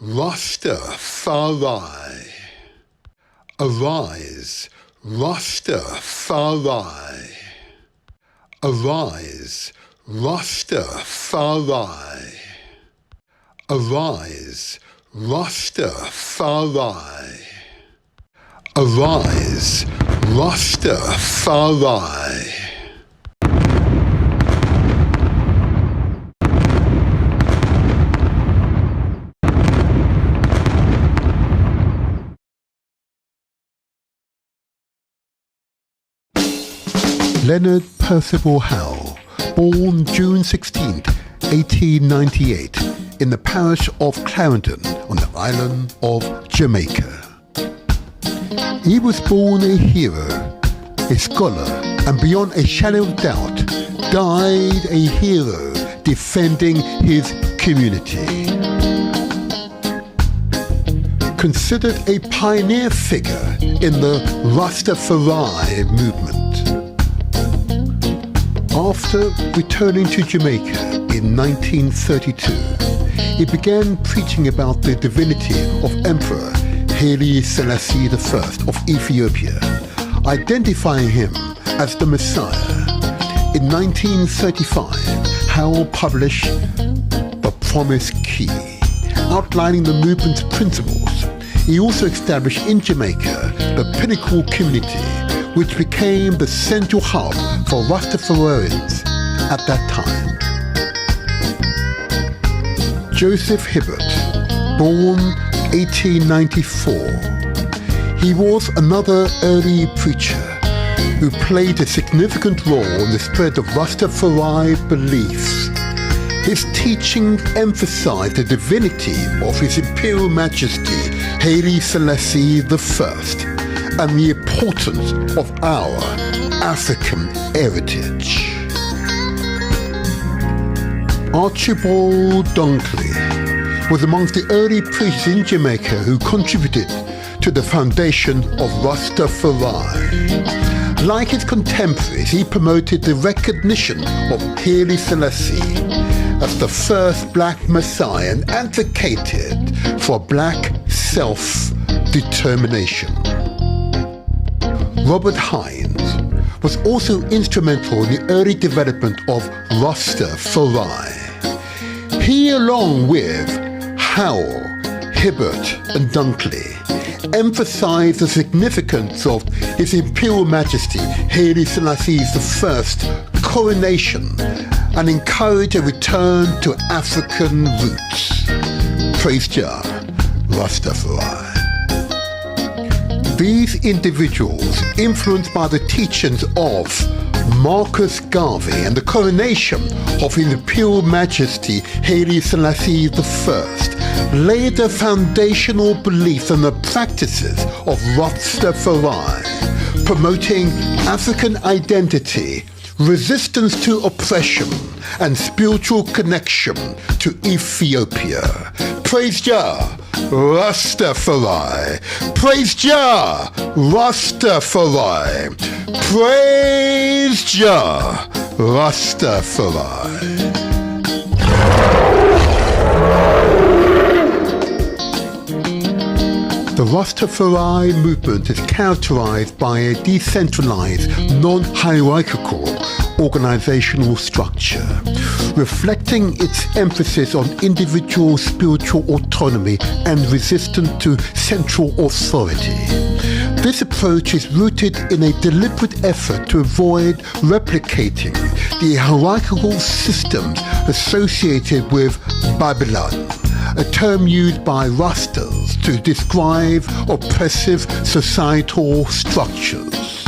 Rastafari. Arise, Rastafari. Arise, Rastafari. Arise, Rastafari. Arise, Rastafari. Leonard Percival Howe, born June 16, 1898, in the parish of Clarendon on the island of Jamaica. He was born a hero, a scholar, and beyond a shadow of doubt, died a hero defending his community. Considered a pioneer figure in the Rastafari movement. After returning to Jamaica in 1932, he began preaching about the divinity of Emperor Haile Selassie I of Ethiopia, identifying him as the Messiah. In 1935, Howe published The Promise Key, outlining the movement's principles. He also established in Jamaica the Pinnacle Community, which became the central hub for Rastafarians at that time. Joseph Hibbert, born 1894. He was another early preacher who played a significant role in the spread of Rastafari beliefs. His teachings emphasized the divinity of His Imperial Majesty Haile Selassie I and the importance of our African heritage. Archibald Dunkley was amongst the early preachers in Jamaica who contributed to the foundation of Rastafari. Like his contemporaries, he promoted the recognition of Haile Selassie as the first black Messiah and advocated for black self-determination. Robert Hines was also instrumental in the early development of Rastafari. He, along with Howe, Hibbert and Dunkley, emphasized the significance of His Imperial Majesty Haile Selassie I's coronation and encouraged a return to African roots. Praise Jah, Rastafari. These individuals, influenced by the teachings of Marcus Garvey and the coronation of His Imperial Majesty Haile Selassie I, laid the foundational beliefs and the practices of Rastafari, promoting African identity, resistance to oppression, and spiritual connection to Ethiopia. Praise Jah, Rastafari. Praise Jah, Rastafari. Praise Jah, Rastafari. The Rastafari movement is characterized by a decentralized, non-hierarchical organizational structure, reflecting its emphasis on individual spiritual autonomy and resistance to central authority. This approach is rooted in a deliberate effort to avoid replicating the hierarchical systems associated with Babylon, a term used by Rastas to describe oppressive societal structures.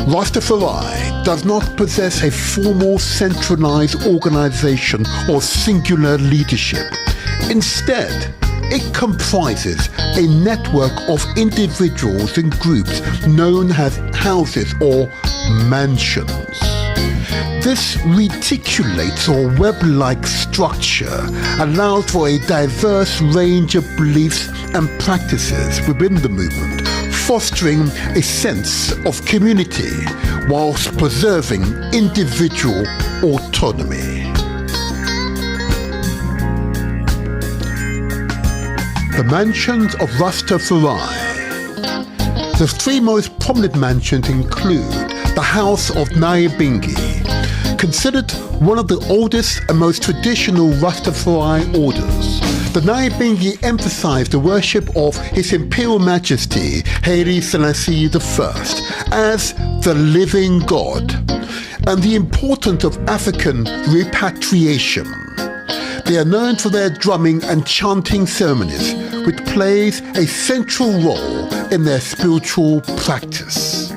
Rastafari does not possess a formal centralized organization or singular leadership. Instead, it comprises a network of individuals and groups known as houses or mansions. This reticulates or web-like structure allows for a diverse range of beliefs and practices within the movement, fostering a sense of community whilst preserving individual autonomy. The mansions of Rastafari. The three most prominent mansions include the House of Nyabinghi, considered one of the oldest and most traditional Rastafari orders. The Nyabinghi emphasized the worship of His Imperial Majesty Haile Selassie I as the living God and the importance of African repatriation. They are known for their drumming and chanting ceremonies, which plays a central role in their spiritual practice.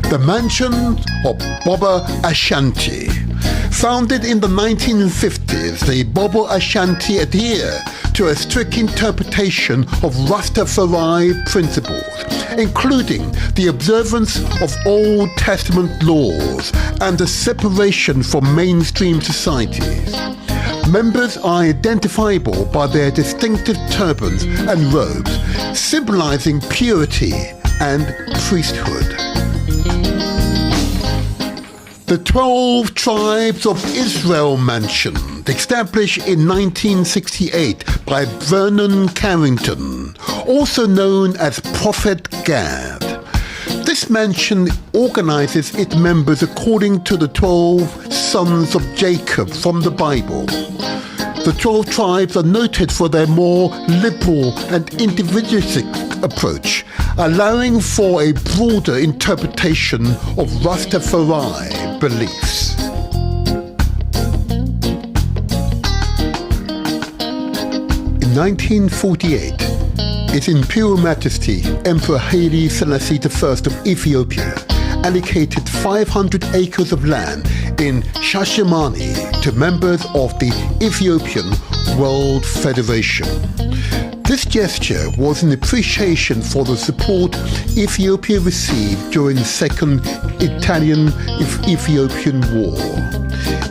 The Mansion of Bobo Ashanti. Founded in the 1950s, the Bobo Ashanti adhere to a strict interpretation of Rastafari principles, including the observance of Old Testament laws and the separation from mainstream societies. Members are identifiable by their distinctive turbans and robes, symbolizing purity and priesthood. The 12 Tribes of Israel Mansion, established in 1968 by Vernon Carrington, also known as Prophet Gad. This mansion organizes its members according to the 12 sons of Jacob from the Bible. The 12 tribes are noted for their more liberal and individualistic approach, allowing for a broader interpretation of Rastafari beliefs. In 1948, His Imperial Majesty Emperor Haile Selassie I of Ethiopia allocated 500 acres of land in Shashamane to members of the Ethiopian World Federation. This gesture was an appreciation for the support Ethiopia received during the Second Italian-Ethiopian War.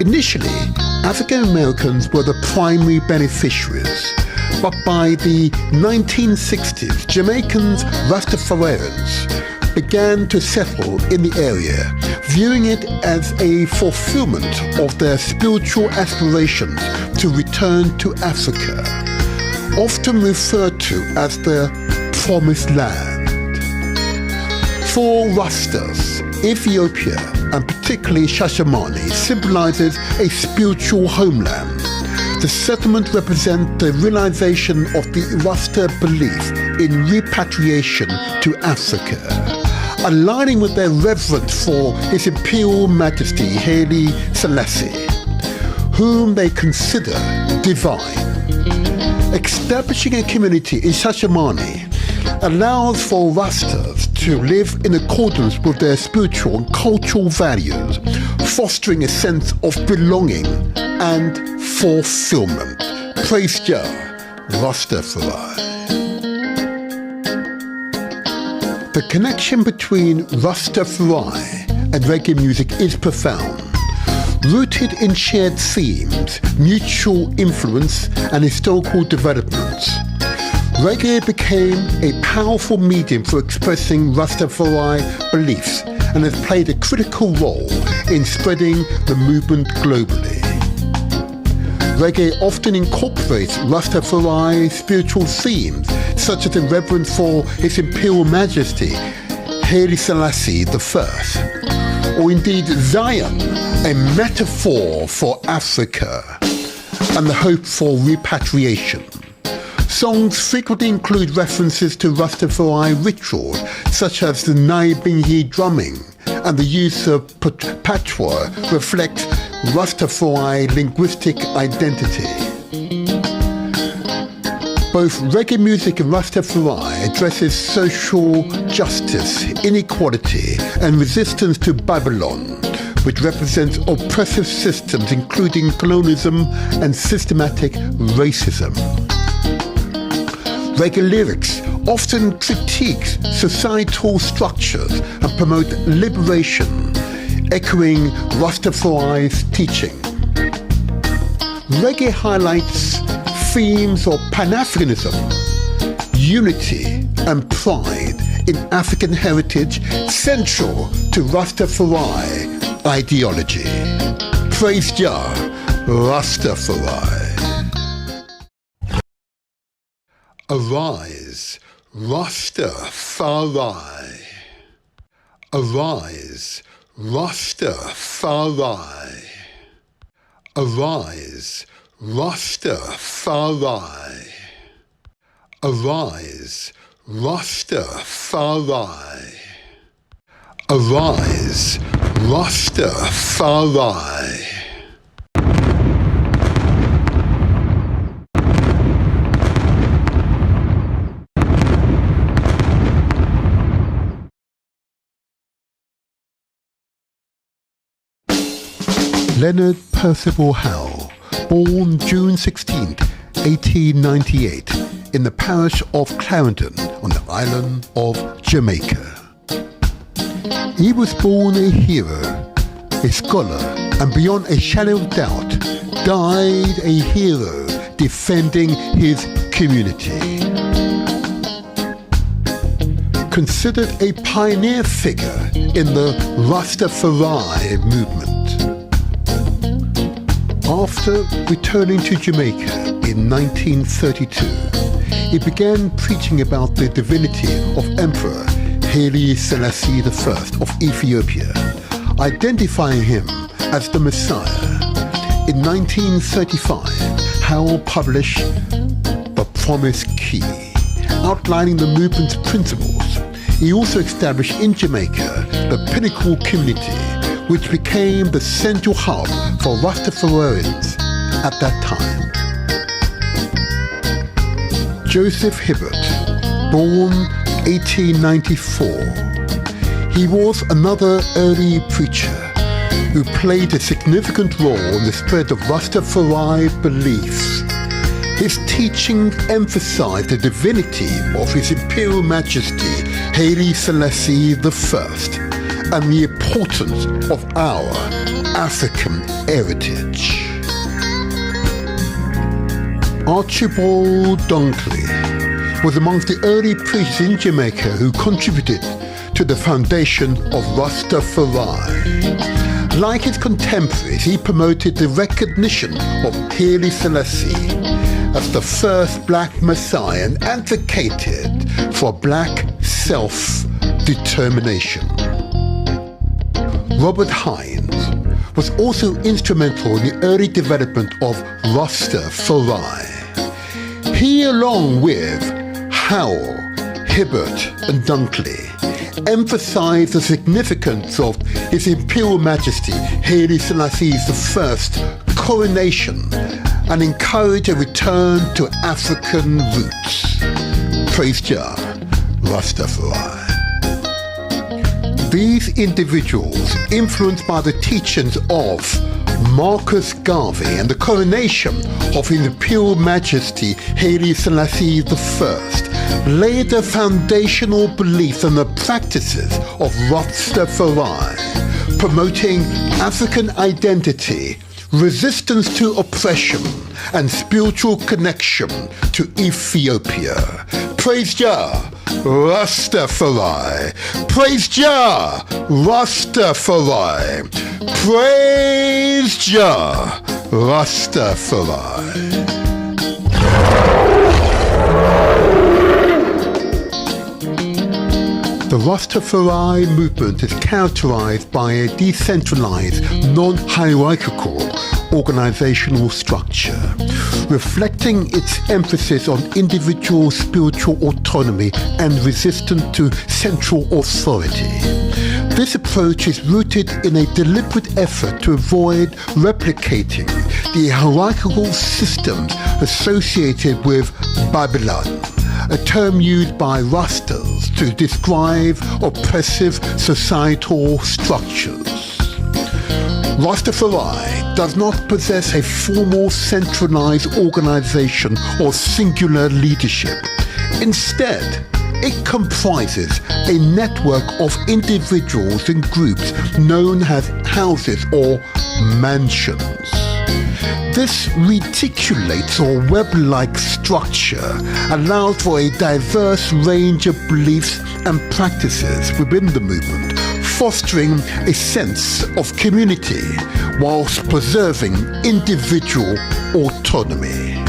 Initially, African Americans were the primary beneficiaries, but by the 1960s, Jamaicans Rastafarians began to settle in the area, viewing it as a fulfillment of their spiritual aspirations to return to Africa, often referred to as the Promised Land. For Rastas, Ethiopia, and particularly Shashamane, symbolizes a spiritual homeland. The settlement represents the realization of the Rasta belief in repatriation to Africa, aligning with their reverence for His Imperial Majesty Haile Selassie, whom they consider divine. Establishing a community in Shashamane allows for Rastas to live in accordance with their spiritual and cultural values, fostering a sense of belonging and fulfillment. Praise Jah, Rastafari. The connection between Rastafari and reggae music is profound, rooted in shared themes, mutual influence, and historical developments. Reggae became a powerful medium for expressing Rastafari beliefs and has played a critical role in spreading the movement globally. Reggae often incorporates Rastafari spiritual themes, such as the reverence for His Imperial Majesty Haile Selassie I, or indeed Zion, a metaphor for Africa and the hope for repatriation. Songs frequently include references to Rastafari rituals, such as the Nyabinghi drumming, and the use of patois reflects Rastafari linguistic identity. Both reggae music and Rastafari addresses social justice, inequality, and resistance to Babylon, which represents oppressive systems including colonialism and systematic racism. Reggae lyrics often critique societal structures and promote liberation, echoing Rastafari's teaching. Reggae highlights themes of Pan-Africanism, unity and pride in African heritage, central to Rastafari ideology. Praise Jah, Rastafari. Arise, Rastafari. Arise, Rastafari. Arise, Rastafari. Arise, Rastafari. Arise, Rastafari. Leonard Percival Howe, born June 16, 1898, in the parish of Clarendon on the island of Jamaica. He was born a hero, a scholar, and beyond a shadow of doubt, died a hero defending his community. Considered a pioneer figure in the Rastafari movement. After returning to Jamaica in 1932, he began preaching about the divinity of Emperor Haile Selassie I of Ethiopia, identifying him as the Messiah. In 1935, Howe published The Promise Key, outlining the movement's principles. He also established in Jamaica the Pinnacle Community, which became the central hub for Rastafarians at that time. Joseph Hibbert, born 1894. He was another early preacher who played a significant role in the spread of Rastafari beliefs. His teaching emphasized the divinity of His Imperial Majesty Haile Selassie I and the importance of our African heritage. Archibald Dunkley was amongst the early priests in Jamaica who contributed to the foundation of Rastafari. Like his contemporaries, he promoted the recognition of Haile Selassie as the first black Messiah and advocated for black self-determination. Robert Hines was also instrumental in the early development of Rastafari. He, along with Howe, Hibbert and Dunkley, emphasized the significance of His Imperial Majesty Haile Selassie I's coronation and encouraged a return to African roots. Praise Jah, Rastafari. These individuals, influenced by the teachings of Marcus Garvey and the coronation of His Imperial Majesty Haile Selassie I, laid the foundational beliefs and the practices of Rastafari, promoting African identity, resistance to oppression, and spiritual connection to Ethiopia. Praise Jah, Rastafari. Praise Jah, Rastafari. Praise Jah, Rastafari. The Rastafari movement is characterized by a decentralized, non-hierarchical organizational structure, reflecting its emphasis on individual spiritual autonomy and resistance to central authority. This approach is rooted in a deliberate effort to avoid replicating the hierarchical systems associated with Babylon, a term used by Rastas to describe oppressive societal structures. Rastafari does not possess a formal centralized organization or singular leadership. Instead, it comprises a network of individuals and groups known as houses or mansions. This reticulates or web-like structure allows for a diverse range of beliefs and practices within the movement, fostering a sense of community whilst preserving individual autonomy.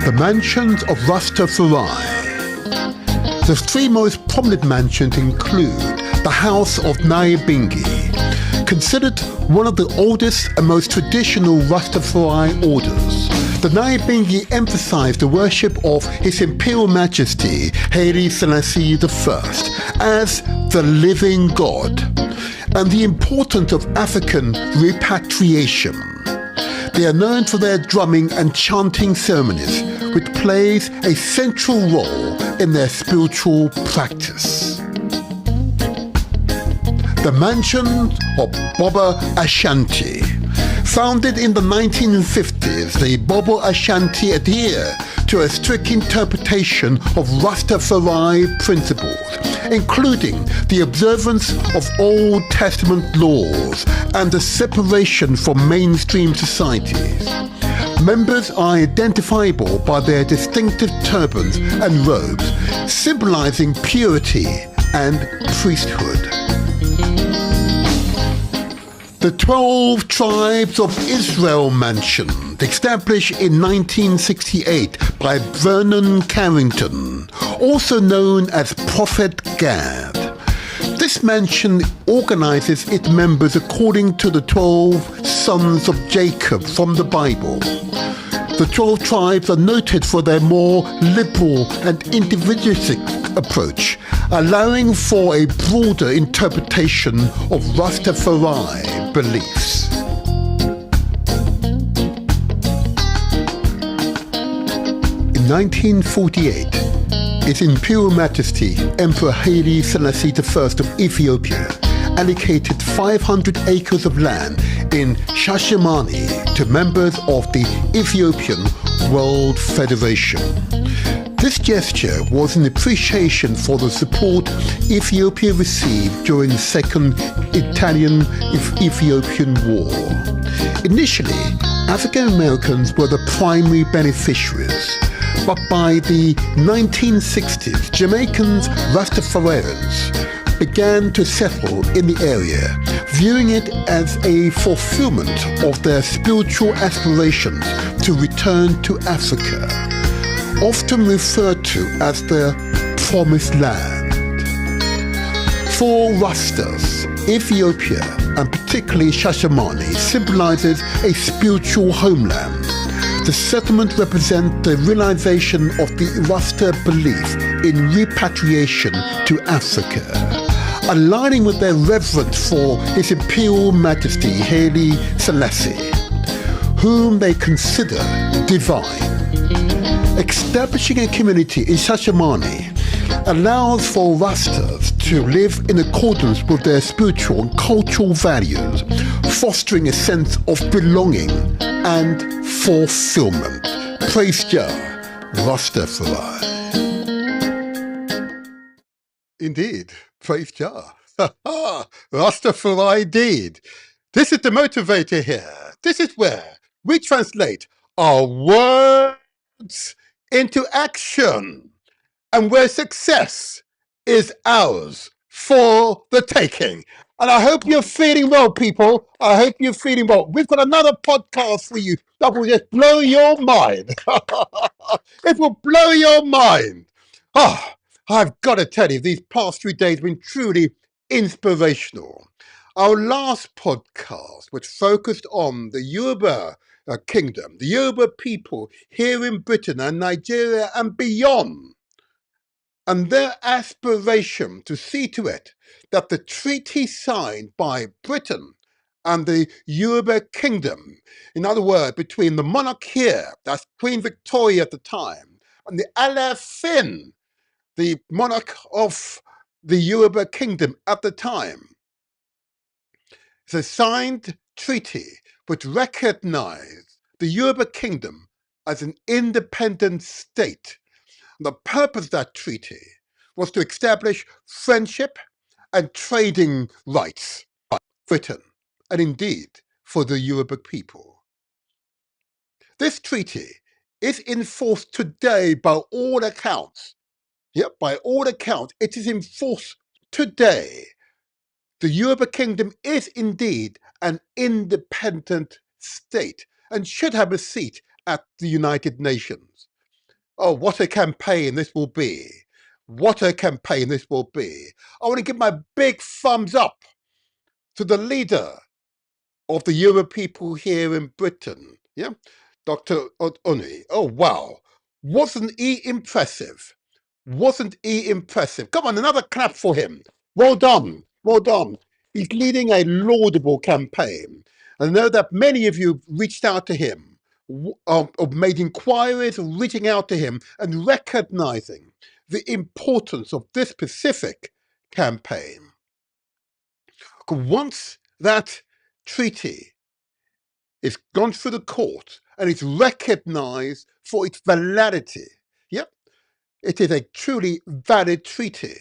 The mansions of Rastafari. The three most prominent mansions include the House of Nyabingi, considered one of the oldest and most traditional Rastafari orders. The Nyabingi emphasized the worship of His Imperial Majesty Haile Selassie I as the living God, and the importance of African repatriation. They are known for their drumming and chanting ceremonies, which plays a central role in their spiritual practice. The Mansion of Bobo Ashanti. Founded in the 1950s, the Bobo Ashanti adhere to a strict interpretation of Rastafari principles, including the observance of Old Testament laws and the separation from mainstream societies. Members are identifiable by their distinctive turbans and robes, symbolizing purity and priesthood. The 12 Tribes of Israel Mansion, established in 1968 by Vernon Carrington, also known as Prophet Gad. This mansion organizes its members according to the 12 sons of Jacob from the Bible. The 12 tribes are noted for their more liberal and individualistic approach, allowing for a broader interpretation of Rastafari beliefs. In 1948, His Imperial Majesty Emperor Haile Selassie I of Ethiopia allocated 500 acres of land in Shashamane to members of the Ethiopian World Federation. This gesture was an appreciation for the support Ethiopia received during the Second Italian-Ethiopian War. Initially, African Americans were the primary beneficiaries, but by the 1960s, Jamaicans Rastafarians began to settle in the area, viewing it as a fulfillment of their spiritual aspirations to return to Africa, often referred to as the Promised Land. For Rastas, Ethiopia, and particularly Shashamane, symbolizes a spiritual homeland. The settlement represents the realization of the Rasta belief in repatriation to Africa, aligning with their reverence for His Imperial Majesty Haile Selassie, whom they consider divine. Establishing a community in Shashamane allows for Rastas to live in accordance with their spiritual and cultural values, fostering a sense of belonging and fulfillment. Praise Jah, Rastafari. Indeed, praise Jah. Rastafari indeed. This is the motivator here. This is where we translate our words into action, and where success is ours for the taking. And I hope you're feeling well, people. I hope you're feeling well. We've got another podcast for you that will just blow your mind. It will blow your mind. Oh, I've got to tell you, these past 3 days have been truly inspirational. Our last podcast was focused on the Yoruba kingdom, the Yoruba people here in Britain and Nigeria and beyond, and their aspiration to see to it that the treaty signed by Britain and the Yoruba kingdom, in other words, between the monarch here, that's Queen Victoria at the time, and the Alaafin, the monarch of the Yoruba kingdom at the time, the signed treaty which recognized the Yoruba kingdom as an independent state. The purpose of that treaty was to establish friendship and trading rights for Britain, and indeed for the Yoruba people. This treaty is enforced today by all accounts. Yep, by all accounts, it is enforced today. The Yoruba kingdom is indeed an independent state and should have a seat at the United Nations. Oh, what a campaign this will be. What a campaign this will be. I want to give my big thumbs up to the leader of the Euro people here in Britain. Yeah, Dr. Uni. Oh, wow. Wasn't he impressive? Wasn't he impressive? Come on, another clap for him. Well done. Well done. He's leading a laudable campaign. I know that many of you reached out to him, made inquiries, reaching out to him and recognizing the importance of this specific campaign. Once that treaty is gone through the court and it's recognized for its validity, yep, it is a truly valid treaty,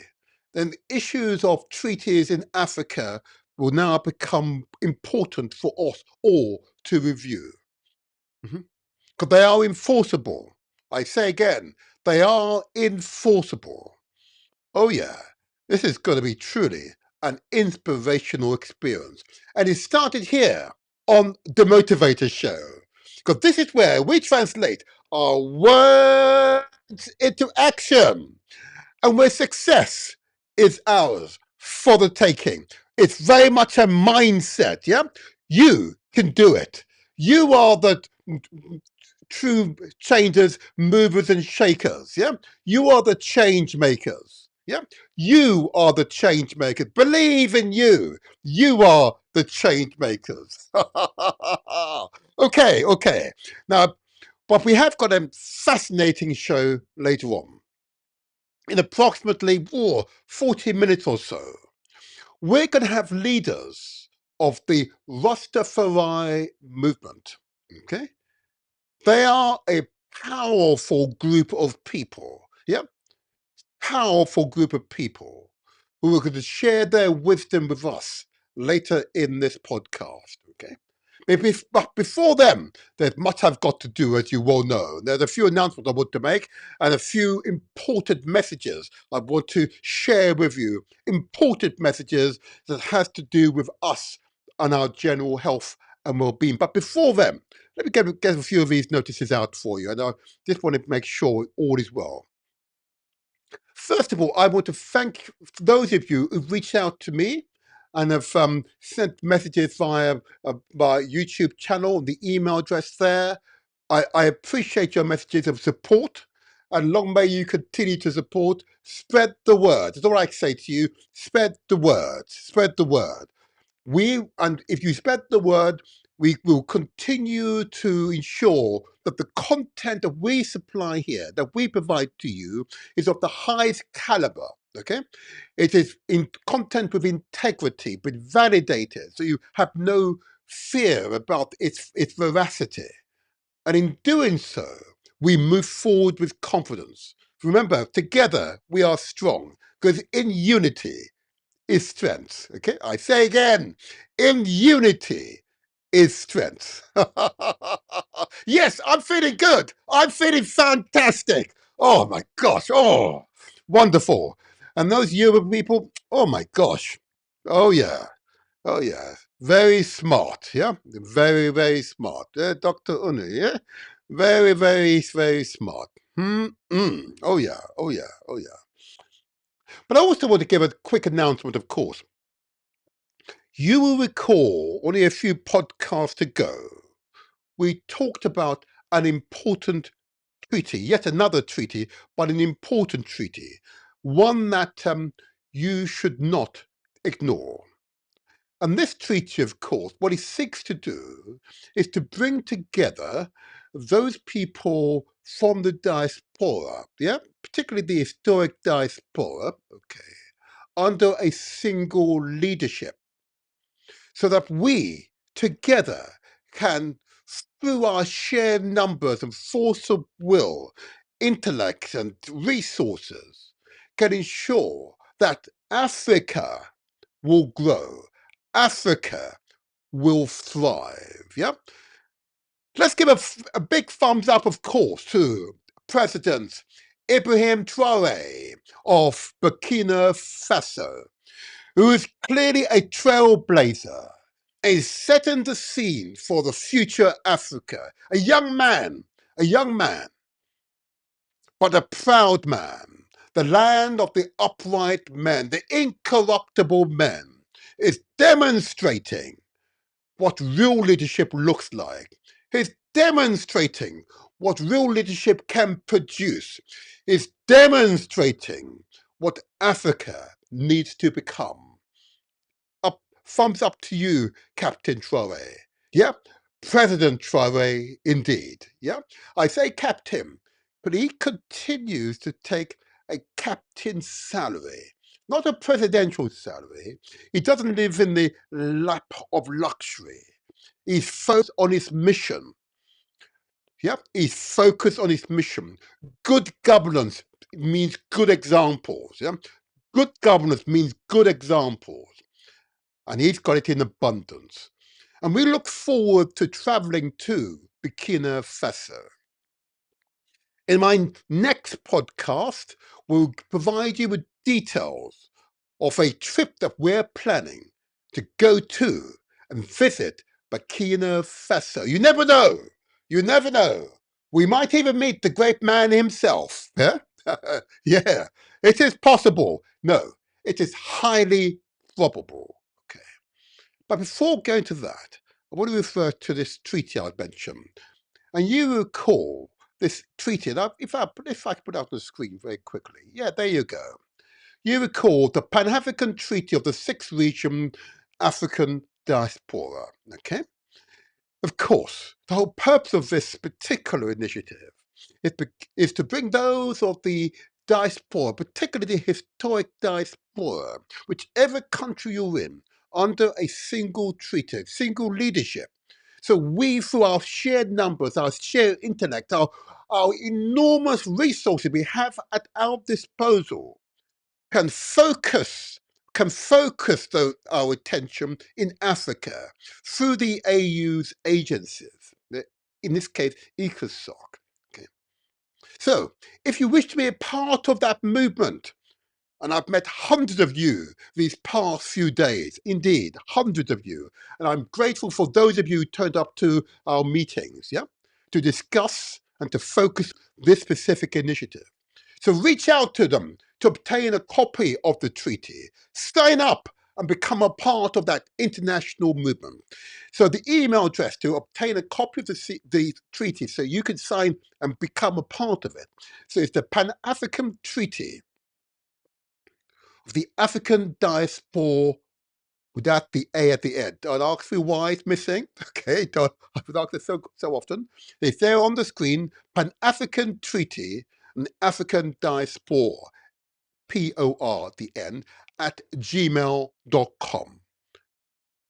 then issues of treaties in Africa will now become important for us all to review. Because they are enforceable. I say again, they are enforceable. Oh yeah, this is going to be truly an inspirational experience. And it started here on the Motivator Show. Because this is where we translate our words into action. And where success is ours for the taking. It's very much a mindset, yeah? You can do it. You are the true changers, movers and shakers, yeah? You are the change makers, yeah? You are the change makers. Believe in you. You are the change makers. Okay. Now, but we have got a fascinating show later on. In approximately 40 minutes or so, we're going to have leaders of the Rastafari movement, okay? They are a powerful group of people, yeah? Powerful group of people who are going to share their wisdom with us later in this podcast, okay? But before then, there's much I've got to do, as you well know. There's a few announcements I want to make and a few important messages I want to share with you. Important messages that has to do with us and our general health and well-being. But before then, let me get a few of these notices out for you. And I just want to make sure all is well. First of all, I want to thank those of you who've reached out to me and have sent messages via my YouTube channel, the email address there. I appreciate your messages of support, and long may you continue to support. Spread the word. That's all I say to you. Spread the word. Spread the word. And if you spread the word, we will continue to ensure that the content that we supply here, that we provide to you, is of the highest caliber. Okay, it is in content with integrity, but validated, so you have no fear about its veracity. And in doing so, we move forward with confidence. Remember, together we are strong, because in unity is strength. Okay, I say again, in unity is strength. Yes, I'm feeling good. I'm feeling fantastic. Oh my gosh. Oh, wonderful. And those Yoruba people, oh my gosh. Oh yeah. Oh yeah. Very smart. Yeah. Very, very smart. Dr. Unu, yeah. Very, very, very smart. Oh yeah. Oh yeah. Oh yeah. But I also want to give a quick announcement, of course. You will recall only a few podcasts ago, we talked about an important treaty, yet another treaty, but an important treaty, one that you should not ignore. And this treaty, of course, what it seeks to do is to bring together those people from the diaspora, yeah, particularly the historic diaspora, okay, under a single leadership, so that we together can, through our shared numbers and force of will, intellect and resources, can ensure that Africa will grow, Africa will thrive. Yeah. Let's give a big thumbs up, of course, to President Ibrahim Traore of Burkina Faso, who is clearly a trailblazer, is setting the scene for the future Africa. A young man but a proud man, the land of the upright men, the incorruptible men, is demonstrating what real leadership looks like. He's demonstrating what real leadership can produce. He's demonstrating what Africa needs to become. Thumbs up to you, Captain Traore. Yeah, President Traore, indeed. Yeah, I say captain, but he continues to take a captain's salary, not a presidential salary. He doesn't live in the lap of luxury. He's focused on his mission. Yeah, he's focused on his mission. Good governance means good examples. Yeah, good governance means good examples. And he's got it in abundance. And we look forward to traveling to Burkina Faso. In my next podcast, we'll provide you with details of a trip that we're planning to go to and visit Burkina Faso. You never know. You never know. We might even meet the great man himself. Yeah, yeah, it is possible. No, it is highly probable. Okay. But before going to that, I want to refer to this treaty I mentioned. And you recall this treaty, and if I could put it up on the screen very quickly. Yeah, there you go. You recall the Pan-African Treaty of the Sixth Region African Diaspora, okay? Of course, the whole purpose of this particular initiative is to bring those of the diaspora, particularly the historic diaspora, whichever country you're in, under a single treaty, single leadership. So we, through our shared numbers, our shared intellect, our enormous resources we have at our disposal, can focus our attention in Africa through the AU's agencies, in this case, ECOSOC. Okay. So, if you wish to be a part of that movement, and I've met hundreds of you these past few days, indeed, hundreds of you, and I'm grateful for those of you who turned up to our meetings, yeah, to discuss and to focus this specific initiative. So reach out to them to obtain a copy of the treaty. Sign up and become a part of that international movement. So the email address to obtain a copy of the treaty so you can sign and become a part of it. So it's the Pan-African Treaty of the African Diaspora without the A at the end. Don't ask me why it's missing. Okay, I've asked it so often. It's there on the screen, Pan-African Treaty and African Diaspora. POR at the end, at gmail.com.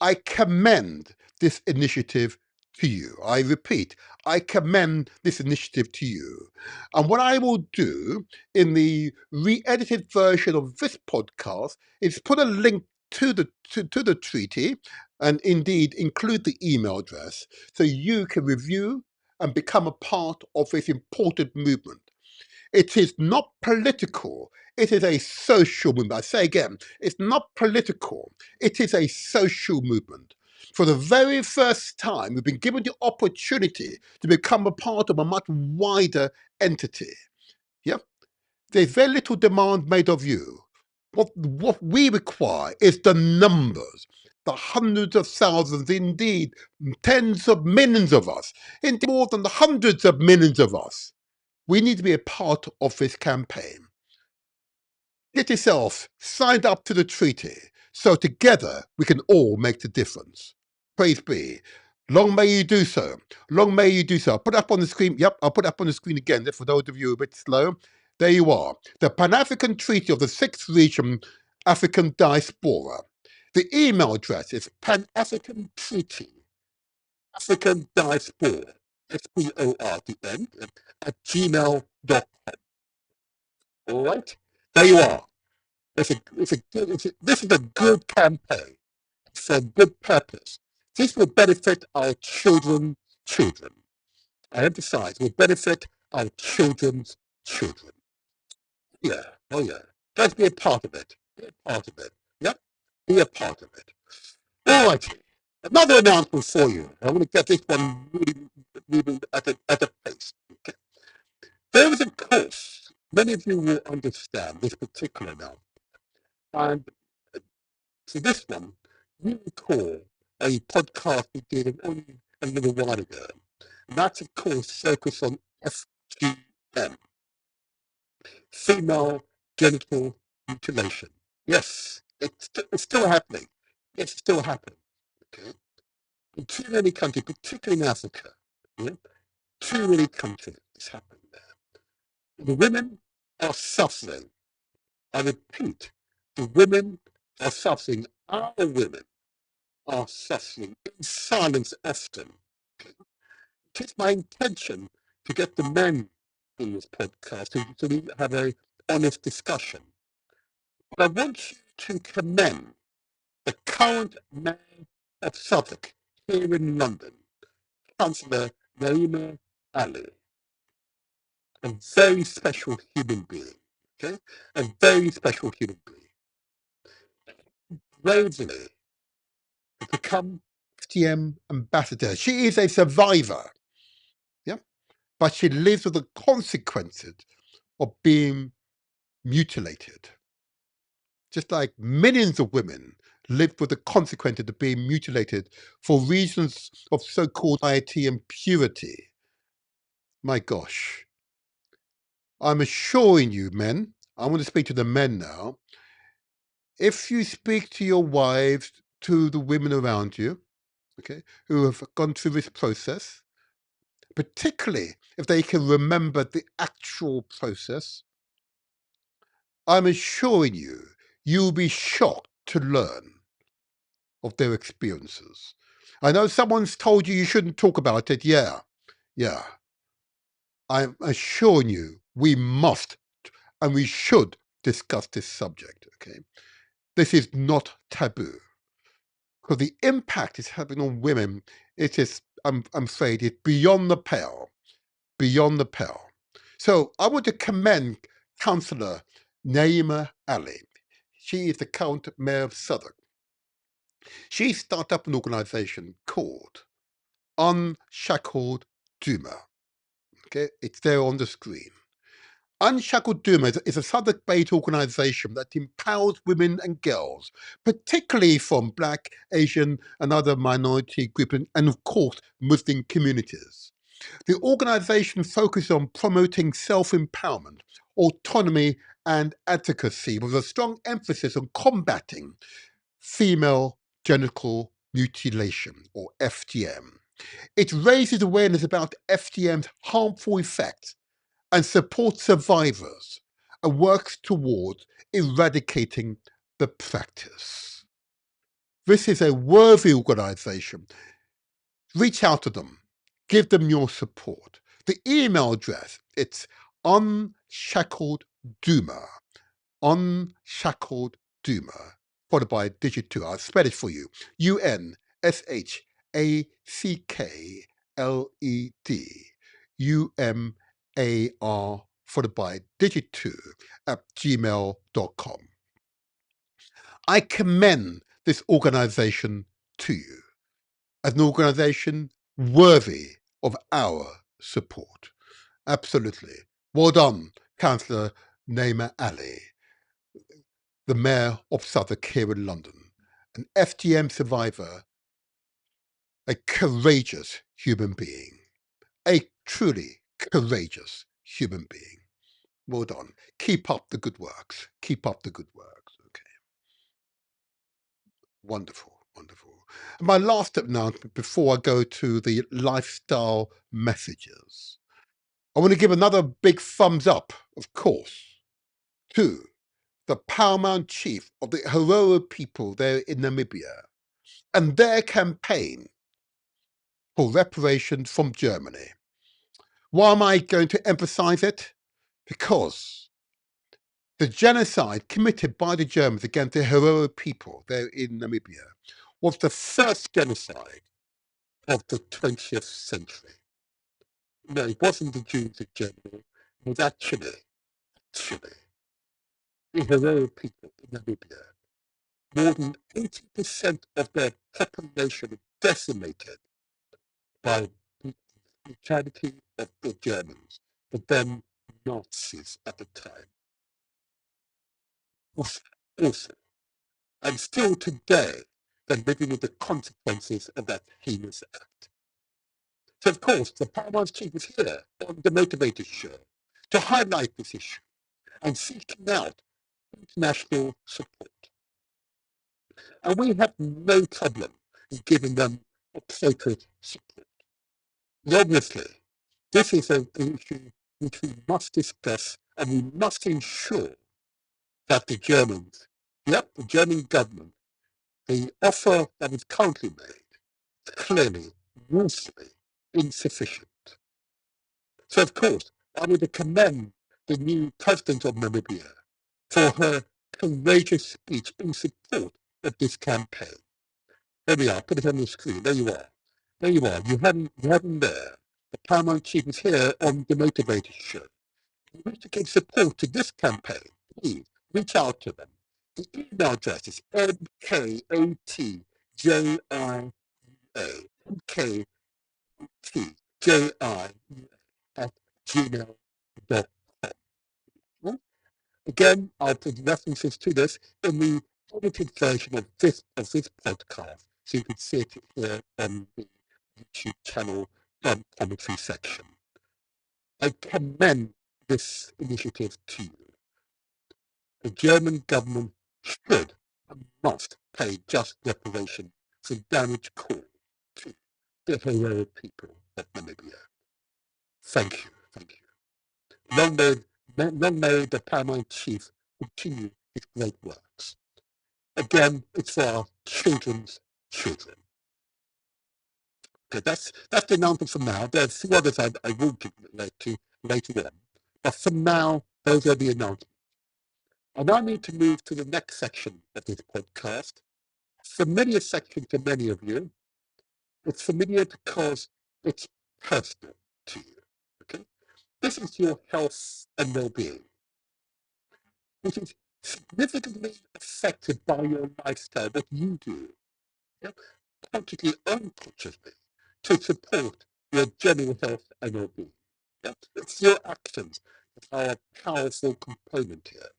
I commend this initiative to you. I repeat, I commend this initiative to you. And what I will do in the re-edited version of this podcast is put a link to the treaty and indeed include the email address so you can review and become a part of this important movement. It is not political. It is a social movement. I say again, it's not political. It is a social movement. For the very first time, we've been given the opportunity to become a part of a much wider entity. Yep. There's very little demand made of you. What we require is the numbers, the hundreds of thousands, indeed, tens of millions of us, indeed more than the hundreds of millions of us. We need to be a part of this campaign. Get yourself signed up to the treaty so together we can all make the difference. Praise be. Long may you do so. Long may you do so. I'll put it up on the screen. Yep, I'll put it up on the screen again for those of you a bit slow. There you are. The Pan-African Treaty of the Sixth Region African Diaspora. The email address is Pan-African Treaty African Diaspora, SPOR at gmail.com. All right, there you are. This is a good campaign for a good purpose. This will benefit our children's children. I emphasize, will benefit our children's children. Yeah, oh yeah. Let's be a part of it. Be a part of it. Yep, be a part of it. All right. Another announcement for you. I want to get this one really moving at a pace. Okay. There is a course many of you will understand this particular now. And so this one, you recall a podcast we did only a little while ago. And that's, of course, focused on FGM, female genital mutilation. Yes, it's still happening. It's still happening. Okay? In too many countries, particularly in Africa, yeah, too many countries, it's happening there. The women are suffering. I repeat, the women are suffering. Our women are suffering in silence often. It is my intention to get the men in this podcast so we have a honest discussion. But I want you to commend the current mayor of Southwark here in London, Councillor Naima Ali, a very special human being. Okay, a very special human being. Bravely to become FTM ambassador. She is a survivor. Yeah, but she lives with the consequences of being mutilated. Just like millions of women live with the consequences of being mutilated for reasons of so-called piety and purity. My gosh. I'm assuring you, men, I want to speak to the men now. If you speak to your wives, to the women around you, okay, who have gone through this process, particularly if they can remember the actual process, I'm assuring you, you'll be shocked to learn of their experiences. I know someone's told you shouldn't talk about it. Yeah. I'm assuring you, we must and we should discuss this subject, okay? This is not taboo. Because the impact it's having on women, it is, I'm afraid, it's beyond the pale. Beyond the pale. So I want to commend Councillor Naima Ali. She is the current Mayor of Southwark. She started up an organisation called Unshackled Duma. Okay, it's there on the screen. Unshackled Duma is a Southwark-based organisation that empowers women and girls, particularly from Black, Asian and other minority groups and of course Muslim communities. The organisation focuses on promoting self-empowerment, autonomy and advocacy with a strong emphasis on combating female genital mutilation, or FGM. It raises awareness about FGM's harmful effects and supports survivors and works towards eradicating the practice. This is a worthy organisation. Reach out to them. Give them your support. The email address, it's unshackledduma, unshackledduma, followed by digit 2. I'll spell it for you. UNSHACKLED followed by digit 2 at gmail.com. I commend this organization to you as an organization worthy of our support. Absolutely. Well done, Councillor Naima Ali, the Mayor of Southwark here in London, an FGM survivor, a courageous human being, a truly courageous human being. Well done. Keep up the good works. Keep up the good works. Okay. Wonderful, wonderful. And my last announcement before I go to the lifestyle messages. I want to give another big thumbs up, of course, to the paramount chief of the Herero people there in Namibia and their campaign for reparations from Germany. Why am I going to emphasize it? Because the genocide committed by the Germans against the Herero people there in Namibia was the first genocide of the 20th century. No, it wasn't the Jews of Germany, it was actually the Herero people in Namibia. More than 80% of their population decimated by the brutality of the Germans, but then Nazis at the time. Also, and still today, they're living with the consequences of that heinous act. So, of course, the Paramount Chief is here on the Motivator Show to highlight this issue and seeking out international support. And we have no problem in giving them appropriate support. But obviously, this is an issue which we must discuss, and we must ensure that the Germans, the German government, the offer that is currently made is clearly, woefully insufficient. So, of course, I would commend the new president of Namibia for her courageous speech in support of this campaign. There we are. Put it on the screen. There you are. There you are. You have him there. The Paramount Chief is here on the Motivator Show. If you wish to give support to this campaign, please reach out to them. The email address is mkotjia, mkotjia@gmail.com. Again, I'll put references to this in the edited version of this podcast, so you can see it here on the YouTube channel commentary section. I commend this initiative to you. The German government should and must pay just reparation for damage caused to the heroic people of Namibia. Thank you, thank you. Long may the Paramount Chief continue his great works. Again, it's for our children's children. Okay, that's the announcement for now. There are a few others I will get to later on. But for now, those are the announcements. I now need to move to the next section of this podcast. Familiar section to many of you. It's familiar because it's personal to you. Okay? This is your health and well-being, which is significantly affected by your lifestyle, what you do, consciously, unconsciously, to support your general health and well-being. It's your actions that are a powerful component here.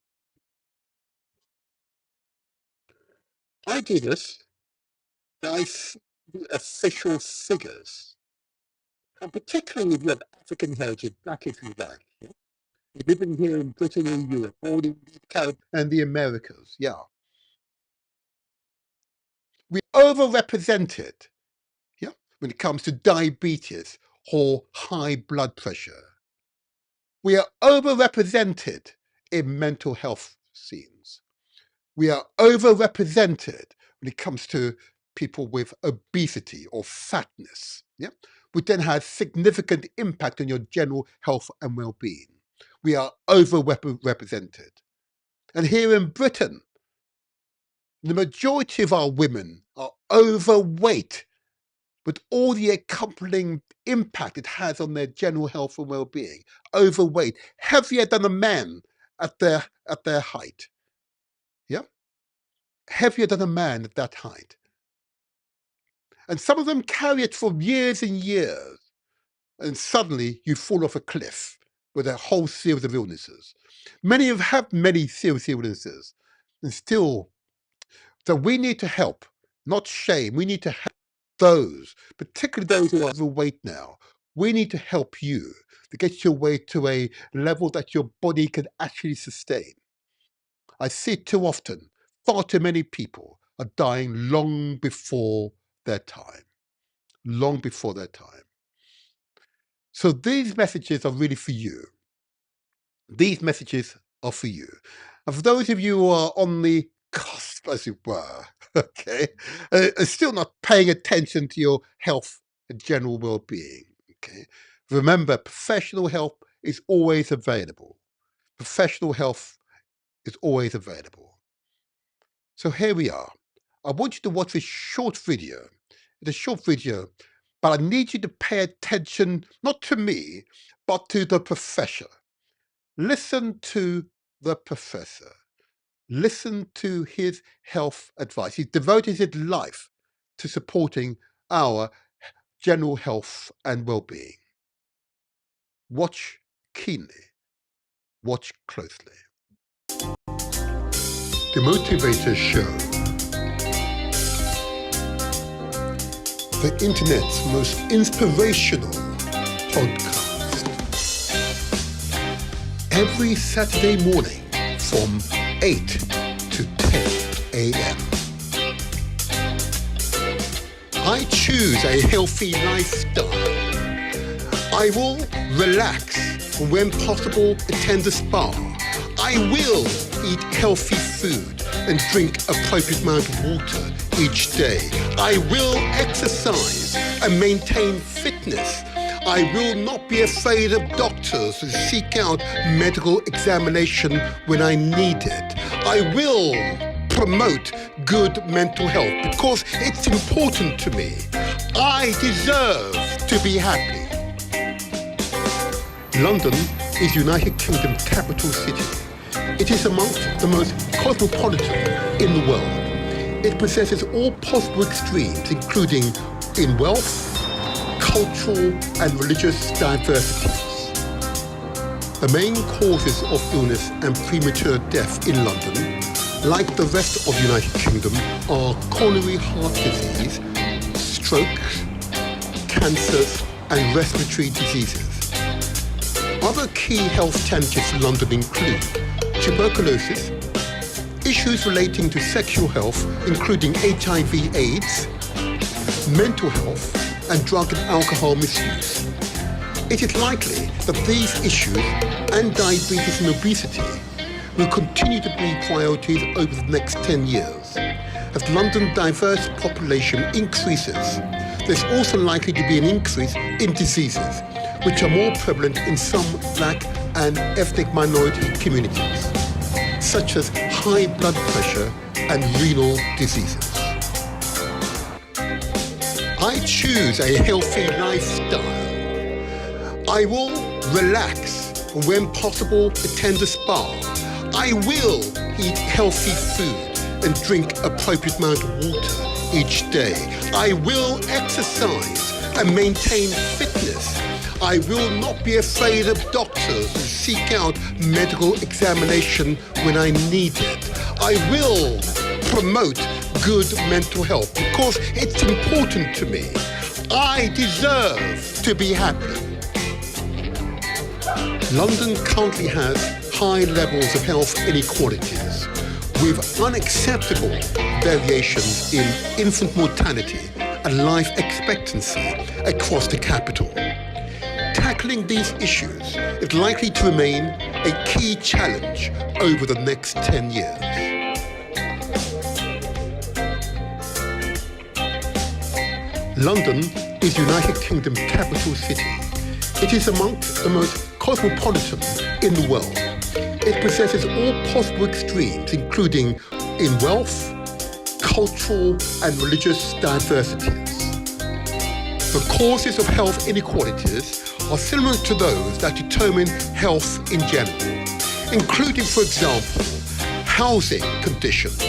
I do this by the official figures, and particularly if you have African heritage, black if you like. You're living here in Britain and Europe, or in the Caribbean and the Americas, We're overrepresented, when it comes to diabetes or high blood pressure. We are overrepresented in mental health scenes. We are overrepresented when it comes to people with obesity or fatness, which then has significant impact on your general health and well-being. We are overrepresented. And here in Britain, the majority of our women are overweight, with all the accompanying impact it has on their general health and well-being. Overweight, heavier than a man at their height. Heavier than a man at that height. And some of them carry it for years and years. And suddenly you fall off a cliff with a whole series of illnesses. Many have had many serious illnesses. And still, so we need to help, not shame. We need to help those, particularly those who are overweight now. We need to help you to get your weight to a level that your body can actually sustain. I see it too often. Far too many people are dying long before their time. Long before their time. So these messages are really for you. These messages are for you. And for those of you who are on the cusp, as it were, okay, are still not paying attention to your health and general well-being, okay, remember, professional help is always available. Professional health is always available. So here we are. I want you to watch this short video. It's a short video, but I need you to pay attention, not to me, but to the professor. Listen to the professor. Listen to his health advice. He's devoted his life to supporting our general health and well-being. Watch keenly. Watch closely. The Motivator Show. The internet's most inspirational podcast. Every Saturday morning from 8 to 10 a.m. I choose a healthy lifestyle. I will relax and when possible attend a spa. I will eat healthy food and drink appropriate amount of water each day. I will exercise and maintain fitness. I will not be afraid of doctors and seek out medical examination when I need it. I will promote good mental health because it's important to me. I deserve to be happy. London is United Kingdom capital city. It is amongst the most cosmopolitan in the world. It possesses all possible extremes, including in wealth, cultural and religious diversities. The main causes of illness and premature death in London, like the rest of the United Kingdom, are coronary heart disease, strokes, cancers and respiratory diseases. Other key health challenges in London include tuberculosis, issues relating to sexual health, including HIV/AIDS, mental health, and drug and alcohol misuse. It is likely that these issues and diabetes and obesity will continue to be priorities over the next 10 years. As London's diverse population increases, there's also likely to be an increase in diseases which are more prevalent in some black and ethnic minority communities, such as high blood pressure and renal diseases. I choose a healthy lifestyle. I will relax and when possible attend a spa. I will eat healthy food and drink appropriate amount of water each day. I will exercise and maintain fitness. I will not be afraid of doctors and seek out medical examination when I need it. I will promote good mental health because it's important to me. I deserve to be happy. London currently has high levels of health inequalities with unacceptable variations in infant mortality and life expectancy across the capital. Tackling these issues is likely to remain a key challenge over the next 10 years. London is United Kingdom capital city. It is amongst the most cosmopolitan in the world. It possesses all possible extremes, including in wealth, cultural and religious diversities. The causes of health inequalities are similar to those that determine health in general, including, for example, housing conditions,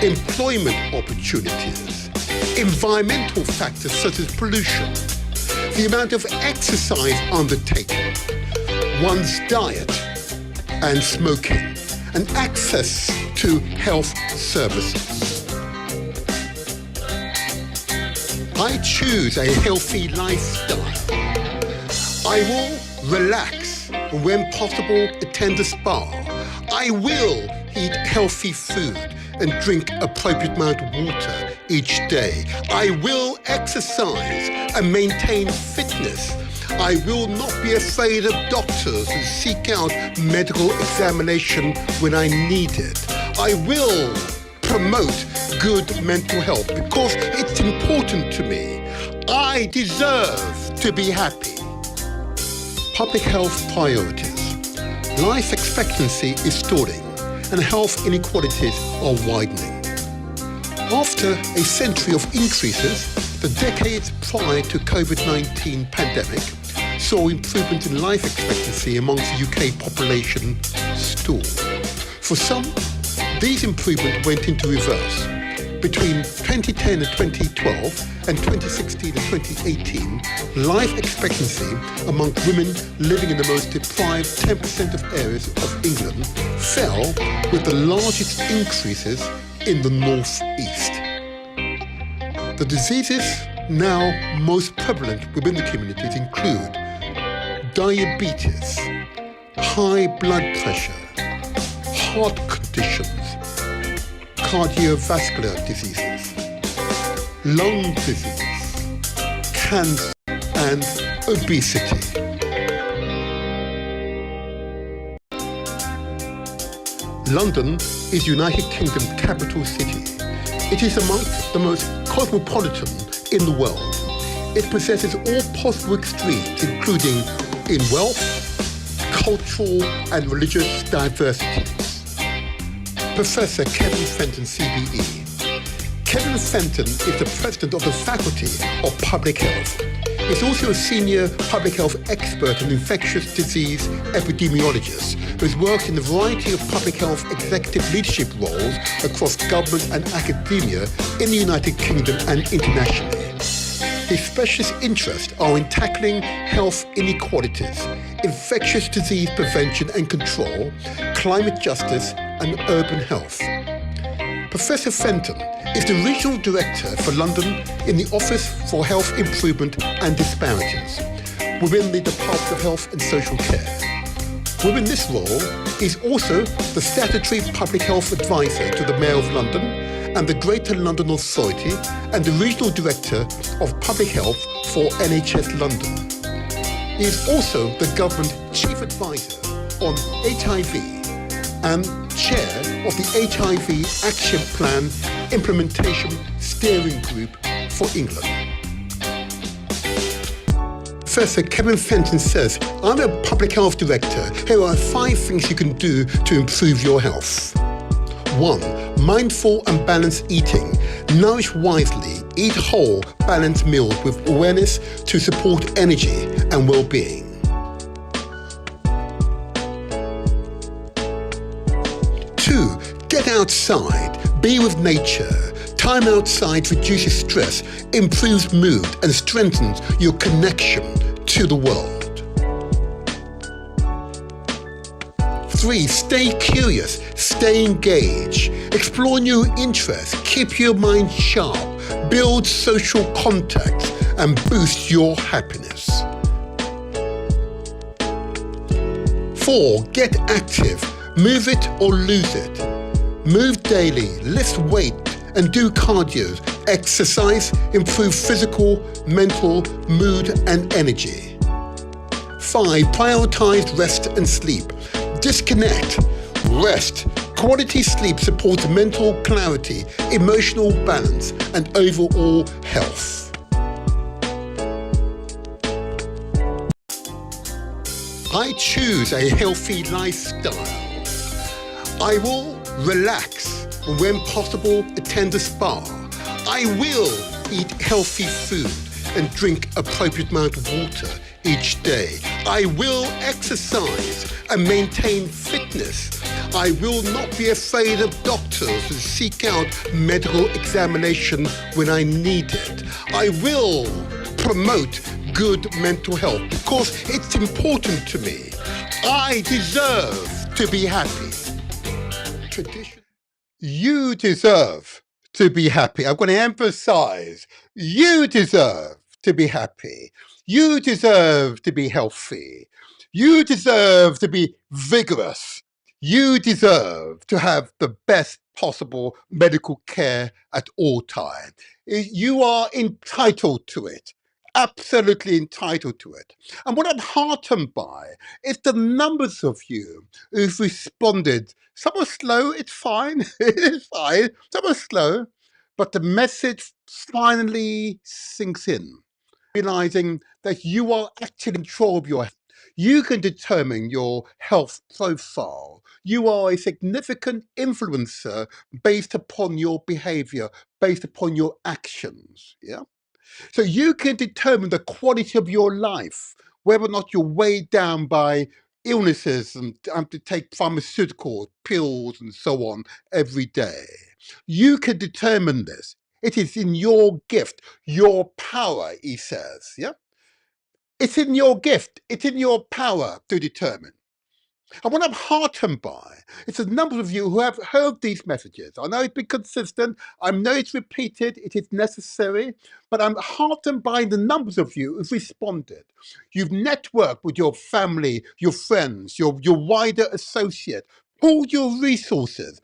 employment opportunities, environmental factors such as pollution, the amount of exercise undertaken, one's diet and smoking, and access to health services. I choose a healthy lifestyle. I will relax and when possible attend a spa. I will eat healthy food and drink appropriate amount of water each day. I will exercise and maintain fitness. I will not be afraid of doctors and seek out medical examination when I need it. I will promote good mental health because it's important to me. I deserve to be happy. Public health priorities. Life expectancy is stalling and health inequalities are widening. After a century of increases, the decades prior to COVID-19 pandemic saw improvement in life expectancy amongst the UK population stall. For some, these improvements went into reverse, Between 2010 and 2012 and 2016 and 2018, life expectancy among women living in the most deprived 10% of areas of England fell, with the largest increases in the northeast. The diseases now most prevalent within the communities include diabetes, high blood pressure, heart conditions, cardiovascular diseases, lung diseases, cancer, and obesity. London is United Kingdom's capital city. It is amongst the most cosmopolitan in the world. It possesses all possible extremes, including in wealth, cultural and religious diversities. Professor Kevin Fenton, CBE. Kevin Fenton is the president of the Faculty of Public Health. He's also a senior public health expert and infectious disease epidemiologist who has worked in a variety of public health executive leadership roles across government and academia in the United Kingdom and internationally. His specialist interests are in tackling health inequalities, infectious disease prevention and control, climate justice, and urban health. Professor Fenton is the Regional Director for London in the Office for Health Improvement and Disparities within the Department of Health and Social Care. Within this role, he's also the Statutory Public Health Advisor to the Mayor of London and the Greater London Authority, and the Regional Director of Public Health for NHS London. He is also the Government Chief Advisor on HIV and Chair of the HIV Action Plan Implementation Steering Group for England. Professor Kevin Fenton says, I'm a public health director. Here are 5 things you can do to improve your health. 1. Mindful and balanced eating. Nourish wisely. Eat whole, balanced meals with awareness to support energy and well-being. 2. Get outside. Be with nature. Time outside reduces stress, improves mood, and strengthens your connection to the world. 3. Stay curious, stay engaged, explore new interests, keep your mind sharp, build social contacts, and boost your happiness. 4. Get active, move it or lose it. Move daily, lift weight, and do cardio. Exercise, improve physical, mental, mood, and energy. 5. Prioritize rest and sleep. Disconnect, rest. Quality sleep supports mental clarity, emotional balance, and overall health. I choose a healthy lifestyle. I will relax, and when possible, attend a spa. I will eat healthy food and drink appropriate amount of water each day. I will exercise and maintain fitness. I will not be afraid of doctors and seek out medical examination when I need it. I will promote good mental health because it's important to me. I deserve to be happy. Tradition. You deserve to be happy. I'm going to emphasize, you deserve to be happy. You deserve to be healthy. You deserve to be vigorous. You deserve to have the best possible medical care at all times. You are entitled to it. Absolutely entitled to it. And what I'm heartened by is the numbers of you who've responded. Some are slow, it's fine, it's fine. Some are slow, but the message finally sinks in, realizing that you are actually in control of your health. You can determine your health profile. You are a significant influencer based upon your behavior, based upon your actions. Yeah. So you can determine the quality of your life, whether or not you're weighed down by illnesses and have to take pharmaceutical pills and so on every day. You can determine this. It is in your gift, your power, he says. Yeah? It's in your gift. It's in your power to determine. And what I'm heartened by is the number of you who have heard these messages. I know it's been consistent. I know it's repeated. It is necessary. But I'm heartened by the numbers of you who've responded. You've networked with your family, your friends, your wider associate, pooled your resources,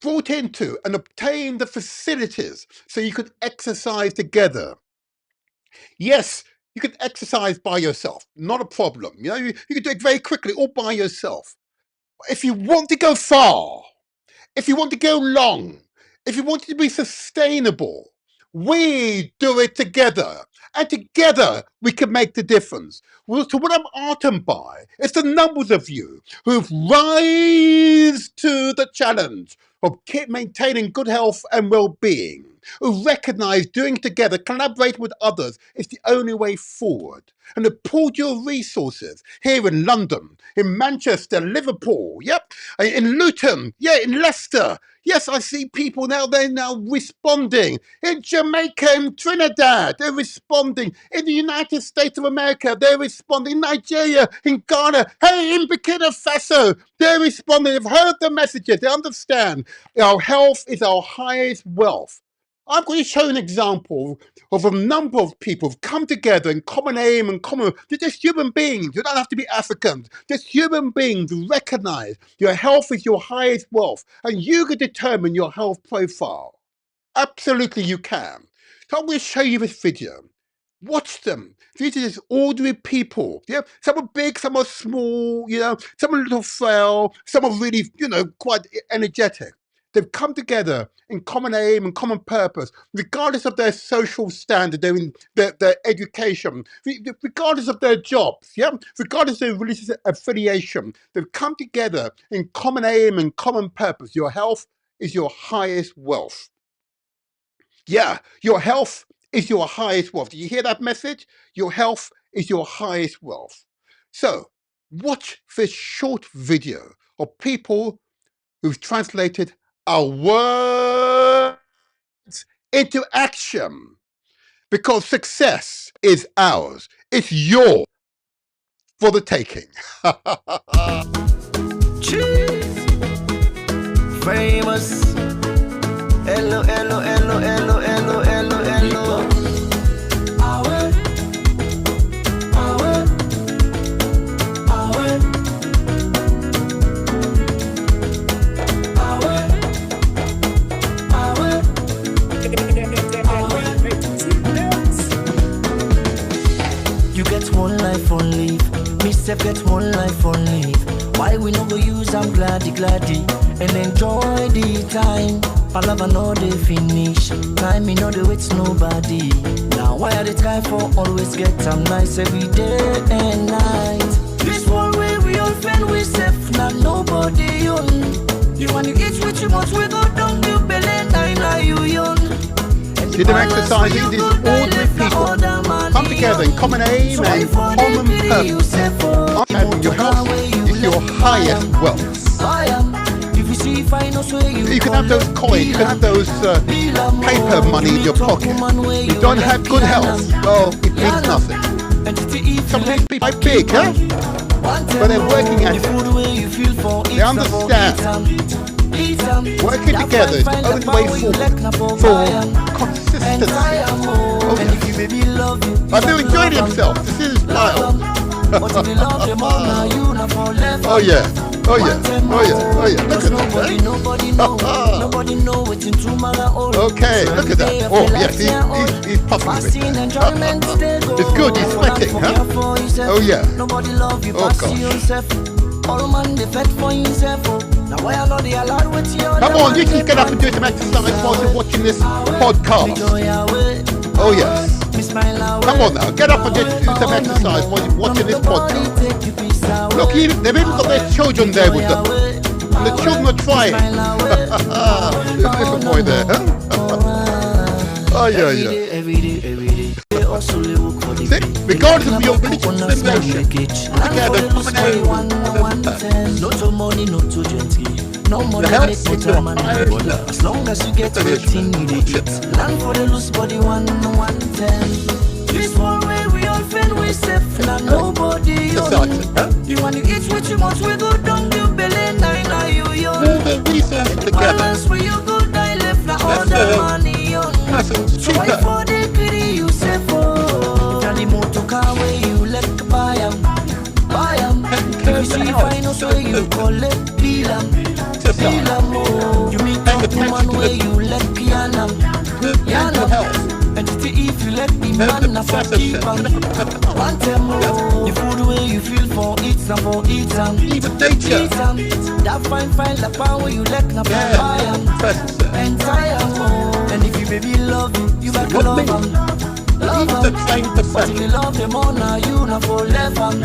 brought into and obtained the facilities so you could exercise together. Yes, you can exercise by yourself, not a problem. You can do it very quickly all by yourself. If you want to go far, if you want to go long, if you want it to be sustainable, we do it together. And together we can make the difference. Well, so what I'm heartened by is the numbers of you who've rise to the challenge of maintaining good health and well-being, who recognise doing it together, collaborate with others is the only way forward, and have pooled your resources here in London, in Manchester, Liverpool, in Luton, in Leicester. Yes, I see people now, they're now responding. In Jamaica, in Trinidad, they're responding. In the United States of America, they're responding. In Nigeria, in Ghana, hey, in Burkina Faso, they're responding. They've heard the messages, they understand. Our health is our highest wealth. I'm going to show an example of a number of people who've come together in common aim and common. They're just human beings. You don't have to be Africans. Just human beings who recognize your health is your highest wealth, and you can determine your health profile. Absolutely, you can. So I'm going to show you this video. Watch them. These are just ordinary people. Yeah, some are big, some are small. Some are a little frail, some are really, quite energetic. They've come together in common aim and common purpose, regardless of their social standard, their education, regardless of their jobs, regardless of their religious affiliation. They've come together in common aim and common purpose. Your health is your highest wealth. Yeah, your health is your highest wealth. Did you hear that message? Your health is your highest wealth. So, watch this short video of people who've translated our words into action, because success is ours. It's yours for the taking. Cheese. Famous. Hello, hello, hello, hello, hello, hello, hello. You get one life on leave, me self get one life on leave. Why we no go use am gladdy and enjoy the time? Palava no dey finish, time me no dey wait nobody. Now why I dey try for always get am nice every day and night? This one way we all friend we safe, now nobody own. You want to eat with you much, we go down you belly, now you young. See them exercising, these ordinary people come together in common aim and common purpose. Your health is your highest wealth. You can have those coins, you can have those paper money in your pocket. You don't have good health, well, it means nothing. Some of these people are big, but they're working at it. They understand. Working together is the only way forward for consistency. But they're enjoying themselves. This is style. Oh yeah. Look at that. Okay, look at that. Oh yes, he's puffing a bit. It's good, he's sweating, huh? Oh yeah. Oh gosh. All man they fed for himself. Now why are they allowed with you? Come on, you can get up and do some exercise while you're watching this podcast. Oh yes. Come on now, get up and do some exercise while you're watching this podcast. Look, they've even got their children there with them. And the children are trying. There's a little boy there, huh? Oh yeah. See? regardless of your religious affiliation. Together, common aim, common purpose. No to money, no to gently. No money make no time and no bother. As long as you get everything you dey eat. Land for the loose body, 110. This world where we all fail, we safe, now nobody own. You want to eat what you must, we go down your belly, now you young. Balance where you go, die left, now all the money on. Try for the greedy, you say for. If the motor car where you let buy 'em. If you see finance where you collect bill 'em. You meet up woman where you let piano. And if you let me man, I for keep 'em. One time more. The food where you feel for eat some for eat 'em. Even nature. That fine the power you let na buy 'em. Entire more. And if you baby love you better love 'em. Love 'em. But if you love them all now, you not for left 'em.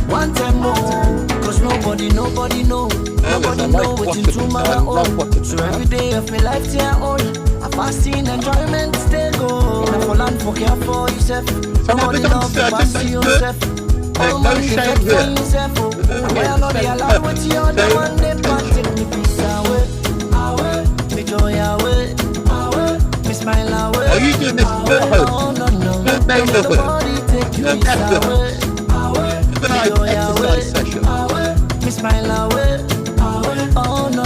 One time more. Cause nobody know. Nobody know what's in tomorrow. So every day of my life, tear on. A fasting enjoyment, stay go. Now for land, for care for yourself. Somebody love you, pass yourself. All money you get for yourself. And why not be allowed with you? The one they can't take me peace away. Me joy away. Me smile away. Are you doing this for home? No. Nobody take you peace away. An exercise session. Me smile away. Oh no.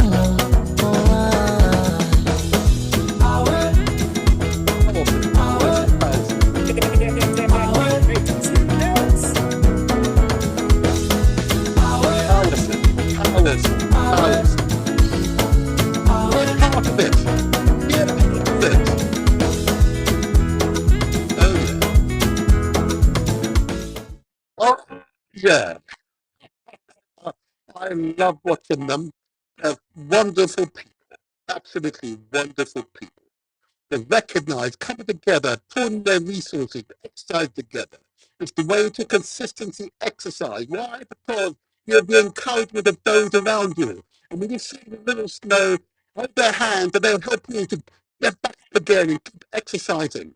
Yeah, I love watching them. They're wonderful people, absolutely wonderful people. They recognize, coming together, pulling their resources, exercise together. It's the way to consistency exercise. Why? Because you're the encouragement of those around you. And when you see the little snow, hold their hands and they'll help you to get back up again and keep exercising.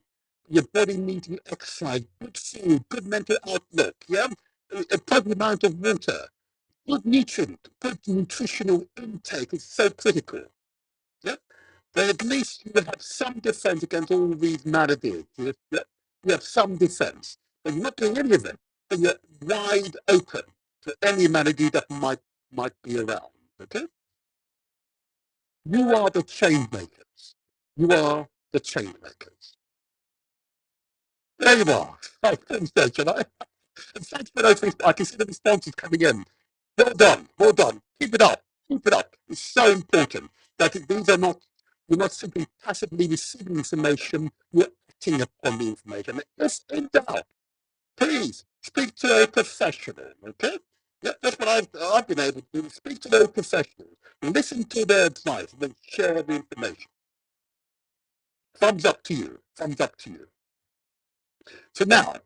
Your body needs to exercise, good food, good mental outlook, yeah? A proper amount of water, good nutrient, good nutritional intake is so critical. Yeah? But at least you have some defense against all these maladies. You have some defense. But you're not doing any of it. But you're wide open to any malady that might be around. Okay? You are the change makers. You are the change makers. There you are. I said, should I? And thanks for those. I can see the responses coming in. Well done. Keep it up. It's so important that these are not, you're not simply passively receiving information, you're acting upon the information. If in doubt, please speak to a professional, okay? Yeah, that's what I've been able to do. Speak to those professionals, listen to their advice, and then share the information. Thumbs up to you. So now,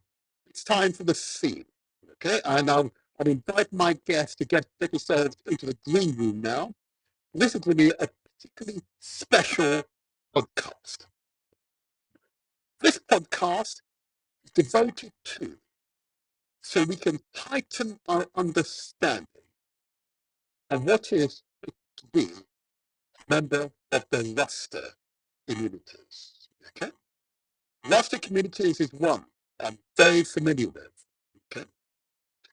it's time for the scene, okay? And I'll invite my guests to get yourselves into the green room now. This is going to be a particularly special podcast. This podcast is devoted to so we can heighten our understanding of what is to be a member of the Rasta communities. Okay? Rasta communities is one I'm very familiar with. Okay?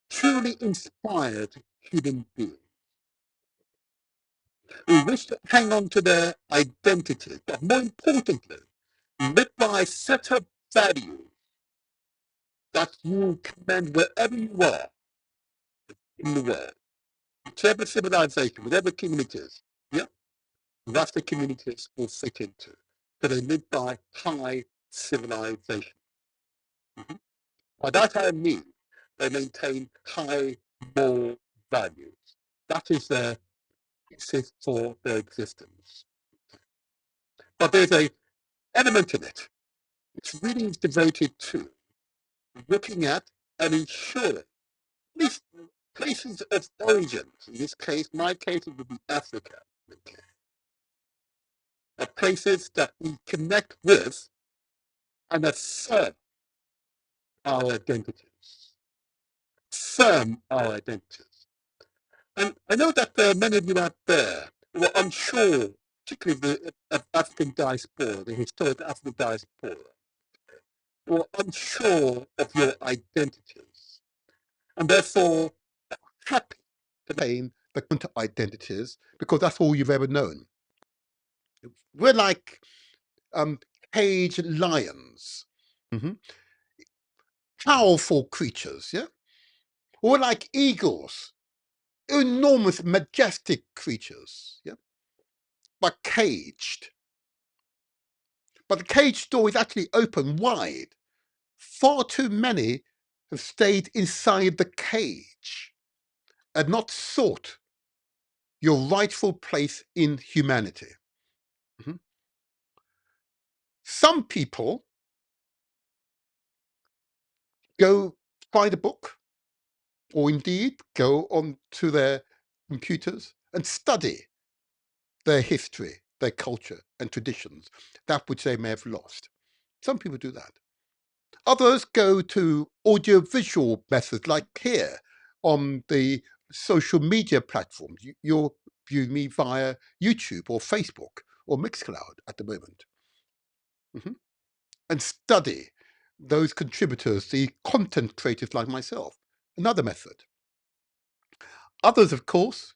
Truly inspired human beings who wish to hang on to their identity, but more importantly, live by a set of values that you commend wherever you are in the world, whichever civilization, whatever communities, yeah, that's the communities will fit into. So they live by high civilization. Mm-hmm. By that I mean they maintain high moral values. That is their basis for their existence. But there's an element in it which really is devoted to looking at and ensuring these places of origins, in this case, my case it would be Africa, okay, are places that we connect with and affirm our identities, firm our identities. And I know that there are many of you out there who are unsure, particularly the African diaspora, the historic African diaspora, who are unsure of your identities, and therefore happy to name the counter identities because that's all you've ever known. We're like caged lions, powerful creatures, yeah? We're like eagles, enormous, majestic creatures, yeah? But caged. But the cage door is actually open wide. Far too many have stayed inside the cage and not sought your rightful place in humanity. Some people go find a book, or indeed go onto their computers and study their history, their culture and traditions, that which they may have lost. Some people do that. Others go to audiovisual methods like here on the social media platforms. You're viewing me via YouTube or Facebook or Mixcloud at the moment. And study those contributors, the content creators like myself. Another method. Others, of course,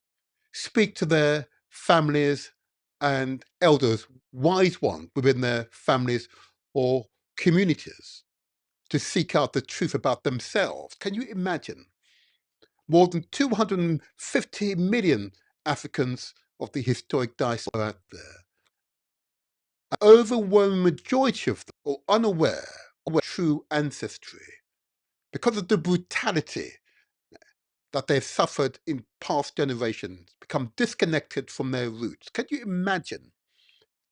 speak to their families and elders, wise ones within their families or communities, to seek out the truth about themselves. Can you imagine? More than 250 million Africans of the historic diaspora out there. An overwhelming majority of them are unaware of their true ancestry because of the brutality that they've suffered in past generations, become disconnected from their roots. Can you imagine?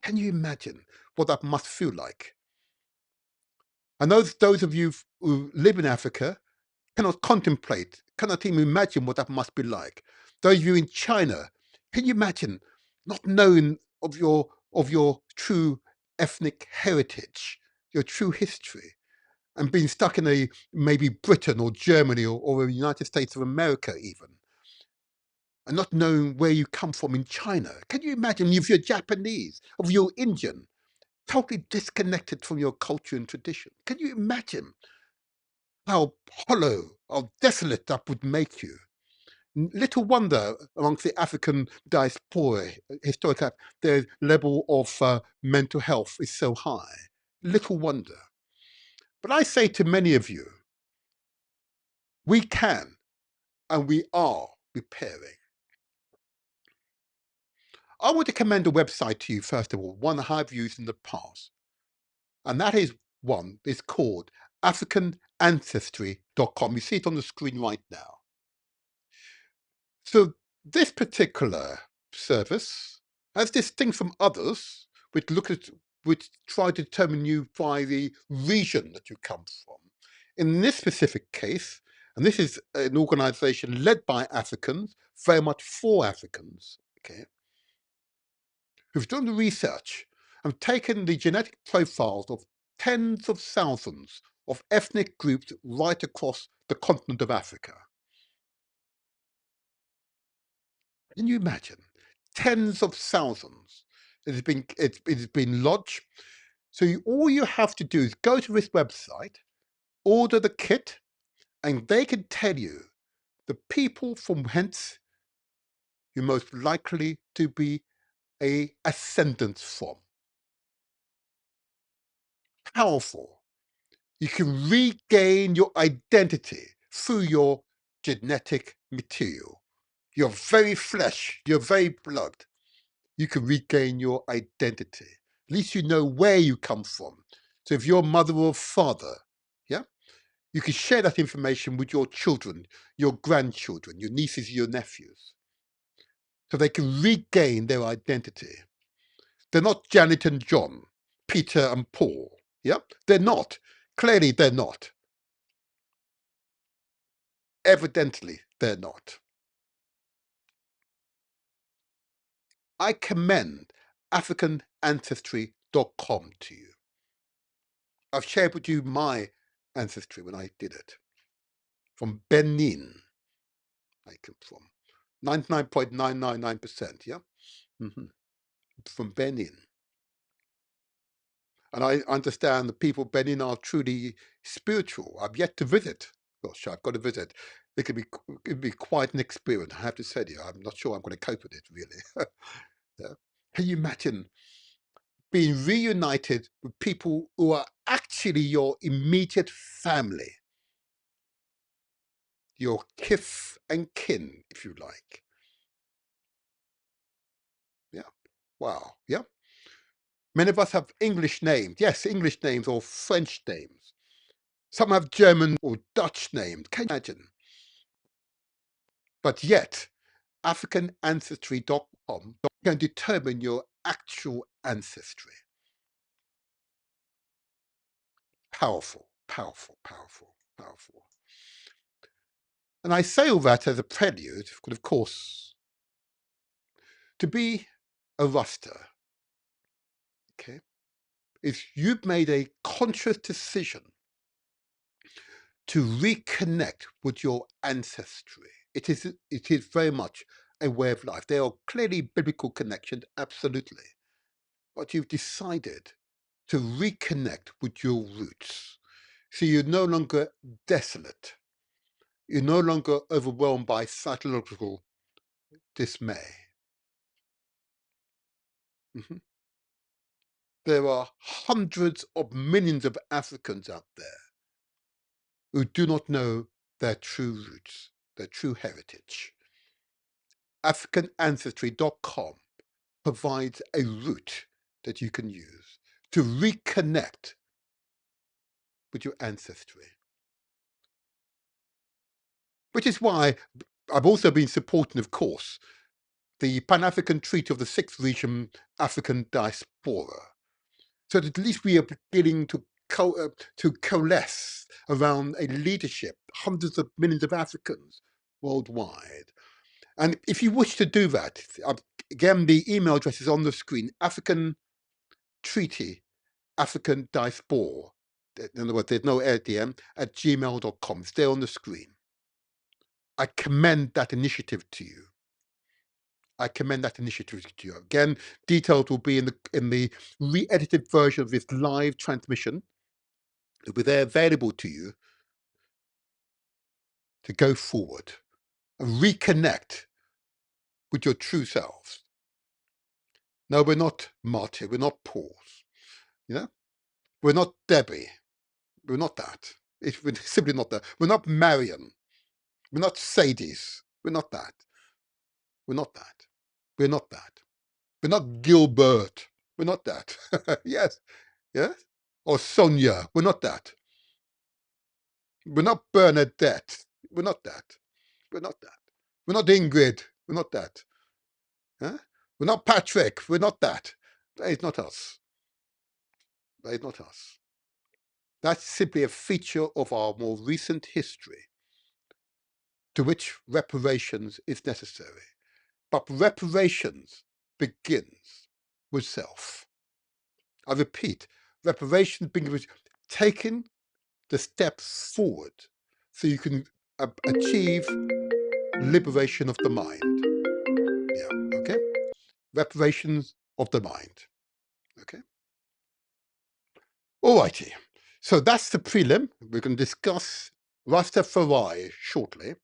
Can you imagine what that must feel like? And those of you who live in Africa cannot contemplate, cannot even imagine what that must be like. Those of you in China, can you imagine not knowing of your true ethnic heritage, your true history, and being stuck in maybe Britain or Germany or the United States of America even, and not knowing where you come from in China? Can you imagine if you're Japanese, if you're Indian, totally disconnected from your culture and tradition? Can you imagine how hollow, how desolate that would make you? Little wonder amongst the African diaspora, historically, their level of mental health is so high. Little wonder. But I say to many of you, we can and we are repairing. I want to commend a website to you, first of all, one I've used in the past. And that is one, it's called AfricanAncestry.com. You see it on the screen right now. So this particular service, as distinct from others, which try to determine you by the region that you come from. In this specific case, and this is an organization led by Africans, very much for Africans, okay, who've done the research and taken the genetic profiles of tens of thousands of ethnic groups right across the continent of Africa. Can you imagine? Tens of thousands. It's been lodged. So all you have to do is go to this website, order the kit, and they can tell you the people from whence you're most likely to be a ascendant from. Powerful. You can regain your identity through your genetic material, your very flesh, your very blood. You can regain your identity. At least you know where you come from. So if your mother or father, yeah, you can share that information with your children, your grandchildren, your nieces, your nephews, so they can regain their identity. They're not Janet and John, Peter and Paul. Yeah, they're not. Clearly, they're not. Evidently, they're not. I commend AfricanAncestry.com to you. I've shared with you my ancestry when I did it. From Benin, I come from. 99.999%, yeah? From Benin. And I understand the people of Benin are truly spiritual. I've yet to visit. Gosh, I've got to visit. It'd be quite an experience, I have to say to you. I'm not sure I'm going to cope with it, really. Yeah. Can you imagine being reunited with people who are actually your immediate family, your kith and kin, if you like? Yeah. Wow. Yeah. Many of us have English names. Yes, English names or French names. Some have German or Dutch names. Can you imagine? But yet, AfricanAncestry.com can determine your actual ancestry. Powerful, powerful, powerful, powerful. And I say all that as a prelude, because of course, to be a Rasta, okay, is you've made a conscious decision to reconnect with your ancestry. It is very much a way of life. There are clearly biblical connections, absolutely. But you've decided to reconnect with your roots. So you're no longer desolate. You're no longer overwhelmed by psychological dismay. Mhm. There are hundreds of millions of Africans out there who do not know their true roots, their true heritage. AfricanAncestry.com provides a route that you can use to reconnect with your ancestry. Which is why I've also been supporting, of course, the Pan-African Treaty of the Sixth Region African Diaspora. So that at least we are beginning to coalesce around a leadership, hundreds of millions of Africans worldwide. And if you wish to do that, again, the email address is on the screen, African Treaty, African Diaspora. In other words, there's no LDM, at gmail.com. It's there on the screen. I commend that initiative to you. I commend that initiative to you. Again, details will be in the re-edited version of this live transmission. It'll be there available to you to go forward and reconnect with your true selves. No, we're not Marty. We're not Paul. You know, we're not Debbie. We're not that. We're simply not that. We're not Marion. We're not Sadie's. We're not that. We're not that. We're not that. We're not Gilbert. We're not that. Yes. Yes. Or Sonia. We're not that. We're not Bernadette. We're not that. We're not that. We're not Ingrid. We're not that. Huh? We're not Patrick. We're not that. That is not us. That is not us. That's simply a feature of our more recent history to which reparations is necessary. But reparations begins with self. I repeat, reparations begins with taking the steps forward so you can achieve liberation of the mind. Yeah, okay? Reparations of the mind. Okay? Alrighty. So that's the prelim. We're going to discuss Rastafari shortly.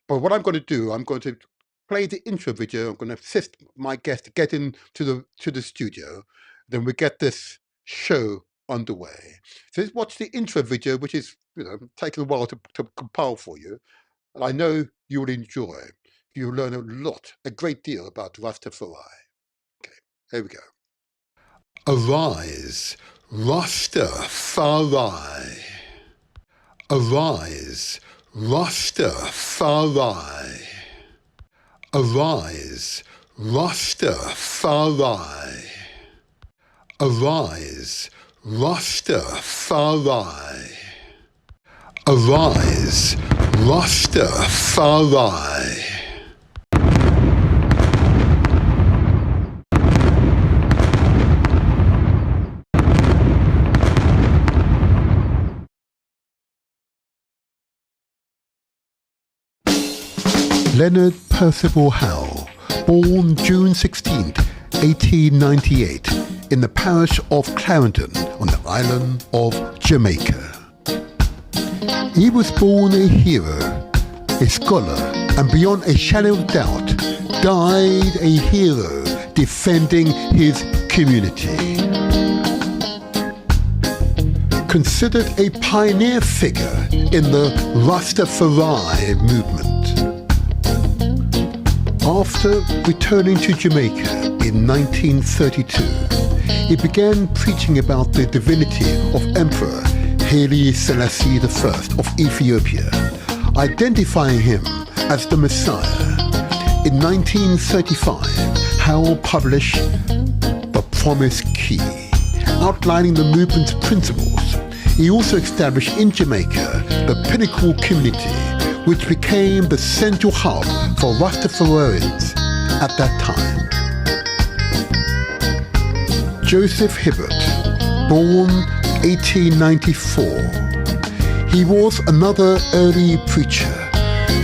But what I'm going to do, I'm going to play the intro video. I'm going to assist my guest to get into the studio. Then we get this show underway. So let's watch the intro video, which is taking a while to compile for you. And I know you will enjoy. You'll learn a great deal about Rastafari. Okay, here we go. Arise, Rastafari. Arise, Rastafari. Arise, Rastafari. Arise, Rastafari. Arise, Rastafari. Leonard Percival Howe, born June 16, 1898, in the parish of Clarendon on the island of Jamaica. He was born a hero, a scholar, and beyond a shadow of doubt, died a hero defending his community. Considered a pioneer figure in the Rastafari movement. After returning to Jamaica in 1932, he began preaching about the divinity of Emperor Haile Selassie I of Ethiopia, identifying him as the Messiah. In 1935, Howe published The Promise Key, outlining the movement's principles. He also established in Jamaica the Pinnacle Community, which became the central hub for Rastafarians at that time. Joseph Hibbert, born 1894. He was another early preacher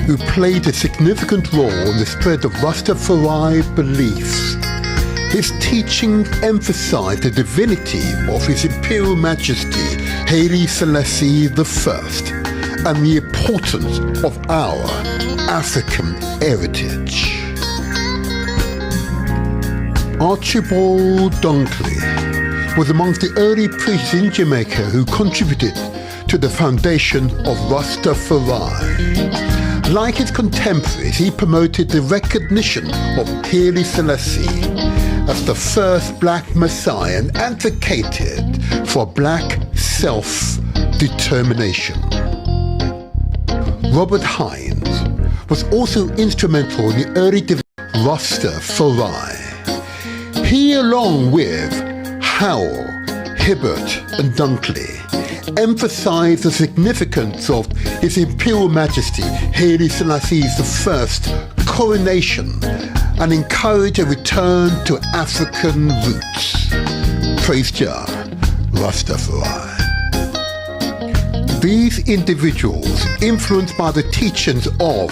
who played a significant role in the spread of Rastafari beliefs. His teachings emphasized the divinity of His Imperial Majesty Haile Selassie I and the importance of our African heritage. Archibald Dunkley was amongst the early priests in Jamaica who contributed to the foundation of Rastafari. Like his contemporaries, he promoted the recognition of Haile Selassie as the first black Messiah and advocated for black self-determination. Robert Hines was also instrumental in the early development of Rastafari. He, along with Howe, Hibbert and Dunkley, emphasized the significance of His Imperial Majesty Haile Selassie I's coronation and encouraged a return to African roots. Praise Jah, Rastafari. These individuals, influenced by the teachings of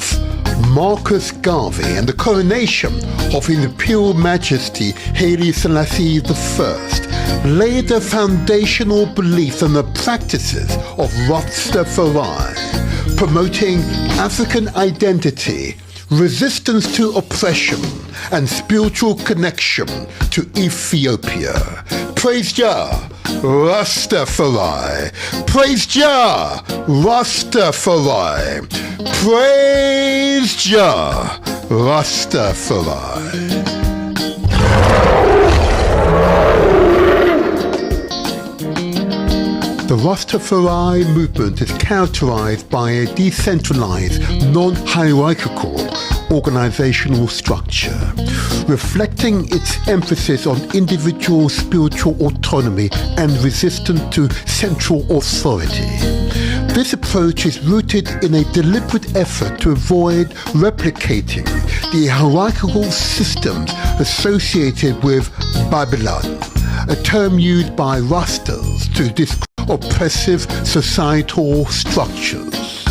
Marcus Garvey and the coronation of His Imperial Majesty Haile Selassie I, laid the foundational beliefs and the practices of Rastafari, promoting African identity, resistance to oppression, and spiritual connection to Ethiopia. Praise Jah, Rastafari. Praise Jah, Rastafari. Praise Jah, Rastafari. The Rastafari movement is characterized by a decentralized, non-hierarchical organizational structure, reflecting its emphasis on individual spiritual autonomy and resistance to central authority. This approach is rooted in a deliberate effort to avoid replicating the hierarchical systems associated with Babylon, a term used by Rastas to describe oppressive societal structures.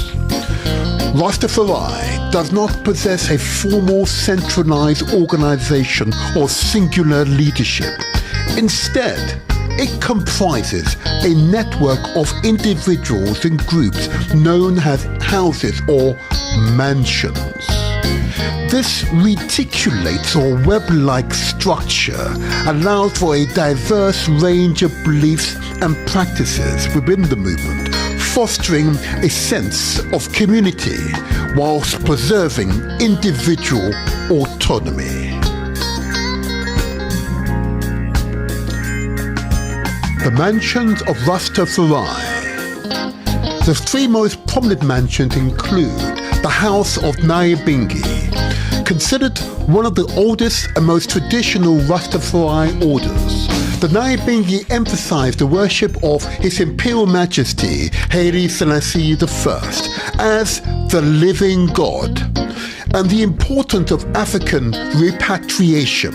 Rastafari does not possess a formal centralized organization or singular leadership. Instead, it comprises a network of individuals and groups known as houses or mansions. This reticulates or web-like structure allows for a diverse range of beliefs and practices within the movement, fostering a sense of community whilst preserving individual autonomy. The mansions of Rastafari. The three most prominent mansions include the House of Nyabingi, considered one of the oldest and most traditional Rastafari orders. The Nyabingi emphasized the worship of His Imperial Majesty Haile Selassie I as the living God and the importance of African repatriation.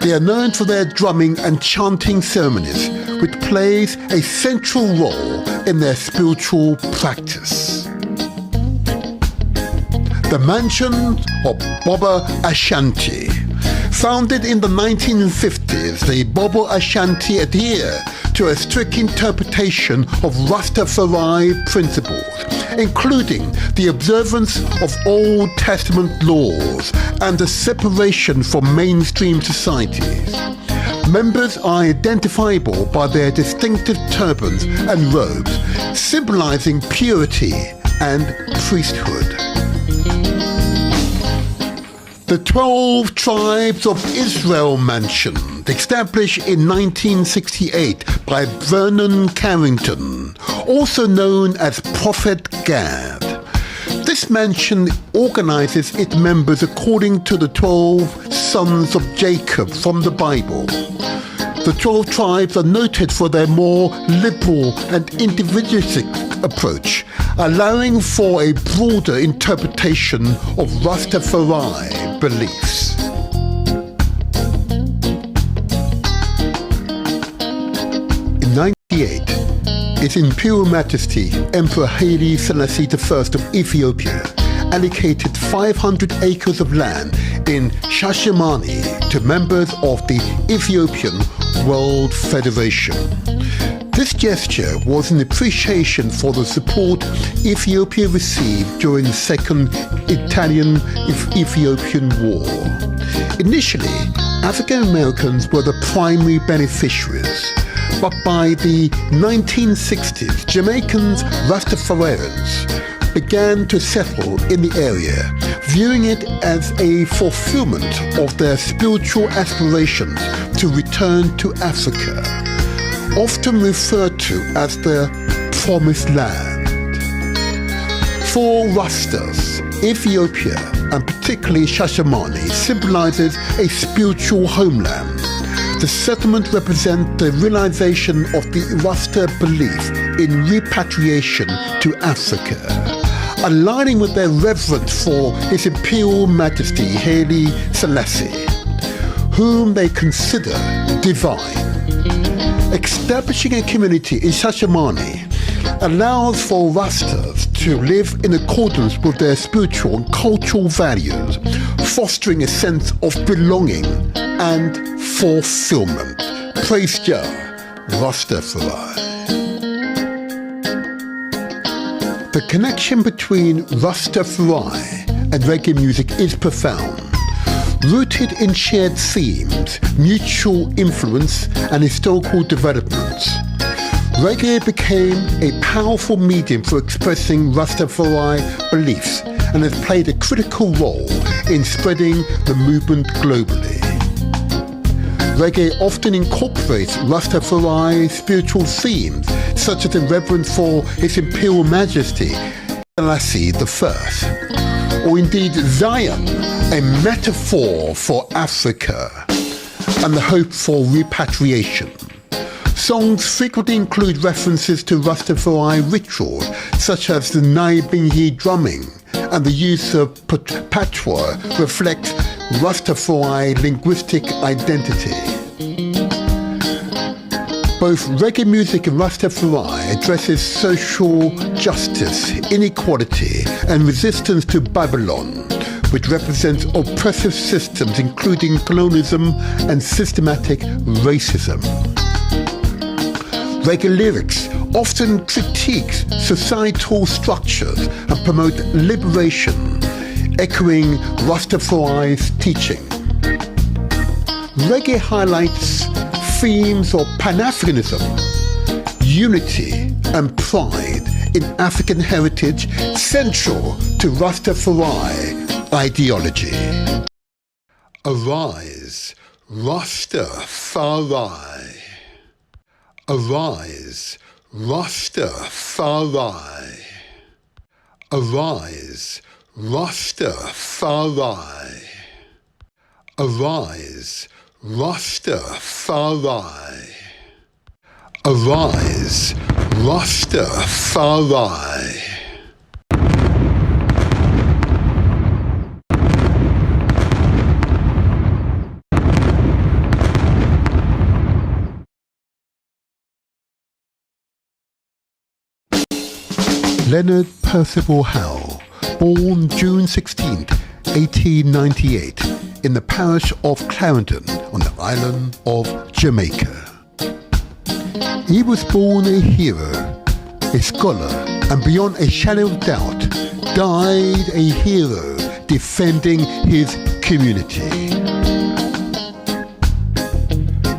They are known for their drumming and chanting ceremonies, which plays a central role in their spiritual practice. the mansion of Bobo Ashanti. Founded in the 1950s, the Bobo Ashanti adhere to a strict interpretation of Rastafari principles, including the observance of Old Testament laws and the separation from mainstream societies. Members are identifiable by their distinctive turbans and robes, symbolizing purity and priesthood. The 12 Tribes of Israel Mansion, established in 1968 by Vernon Carrington, also known as Prophet Gad. This mansion organizes its members according to the 12 sons of Jacob from the Bible. The 12 tribes are noted for their more liberal and individualistic approach, allowing for a broader interpretation of Rastafari beliefs. In 1998, His Imperial Majesty Emperor Haile Selassie I of Ethiopia allocated 500 acres of land in Shashamane to members of the Ethiopian World Federation. This gesture was an appreciation for the support Ethiopia received during the Second Italian-Ethiopian War. Initially, African Americans were the primary beneficiaries, but by the 1960s, Jamaicans Rastafarians began to settle in the area, viewing it as a fulfillment of their spiritual aspirations to return to Africa, often referred to as the Promised Land. For Rastas, Ethiopia, and particularly Shashamane, symbolizes a spiritual homeland. The settlement represents the realization of the Rasta belief in repatriation to Africa, aligning with their reverence for His Imperial Majesty Haile Selassie, whom they consider divine. Establishing a community in Shashamane allows for Rastas to live in accordance with their spiritual and cultural values, fostering a sense of belonging and fulfillment. Praise Jah, Rastafari. The connection between Rastafari and reggae music is profound, rooted in shared themes, mutual influence, and historical developments. Reggae became a powerful medium for expressing Rastafari beliefs and has played a critical role in spreading the movement globally. Reggae often incorporates Rastafari spiritual themes, such as the reverence for His Imperial Majesty Selassie I, or indeed Zion, a metaphor for Africa and the hope for repatriation. Songs frequently include references to Rastafari rituals, such as the Naibingi drumming, and the use of patois reflects Rastafari linguistic identity. Both reggae music and Rastafari addresses social justice, inequality, and resistance to Babylon, which represents oppressive systems including colonialism and systematic racism. Reggae lyrics often critique societal structures and promote liberation, echoing Rastafari's teaching. Reggae highlights themes of Pan-Africanism, unity and pride in African heritage, central to Rastafari ideology. Arise, Rastafari. Arise, Rastafari. Arise, Rastafari. Arise, Rastafari. Arise, Rastafari. Leonard Percival Howe born June 16, 1898, in the parish of Clarendon on the island of Jamaica. He was born a hero, a scholar, and beyond a shadow of doubt, died a hero defending his community.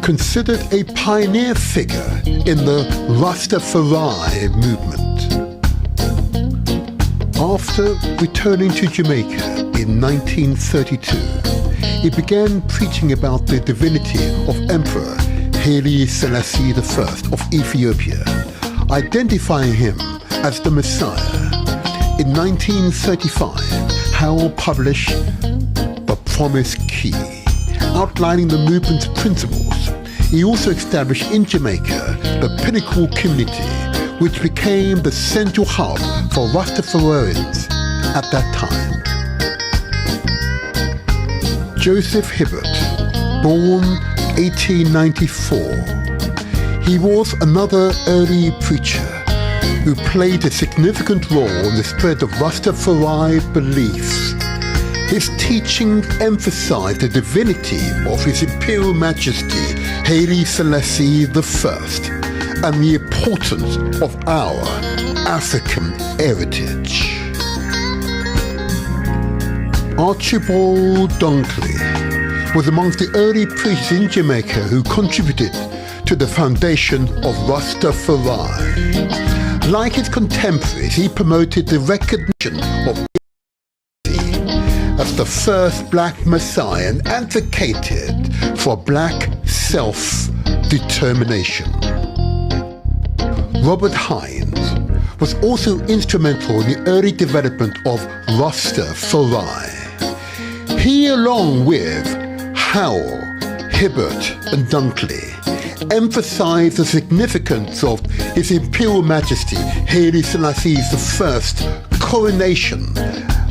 Considered a pioneer figure in the Rastafari movement. After returning to Jamaica in 1932, he began preaching about the divinity of Emperor Haile Selassie I of Ethiopia, identifying him as the Messiah. In 1935, Howell published The Promise Key, outlining the movement's principles. He also established in Jamaica the Pinnacle Community, which became the central hub for Rastafarians at that time. Joseph Hibbert, born 1894. He was another early preacher who played a significant role in the spread of Rastafari beliefs. His teachings emphasized the divinity of His Imperial Majesty Haile Selassie I and the importance of our African heritage. Archibald Dunkley was amongst the early preachers in Jamaica who contributed to the foundation of Rastafari. Like his contemporaries, he promoted the recognition of as the first black Messiah and advocated for black self-determination. Robert Hines was also instrumental in the early development of Rastafari. He, along with Howell, Hibbert and Dunkley, emphasized the significance of His Imperial Majesty Haile Selassie I's coronation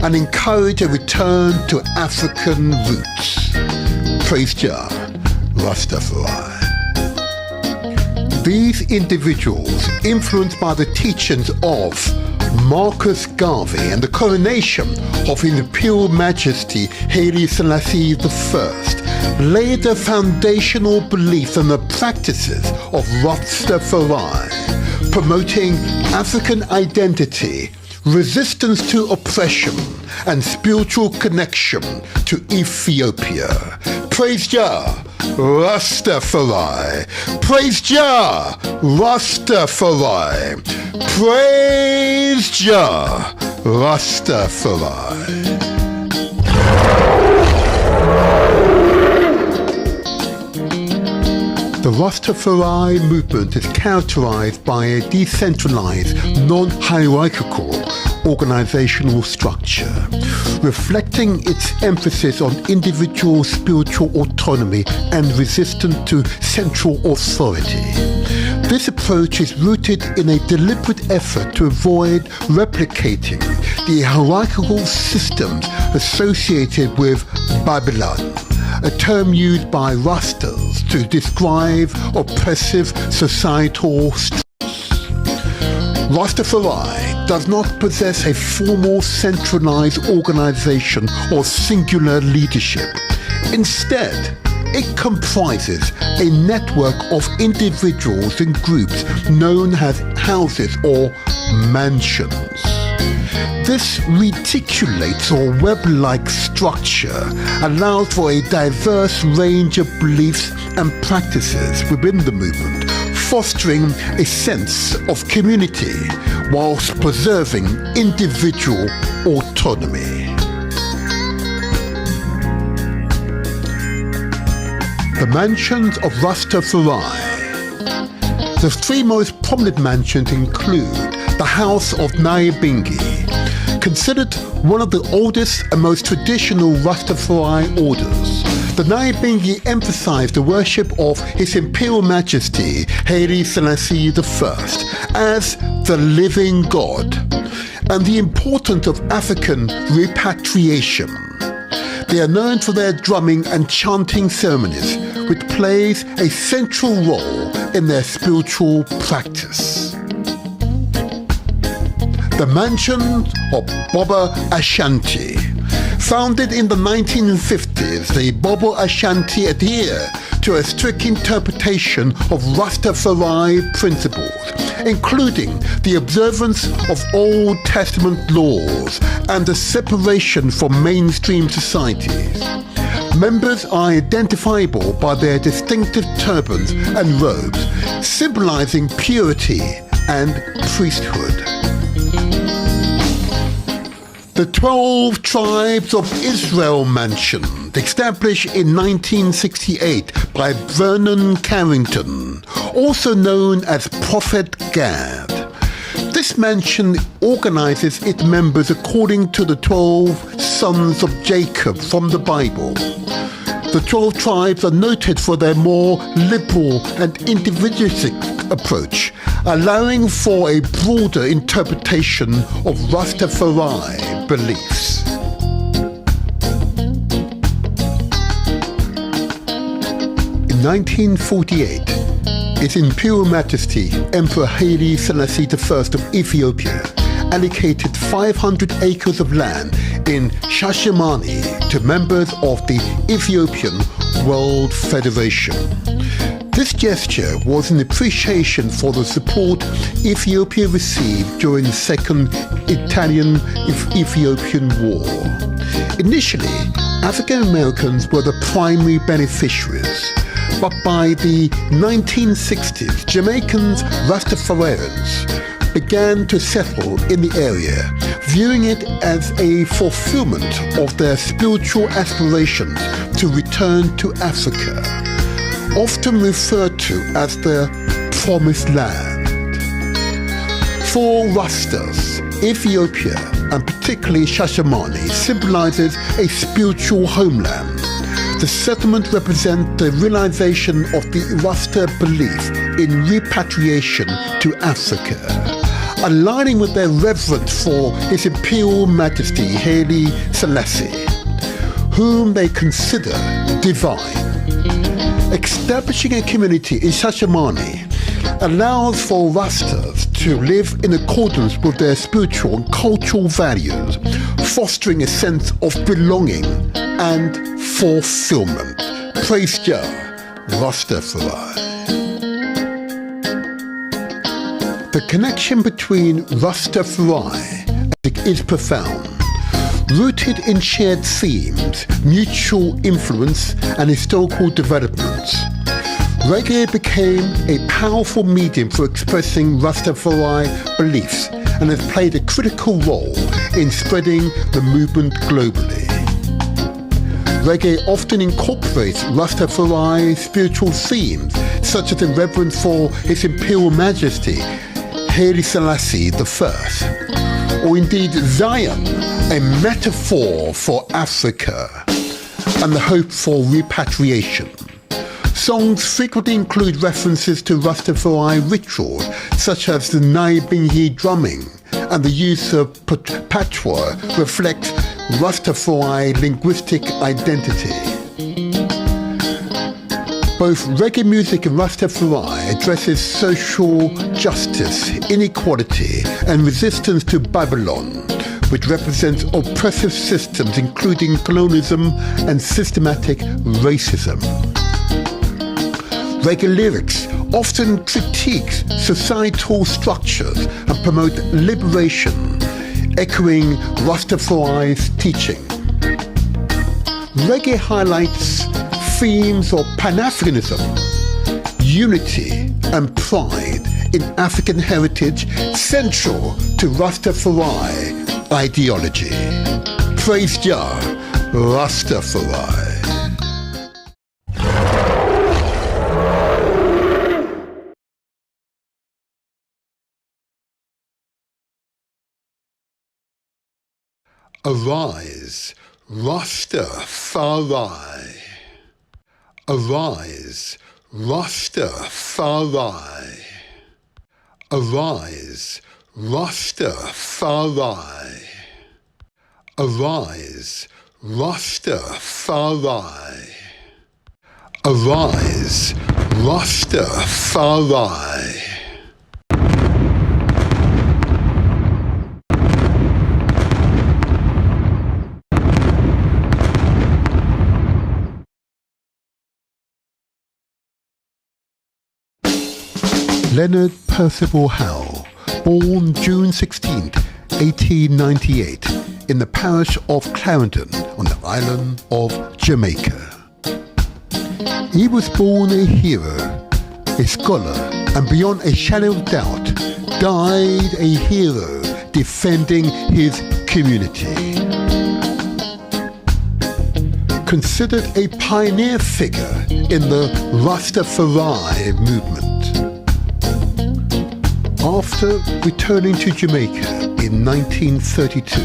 and encouraged a return to African roots. Praise Jah, Rastafari. These individuals, influenced by the teachings of Marcus Garvey and the coronation of His Imperial Majesty Haile Selassie I, laid the foundational beliefs and the practices of Rastafari, promoting African identity, resistance to oppression, and spiritual connection to Ethiopia. Praise Jah, Rastafari. Praise Jah, Rastafari. Praise Jah, Rastafari. The Rastafari movement is characterized by a decentralized, non-hierarchical organizational structure, reflecting its emphasis on individual spiritual autonomy and resistance to central authority. This approach is rooted in a deliberate effort to avoid replicating the hierarchical systems associated with Babylon, a term used by Rastas to describe oppressive societal structures. Rastafari does not possess a formal centralized organization or singular leadership. Instead, it comprises a network of individuals and groups known as houses or mansions. This reticulates or web-like structure allows for a diverse range of beliefs and practices within the movement, fostering a sense of community whilst preserving individual autonomy. The mansions of Rastafari. The three most prominent mansions include the House of Nyabingi, considered one of the oldest and most traditional Rastafari orders. The Nyabingi emphasized the worship of His Imperial Majesty Haile Selassie I as the living God and the importance of African repatriation. They are known for their drumming and chanting ceremonies, which plays a central role in their spiritual practice. the mansion of Bobo Ashanti. Founded in the 1950s, the Bobo Ashanti adhere to a strict interpretation of Rastafari principles, including the observance of Old Testament laws and the separation from mainstream societies. Members are identifiable by their distinctive turbans and robes, symbolizing purity and priesthood. The 12 Tribes of Israel Mansion, established in 1968 by Vernon Carrington, also known as Prophet Gad. This mansion organizes its members according to the 12 sons of Jacob from the Bible. The 12 tribes are noted for their more liberal and individualistic approach, allowing for a broader interpretation of Rastafari beliefs. In 1948, His Imperial Majesty Emperor Haile Selassie I of Ethiopia allocated 500 acres of land in Shashamane to members of the Ethiopian World Federation. This gesture was an appreciation for the support Ethiopia received during the Second Italian-Ethiopian War. Initially, African Americans were the primary beneficiaries, but by the 1960s, Jamaicans Rastafarians began to settle in the area, viewing it as a fulfillment of their spiritual aspirations to return to Africa, often referred to as the Promised Land. For Rastas, Ethiopia, and particularly Shashamane, symbolizes a spiritual homeland. The settlement represents the realization of the Rasta belief in repatriation to Africa, aligning with their reverence for His Imperial Majesty Haile Selassie, whom they consider divine. Establishing a community in Shashamane allows for Rastas to live in accordance with their spiritual and cultural values, fostering a sense of belonging and fulfillment. Praise Jah, Rastafari. The connection between Rastafari and music is profound, rooted in shared themes, mutual influence, and historical developments. Reggae became a powerful medium for expressing Rastafari beliefs and has played a critical role in spreading the movement globally. Reggae often incorporates Rastafari spiritual themes, such as the reverence for His Imperial Majesty Haile Selassie I, or indeed Zion, a metaphor for Africa and the hope for repatriation. Songs frequently include references to Rastafari rituals, such as the Naibingi drumming, and the use of patois reflects Rastafari linguistic identity. Both reggae music and Rastafari addresses social justice, inequality, and resistance to Babylon, which represents oppressive systems including colonialism and systematic racism. Reggae lyrics often critique societal structures and promote liberation, echoing Rastafari's teaching. Reggae highlights themes of Pan-Africanism, unity and pride in African heritage central to Rastafari ideology. Praise Jah, Rastafari. Arise, Rastafari. Arise, Rastafari. Arise, Rastafari. Arise, Rastafari. Arise, Rastafari. Leonard Percival Howe, born June 16, 1898, in the parish of Clarendon on the island of Jamaica. He was born a hero, a scholar, and beyond a shadow of doubt, died a hero defending his community. Considered a pioneer figure in the Rastafari movement. After returning to Jamaica in 1932,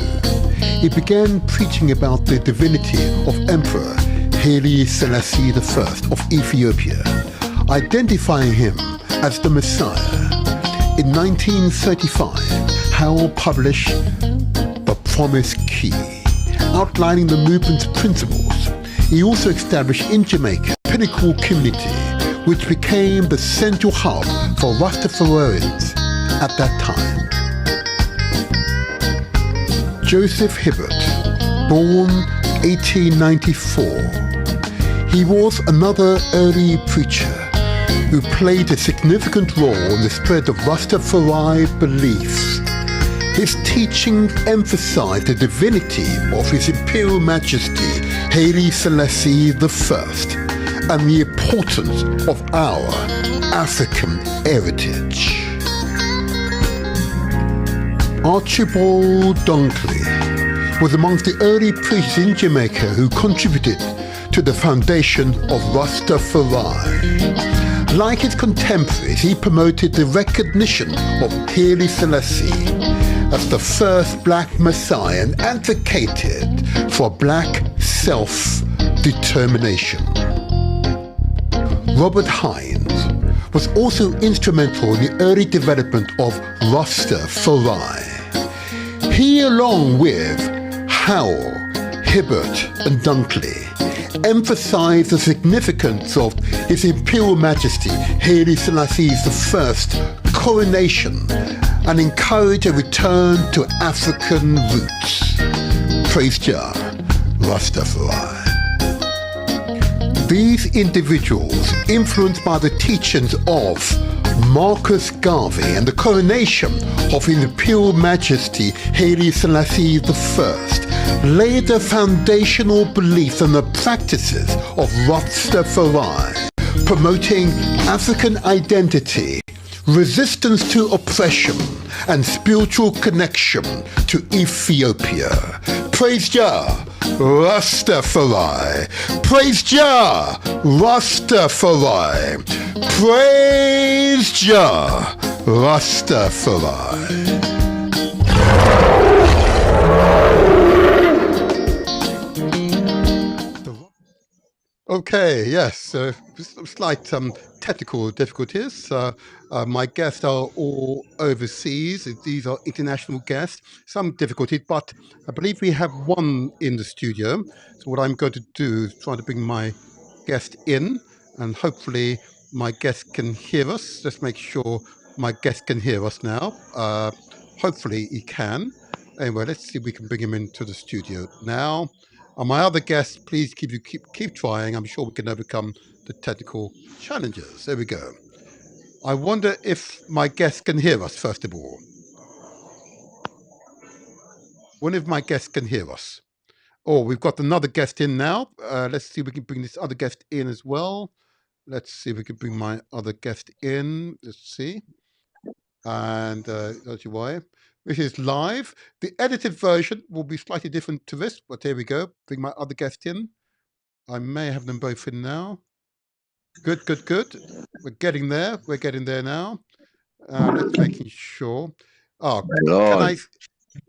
he began preaching about the divinity of Emperor Haile Selassie I of Ethiopia, identifying him as the Messiah. In 1935, Howe published The Promise Key, outlining the movement's principles. He also established in Jamaica a pinnacle community, which became the central hub for Rastafarians at that time. Joseph Hibbert, born 1894. He was another early preacher who played a significant role in the spread of Rastafari beliefs. His teachings emphasized the divinity of His Imperial Majesty Haile Selassie I and the importance of our African heritage. Archibald Dunkley was amongst the early priests in Jamaica who contributed to the foundation of Rastafari. Like his contemporaries, he promoted the recognition of Haile Selassie as the first black Messiah and advocated for black self-determination. Robert Hines was also instrumental in the early development of Rastafari. He, along with Howe, Hibbert and Dunkley, emphasized the significance of His Imperial Majesty Haile Selassie I coronation and encouraged a return to African roots. Praise Jah, Rastafari. These individuals, influenced by the teachings of Marcus Garvey and the coronation of His Imperial Majesty Haile Selassie I, laid the foundational beliefs and the practices of Rastafari, promoting African identity, resistance to oppression, and spiritual connection to Ethiopia. Praise Jah, Rastafari. Praise Jah, Rastafari. Praise Jah, Rastafari. Okay, yes, slight technical difficulties. My guests are all overseas. These are international guests. Some difficulties, but I believe we have one in the studio. So what I'm going to do is try to bring my guest in, and hopefully my guest can hear us. Let's make sure my guest can hear us now. Hopefully he can. Anyway, let's see if we can bring him into the studio now. And my other guests, please keep trying. I'm sure we can overcome the technical challenges. There we go. I wonder if my guests can hear us, first of all. Wonder if my guests can hear us. Oh, we've got another guest in now. Let's see if we can bring this other guest in as well. Let's see if we can bring my other guest in. Let's see. And that's why. This is live. The edited version will be slightly different to this, but here we go. Bring my other guest in. I may have them both in now. Good. We're getting there. We're getting there now. Let's making sure. Oh, can I?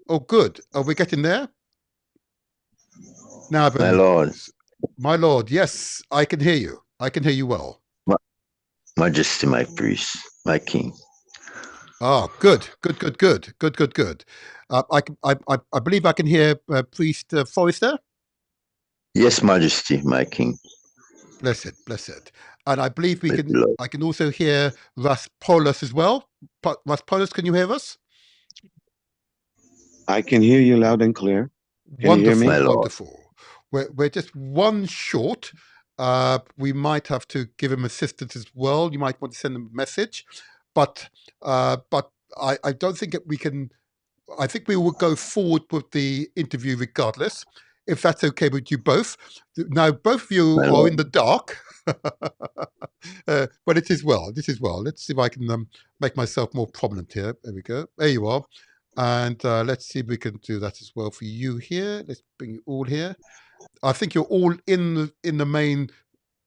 Oh, good. Are we getting there? Now, my lord. My lord, yes, I can hear you. I can hear you well. Majesty, my priest, my king. Oh, good. I believe I can hear Priest Forrester. Yes, Majesty, my king. Blessed. And I believe we can. I can also hear Russ Paulus as well. Russ Paulus, can you hear us? I can hear you loud and clear. Can you hear me? Wonderful. We're just one short. We might have to give him assistance as well. You might want to send him a message. but I don't think that we can. I think we will go forward with the interview regardless, if that's okay with you both. Now, both of you My are in lord. the dark, but it is well. This is well. Let's see if I can make myself more prominent here. There we go. There you are. And let's see if we can do that as well for you here. Let's bring you all here. I think you're all in the main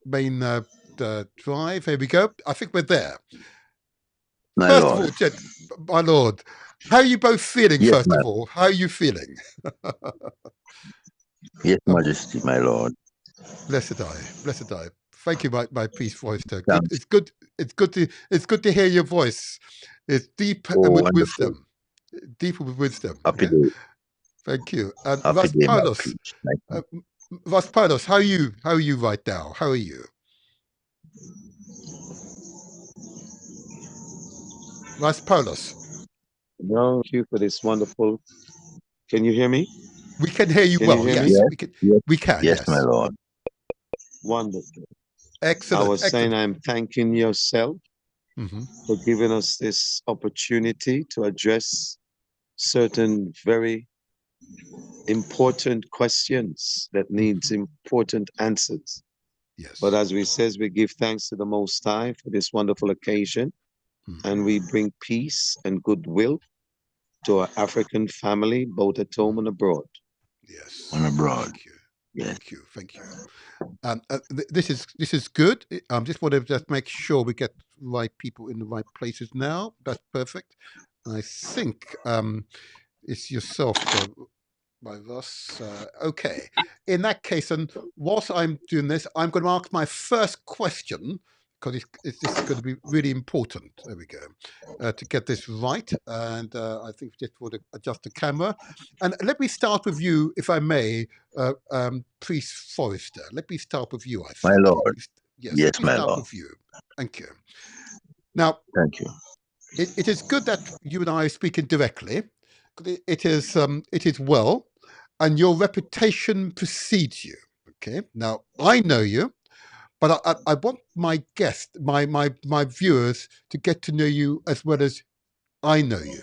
drive. Here we go. I think we're there. My First of lord. all, my lord, how are you both feeling? Yes, First of all, how are you feeling? yes, Um, Majesty, my lord. blessed I, blessed I. Thank you, my peace voice. Good. Thanks. It's good. It's good to hear your voice. It's deep Oh, and with wonderful. wisdom. Deeper with wisdom. Happy Yeah. day. Thank you. And Happy day, my Raspalos, priest. My king. Raspalos, how are you? How are you right now? How are you, Raspalos? No, thank you for this wonderful. Can you hear me? We can hear you Can you well. hear me? Yes, Yes, we can. yes, We can. yes, my Yes. lord. Wonderful. I Excellent. was saying Excellent. I'm thanking yourself Hmm. for giving us this opportunity to address certain very important questions that needs important answers. But Yes. as we says, we give thanks to the Most High for this wonderful occasion, and we bring peace and goodwill to our African family, both at home and abroad. On Yes. abroad. Thank you. Yes. Thank you. Thank you. This is good. Just want to just make sure we get right people in the right places now. That's perfect. I think it's yourself, by Russ. Okay. In that case, and whilst I'm doing this, I'm going to ask my first question because this is going to be really important. There we go. To get this right, and I think we just want to adjust the camera. And let me start with you, if I may, Priest Forrester. Let me start with you. I My think. lord. Yes. Yes, Let me my start lord. with you. Thank you. Now, Thank you. it is good that you and I are speaking directly. It is well, and your reputation precedes you. Okay. Now I know you, but I want my guest, my viewers, to get to know you as well as I know you.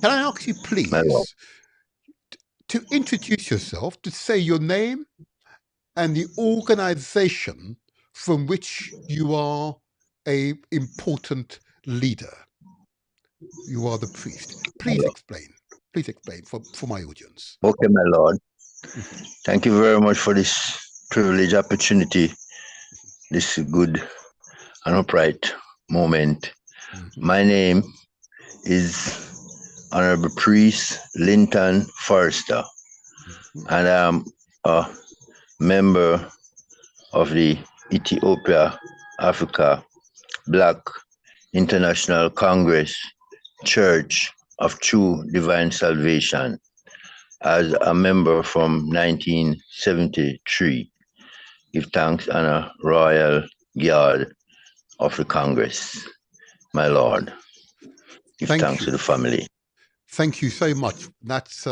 Can I ask you, My lord. please, to introduce yourself, to say your name and the organization from which you are a important leader? You are the priest. My Please lord. explain. Please explain for my audience. Okay, my lord. Mhm. Thank you very much for this privilege opportunity, this good and upright moment. Mhm. My name is Honorable Priest Linton Forrester, Mhm. and I'm a member of the Ethiopia Africa Black International Congress Church of True Divine Salvation as a member from 1973. Give thanks and a royal guard of the Congress, my Lord. Give Thank thanks to you. the family. Thank you so much. That's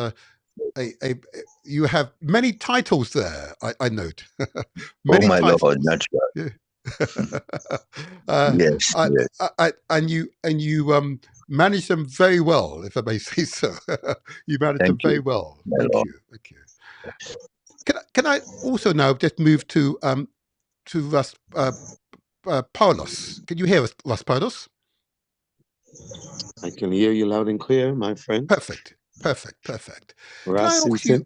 you have many titles there. I note Oh, many my Lord, titles. natural. Yeah. uh, Yes, yes. and you manage them very well, if I may say so. You manage them Thank very you, well. my Thank Lord. you. Thank you. Can I also now just move to Russ Paulos? Can you hear us, Russ Paulos? I can hear you loud and clear, my friend. Perfect. Perfect. Perfect. Can I ask you? Rossington,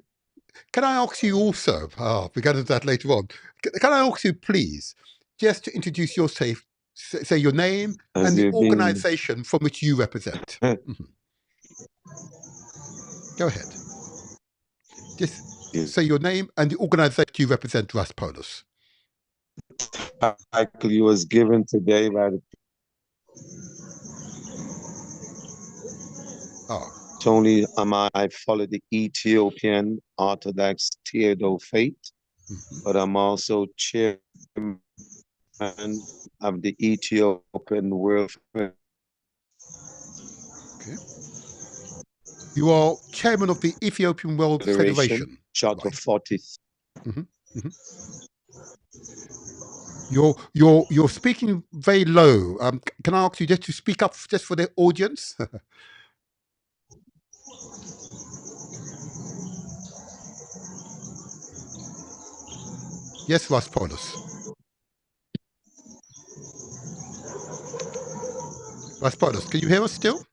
Can I ask you also? We get into that later on. Can I ask you, please, just to introduce yourself, say your name as and the you've been, organization from which you represent? Mhm. Go ahead. Just say your name and the organization you represent, Raspolis. title you was given today by the Oh, Tony Amai. I follow the Ethiopian Orthodox Theodo faith, mhm. but I'm also chairman of the Ethiopian World Okay. You are chairman of the Ethiopian World Federation, Federation, Charter right? 40. Hmm. Hmm. You're speaking very low. Can I ask you just to speak up just for the audience? Yes, Raspolos. Raspolos, can you hear us still?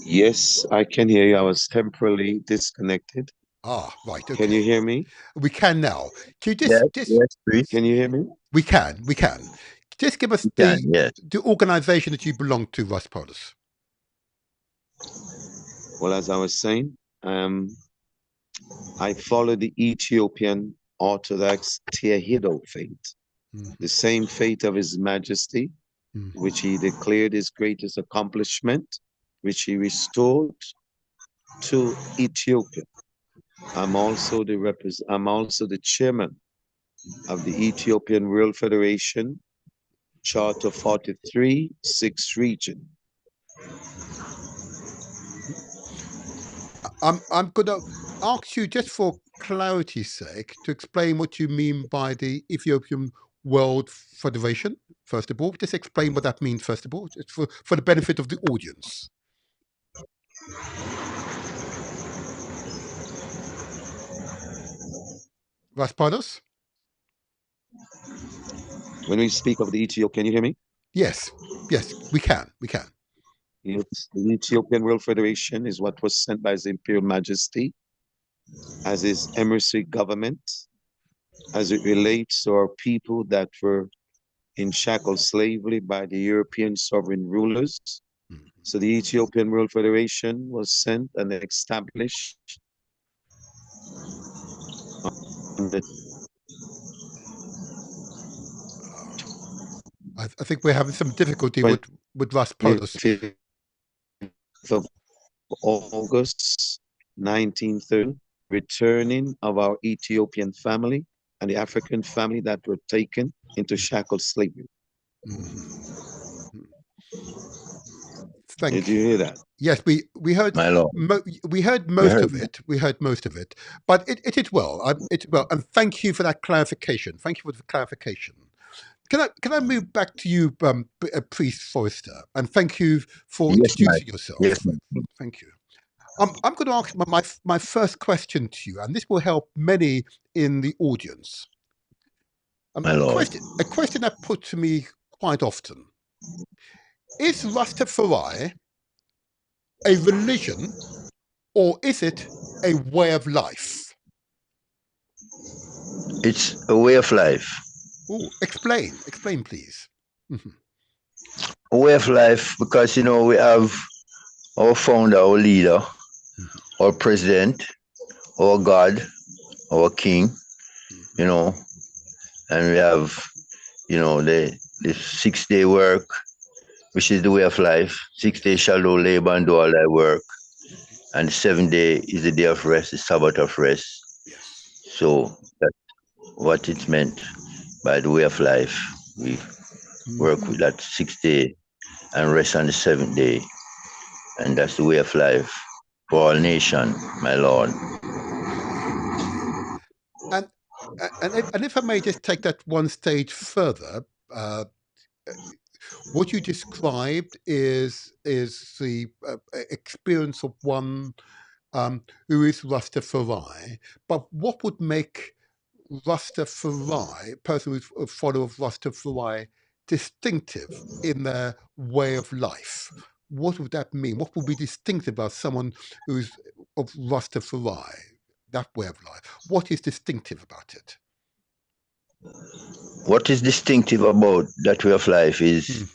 Yes, I can hear you. I was temporarily disconnected. Ah, right. Okay. Can you hear me? We can now. Can you Yes, yes, please. Can you hear me? We can. Just give us You can, yes. the organization that you belong to, Raspolos. Well, as I was saying, I follow the Ethiopian Orthodox Tewahedo faith, the same faith of His Majesty, which he declared his greatest accomplishment, which he restored to Ethiopia. I'm also the chairman of the Ethiopian World Federation Charter 43, 6th region. I'm going to ask you, just for clarity's sake, to explain what you mean by the Ethiopian World Federation. First of all, just explain what that means. First of all, it's for the benefit of the audience. Raspados? When we speak of the Ethiopian, can you hear me? Yes, we can. Yes, the Ethiopian World Federation is what was sent by His Imperial Majesty as his emissary government, as it relates to our people that were in shackled slavery by the European sovereign rulers. So the Ethiopian World Federation was sent and established on the I think we're having some difficulty with Raspados. 25th of August 1930, returning of our Ethiopian family and the African family that were taken into shackled slavery. Did you hear that? Yes, we heard. My Lord. We heard most of it. We heard most of it, but it is well. It's well, and thank you for that clarification. Thank you for the clarification. Can I move back to you, Priest Forrester, and thank you for introducing yourself. Yes, thank you. I'm going to ask my first question to you, and this will help many in the audience. My Lord. A question that put to me quite often: is Rastafari a religion, or is it a way of life? It's a way of life. Oh, explain, please. A way of life, because we have our founder, our leader, our president, our God, our king, and we have, the 6-day work, which is the way of life. 6 days shall thou labor and do all thy work. And the 7th day is the day of rest, the Sabbath of rest. So that's what it's meant by the way of life. We work with that 6th day and rest on the 7th day. And that's the way of life for all nation, my Lord. And if I may just take that one stage further, what you described is the experience of one who is Rastafari. But what would make Rastafari, a person who's a follower of Rastafari, distinctive in their way of life? What would that mean? What would be distinctive about someone who's of Rastafari, that way of life? What is distinctive about it? What is distinctive about that way of life is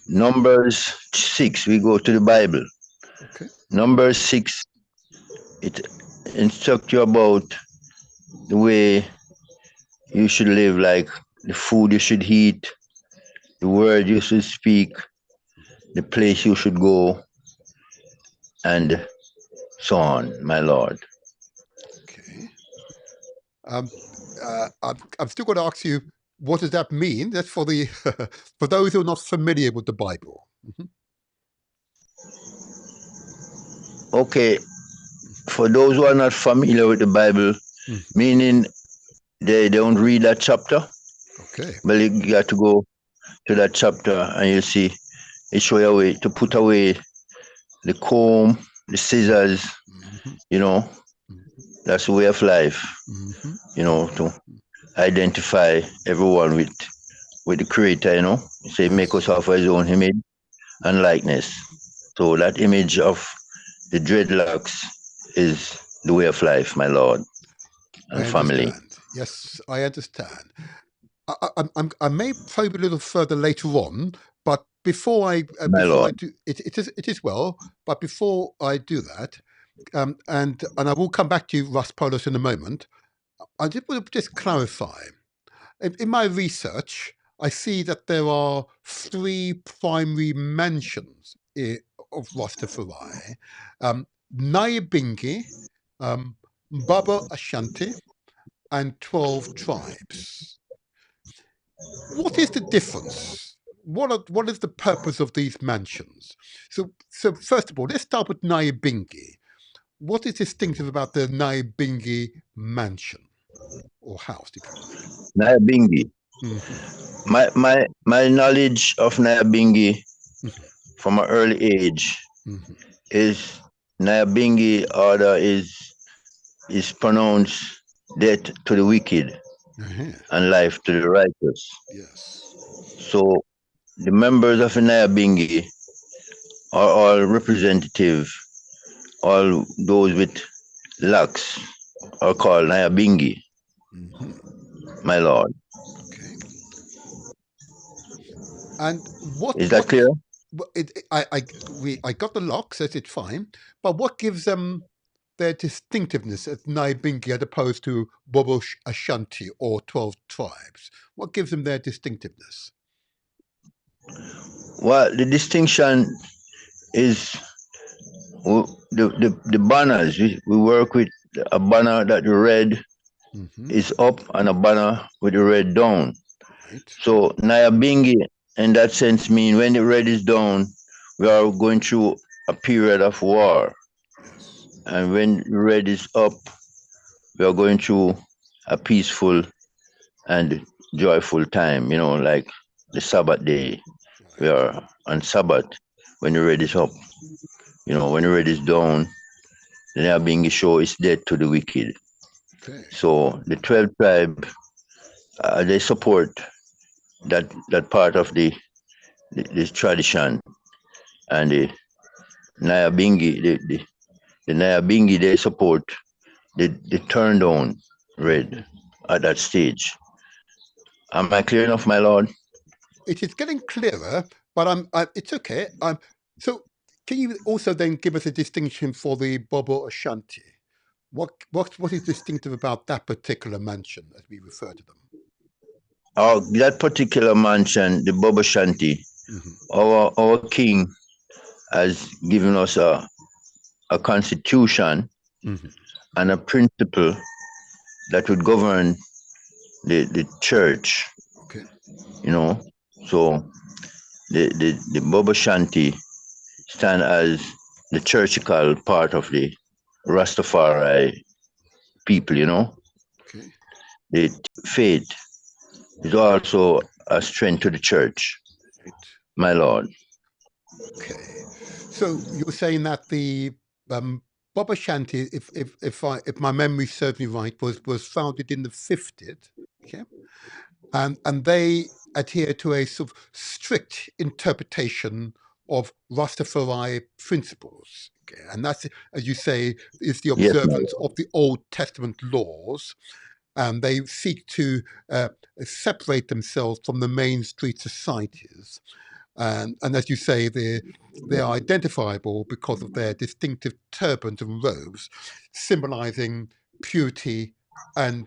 Numbers 6. We go to the Bible. Okay. Numbers 6, it instructs you about the way you should live, like the food you should eat, the word you should speak, the place you should go, and so on, my Lord. Okay. I'm still going to ask you, what does that mean? That's for the for those who are not familiar with the Bible. Okay, for those who are not familiar with the Bible, meaning they don't read that chapter. Okay. But you got to go to that chapter and you see it show you a way to put away the comb, the scissors, you know, that's the way of life, you know, to identify everyone with the creator, you know. Say make us of his own image and likeness. So that image of the dreadlocks is the way of life, my lord, and I family. understand. Yes, I understand. I may probe a little further later on, but before I My lord. do it is well. But before I do that, and I will come back to you, Russ Polis, in a moment. I just want to just clarify. In my research, I see that there are 3 primary mentions of Rastafari: Nyabingi, Baba Ashanti, and 12 tribes. What is the difference? What is the purpose of these mansions? So first of all, let's start with Nyabingi. What is distinctive about the Nyabingi mansion or house, if you like? Nyabingi. My knowledge of Nyabingi from an early age is Nyabingi order is pronounced death to the wicked and life to the righteous. Yes. So the members of Nyabingi are all representative, all those with locks are called Nyabingi, my lord. Okay. And Is that clear? I got the locks, says it's fine, but what gives them their distinctiveness as Nyabingi as opposed to Bobo Ashanti or 12 tribes? What gives them their distinctiveness? Well, the distinction is the banners. We work with a banner that the red is up and a banner with the red down. Right. So Nyabingi in that sense mean when the red is down, we are going through a period of war. Yes. And when the red is up, we are going through a peaceful and joyful time, you know, like the Sabbath day. We are on Sabbath when the red is up. You know, when the red is down, the Nyabingi show is dead to the wicked. Okay. So the 12 tribe, they support that part of the tradition, and the Nyabingi, the Nyabingi, they support the turn down red at that stage. Am I clear enough, my lord? It is getting clearer, but it's okay. So can you also then give us a distinction for the Bobo Ashanti? What is distinctive about that particular mansion, as we refer to them? That particular mansion, the Bobo Shanti, our king has given us a constitution and a principle that would govern the church. Okay. You know, so the Bobo Shanti stand as the churchical part of the Rastafari people, you know. Okay. The faith is also a strength to the church, Right. my lord. Okay. So you're saying that the Bobo Shanti, if my memory serves me right, was founded in the 50s, okay, and they adhere to a sort of strict interpretation of Rastafari principles, okay, and that's, as you say, is the Yes, observance of the Old Testament laws, and they seek to separate themselves from the main street societies. And as you say, they are identifiable because of their distinctive turbans and robes, symbolizing purity and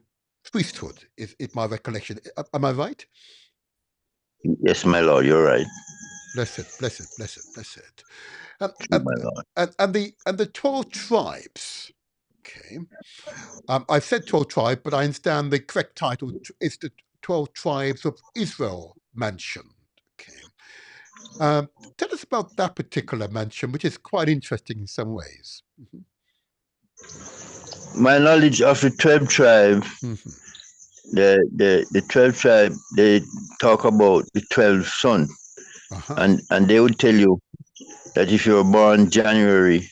priesthood, is my recollection. Am I right? yes, my lord, you're right. Blessed, blessed, blessed, blessed. True, my lord. And the 12 tribes. Okay. I said 12 tribes, but I understand the correct title is the 12 tribes of Israel mentioned. Okay. Tell us about that particular mansion, which is quite interesting in some ways. My knowledge of the 12 tribe the 12 tribe, they talk about the 12 son, and they would tell you that if you're born January,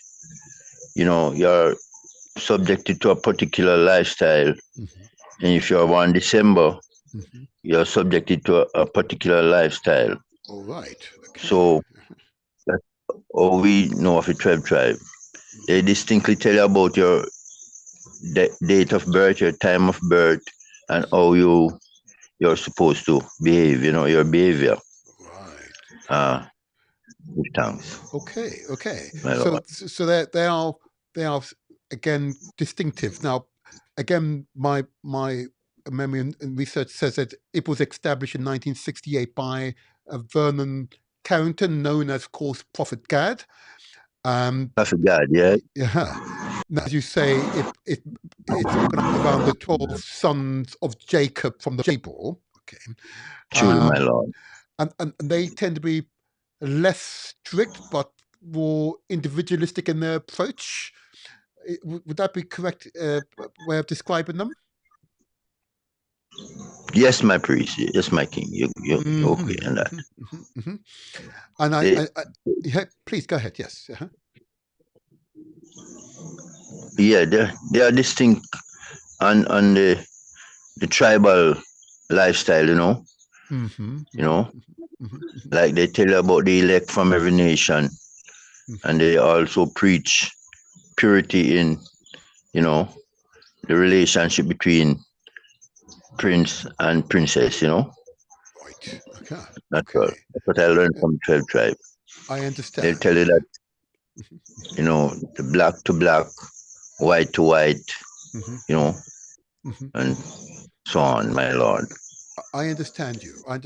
you're subjected to a particular lifestyle, and if you're born December, you're subjected to a particular lifestyle. All right. Okay. So that's all we know of a 12 tribe. They distinctly tell you about your date of birth, your time of birth, and how you're supposed to behave. Your behavior. Right. Thanks. Okay. My So Lord. so they are again distinctive. Now, again, my memory and research says that it was established in 1968 by Vernon Carrington, known as, of course, Prophet Gad. Prophet Gad, yeah. Yeah. Now, as you say, it's organized around the 12 sons of Jacob from the Bible. Okay. Truly, my Lord. And they tend to be less strict, but more individualistic in their approach. Would that be correct way of describing them? Yes, my priest. Yes, my king. You're okay on that. And yeah, please go ahead. Yes. Yeah, they are distinct on the tribal lifestyle. Like they tell you about the elect from every nation, and they also preach purity in the relationship between prince and princess. Right. Okay. That's all. That's what I learned from 12 tribe. I understand. They'll tell you that the black to black, white to white, and so on, my Lord. I understand you. My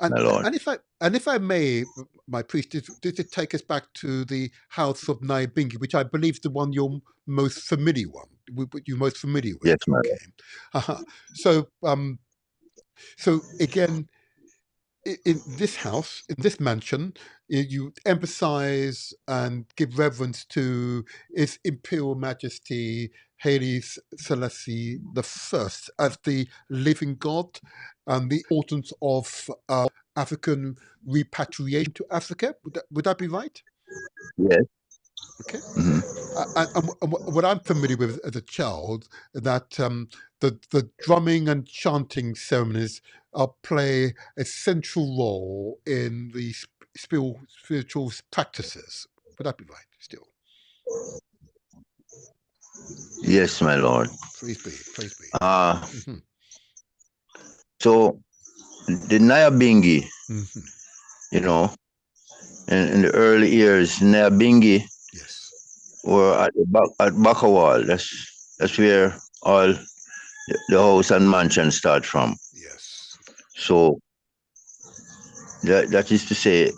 Lord. And if I may, my priest, did it take us back to the House of Nyabingi, which I believe is the one you're most familiar with? Yes, my Lord. So again, in this house, in this mansion, you emphasize and give reverence to His Imperial Majesty Haile Selassie the First as the living God, and the importance of African repatriation to Africa. Would that be right? Yes. Okay. And what I'm familiar with as a child, that the drumming and chanting ceremonies play a central role in the spiritual practices. Would that be right? Still. Yes, my Lord. Praise be. So the Nyabingi, in the early years, Nyabingi were at Bakawal. That's where all the house and mansion start from. Yes. So that is to say,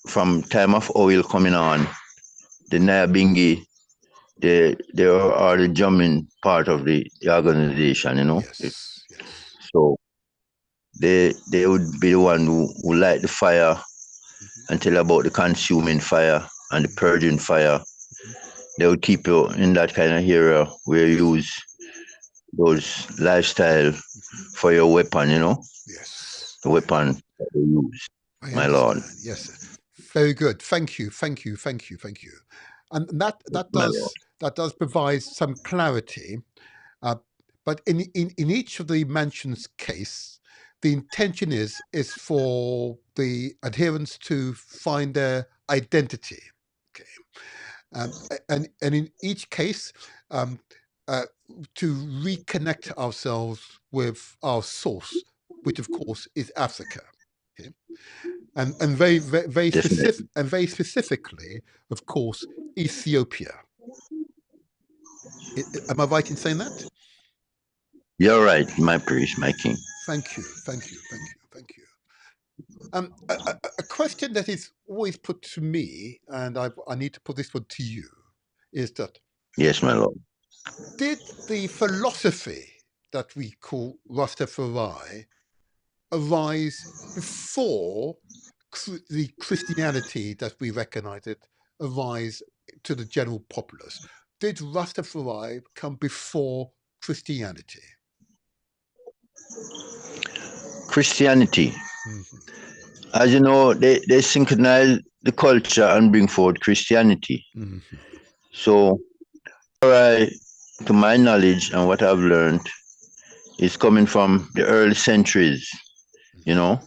from time of oil coming on, the Nyabingi, they are the drumming part of the organization, Yes. So they would be the one who light the fire and tell about the consuming fire and the purging fire. They would keep you in that kind of area where you use those lifestyle for your weapon, Yes. The weapon that they use, my Lord. Yes. Very good. Thank you. And that does provide some clarity. But in each of the mentions case, the intention is for the adherents to find their identity. Okay. And in each case, to reconnect ourselves with our source, which of course is Africa. Okay. And very specifically, of course, Ethiopia. Am I right in saying that? You're right, my priest, my king. Thank you. A question that is always put to me, and I need to put this one to you, is that... Yes, my Lord. Did the philosophy that we call Rastafari arise before the Christianity that we recognize it arise to the general populace? Did Rastafari come before Christianity? Christianity. As you know, they synchronize the culture and bring forward Christianity. So, to my knowledge and what I've learned, is coming from the early centuries, you know.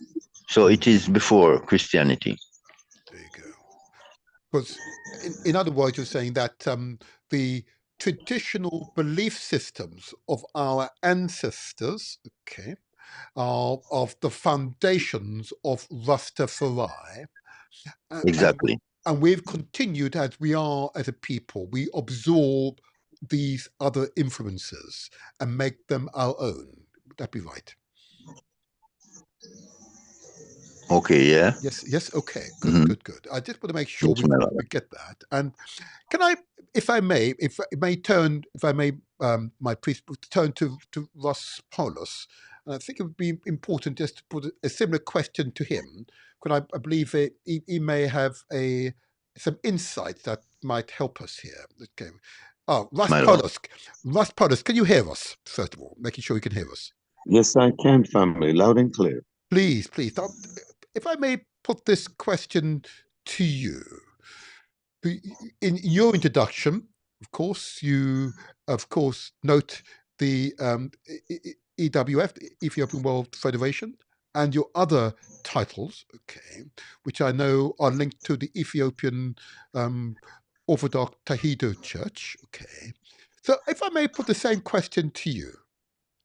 So it is before Christianity. There you go. Because, in other words, you're saying that the traditional belief systems of our ancestors, okay, are of the foundations of Rastafari. Exactly. And we've continued as we are as a people. We absorb these other influences and make them our own. Would that be right? Okay, yeah. Yes, okay, good. I just want to make sure we get that. And can I, if I may, my priest, turn to Ross Paulus. And I think it would be important just to put a similar question to him, because I believe he may have some insights that might help us here. Okay. Oh, Ross Paulus, can you hear us, first of all, making sure you can hear us? Yes, I can, family, loud and clear. Please. If I may put this question to you. In your introduction, of course, you, note the EWF, the Ethiopian World Federation, and your other titles, okay, which I know are linked to the Ethiopian Orthodox Tahido Church, okay. So if I may put the same question to you,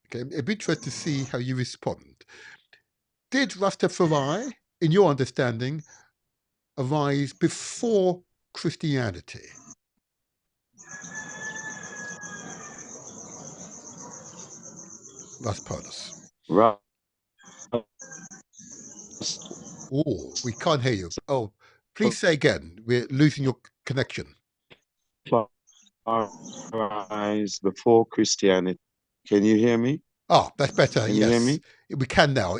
okay, it'd be interesting to see how you respond. Did Rastafari, in your understanding, arise before Christianity? Ross Paulus. Oh, we can't hear you. Oh, please say again. We're losing your connection. Rise before Christianity. Can you hear me? Oh, that's better. Can yes. You hear me? We can now.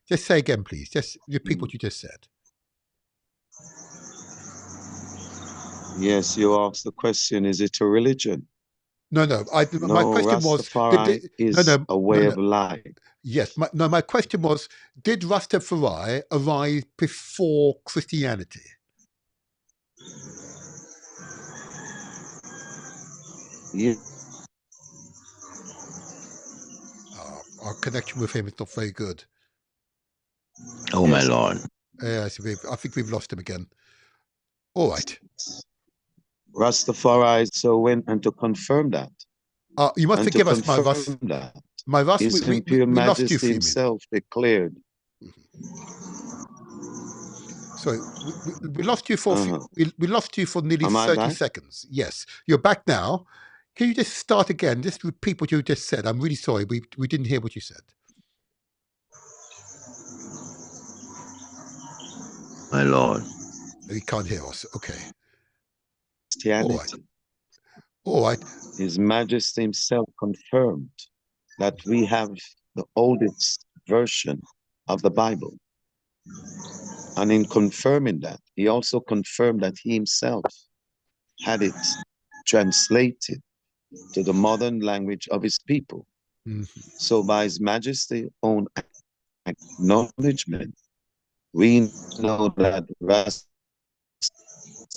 Just say again, please. Just repeat what you just said. Yes, you asked the question, is it a religion? No. My question Rastafari is a way of life. Yes. My question was, did Rastafari arise before Christianity? Yeah. Our connection with him is not very good. Oh, yes. My Lord. Yes, I think we've lost him again. All right. Rastafari so went and to confirm that. You must forgive us, my Russ. That. My Russ, His Imperial Majesty himself declared. Sorry, we lost you for we lost you for nearly 30 seconds. Yes, you're back now. Can you just start again? Just repeat what you just said. I'm really sorry. We didn't hear what you said. My Lord. He can't hear us. Okay. Christianity. All right. His Majesty himself confirmed that we have the oldest version of the Bible. And in confirming that, he also confirmed that he himself had it translated to the modern language of his people. So by His Majesty's own acknowledgement, we know that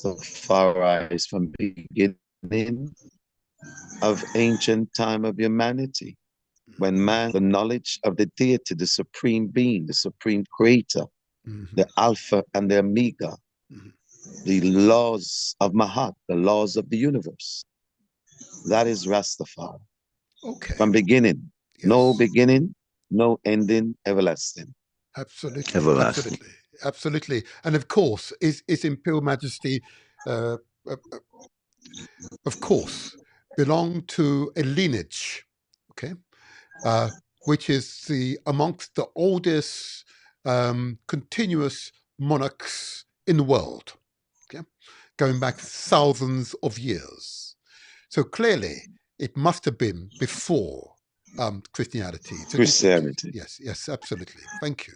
Rastafari is from the beginning of ancient time of humanity, when man, the knowledge of the deity, the supreme being, the supreme creator, the Alpha and the Omega, the laws of Mahat, the laws of the universe. That is Rastafari. Okay. From beginning, yes. No beginning, no ending, everlasting. Absolutely. Everlasting. Absolutely. And of course, is Imperial Majesty, of course, belong to a lineage, okay, which is amongst the oldest continuous monarchs in the world, okay, going back thousands of years. So clearly, it must have been before Christianity. So Christianity. Yes, absolutely. Thank you.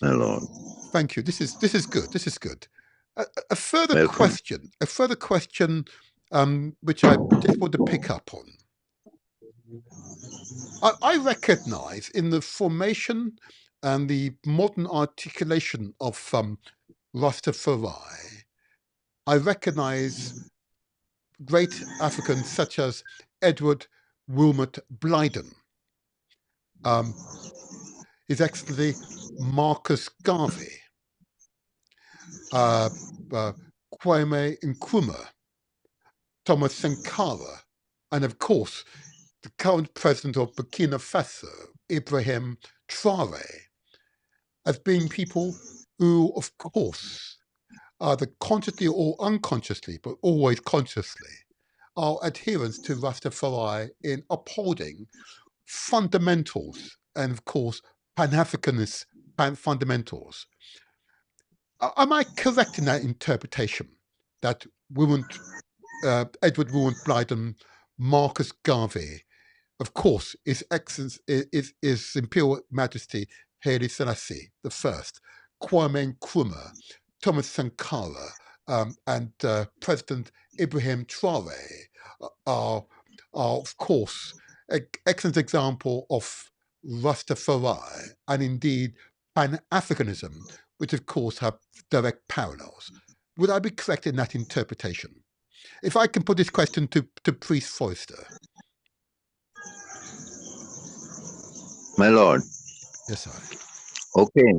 My Lord. Thank you. This is good. A further question, which I just want to pick up on. I recognize in the formation and the modern articulation of Rastafari, I recognize great Africans such as Edward Wilmot Blyden, His Excellency Marcus Garvey, Kwame Nkrumah, Thomas Sankara, and of course, the current president of Burkina Faso, Ibrahim Traore, as being people who, of course, either consciously or unconsciously, but always consciously, are adherents to Rastafari in upholding fundamentals and, of course, Pan-Africanist fundamentals. Am I correct in that interpretation that Edward Wilmot Blyden, Marcus Garvey, of course, His Imperial Majesty Haile Selassie I, Kwame Nkrumah, Thomas Sankara, and President Ibrahim Traore are, of course, an excellent example of Rastafari and indeed Pan-Africanism, which of course have direct parallels. Would I be correct in that interpretation? If I can put this question to Priest Forrester. My Lord. Yes, sir. Okay.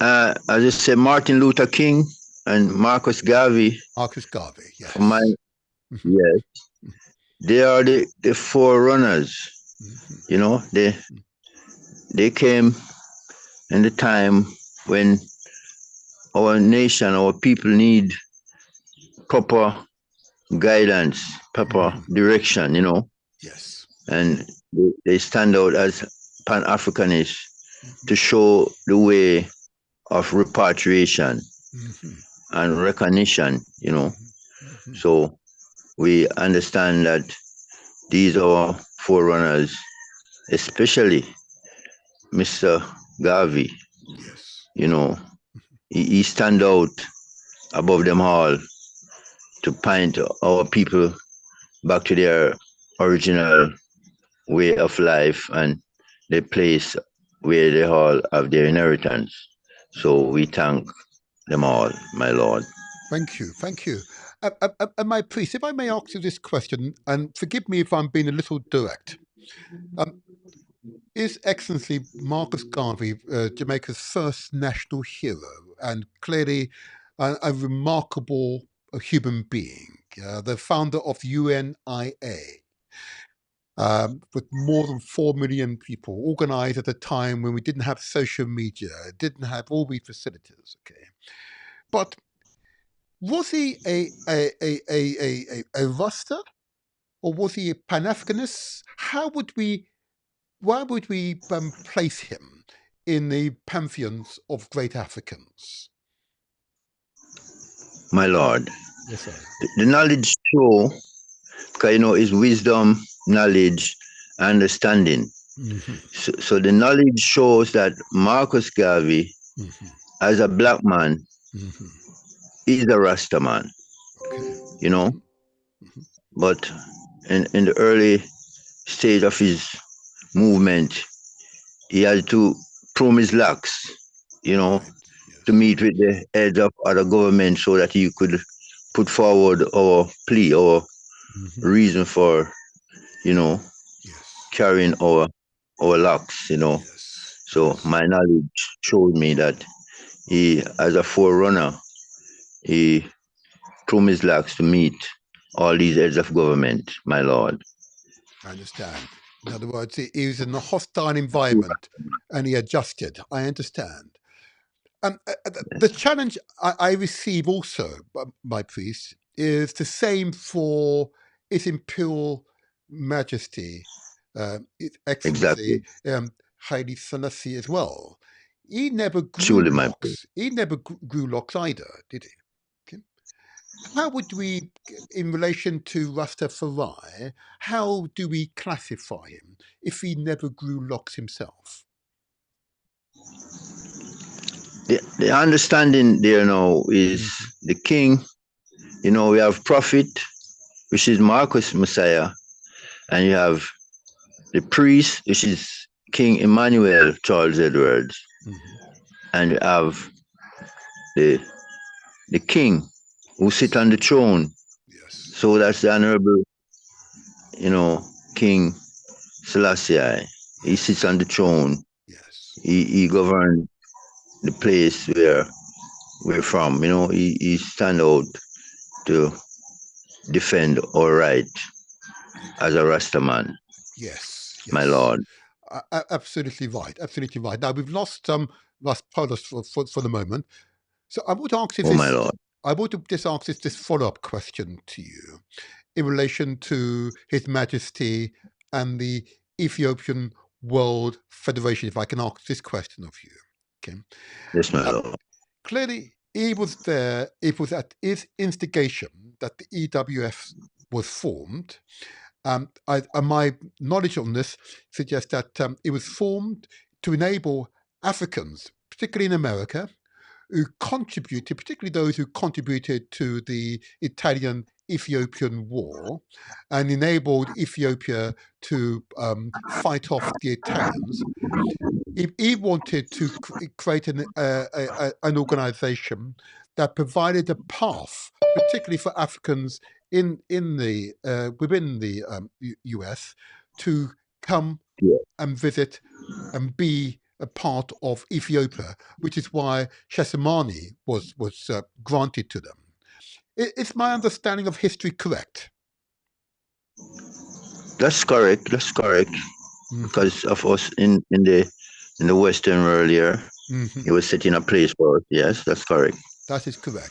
As I said, Martin Luther King and Marcus Garvey. Marcus Garvey, yes. Yes. They are the forerunners. You know, they came in the time when our nation, our people need proper guidance, proper direction, you know. Yes. And they stand out as Pan-Africanists to show the way of repatriation and recognition, you know. So we understand that these are forerunners, especially Mr. Garvey. Yes. You know, he stand out above them all to point our people back to their original way of life and the place where they all have their inheritance. So we thank them all, my Lord. Thank you. Thank you. My priest, if I may ask you this question, and forgive me if I'm being a little direct. His Excellency Marcus Garvey, Jamaica's first national hero, and clearly a remarkable human being, the founder of UNIA, with more than 4 million people, organized at a time when we didn't have social media, didn't have all these facilities. Okay, but was he a Rasta, or was he a Pan-Africanist? Why would we place him in the pantheons of great Africans? My Lord. Yes, sir. The knowledge show, because you know, is wisdom, knowledge, understanding. So the knowledge shows that Marcus Garvey, as a black man, is a Rasta man. Okay. You know, but in the early stage of his movement, he had to prune his locks, you know, to meet with the heads of other governments so that he could put forward our plea, our reason for, you know, carrying our locks, you know. So my knowledge showed me that he, as a forerunner, he pruned his locks to meet all these heads of government, my Lord. I understand. In other words, he was in a hostile environment and he adjusted. I understand. The challenge I receive also, my priest, is the same for His Imperial Majesty, His Excellency Haile Selassie as well. He never grew locks. He never grew locks either, did he? Okay. How would we, in relation to Rastafari, how do we classify him if he never grew locks himself? The understanding there now is the king, you know, we have prophet, which is Marcus Messiah, and you have the priest, which is King Emmanuel Charles Edwards, and you have the king who sit on the throne. Yes. So that's the honorable, King Selassie. He sits on the throne. Yes. He governs the place where we're from. He stand out to defend our right as a Rasta man. Yes. My lord. Absolutely right. Absolutely right. Now we've lost Paulus for the moment. So I would ask if my lord. I would just ask this follow-up question to you in relation to His Majesty and the Ethiopian World Federation, if I can ask this question of you. Okay. Yes, my lord. Clearly, it was at his instigation that the EWF was formed. My knowledge on this suggests that it was formed to enable Africans, particularly in America, who contributed, particularly those who contributed to the Italian-Ethiopian War and enabled Ethiopia to fight off the Italians. He wanted to create an organization that provided a path, particularly for Africans within the US, to come and visit and be a part of Ethiopia, which is why Shashamani was granted to them. Is my understanding of history correct? That's correct. Because of us in the Western world here, it was set in a place for us. Yes, that's correct. That is correct.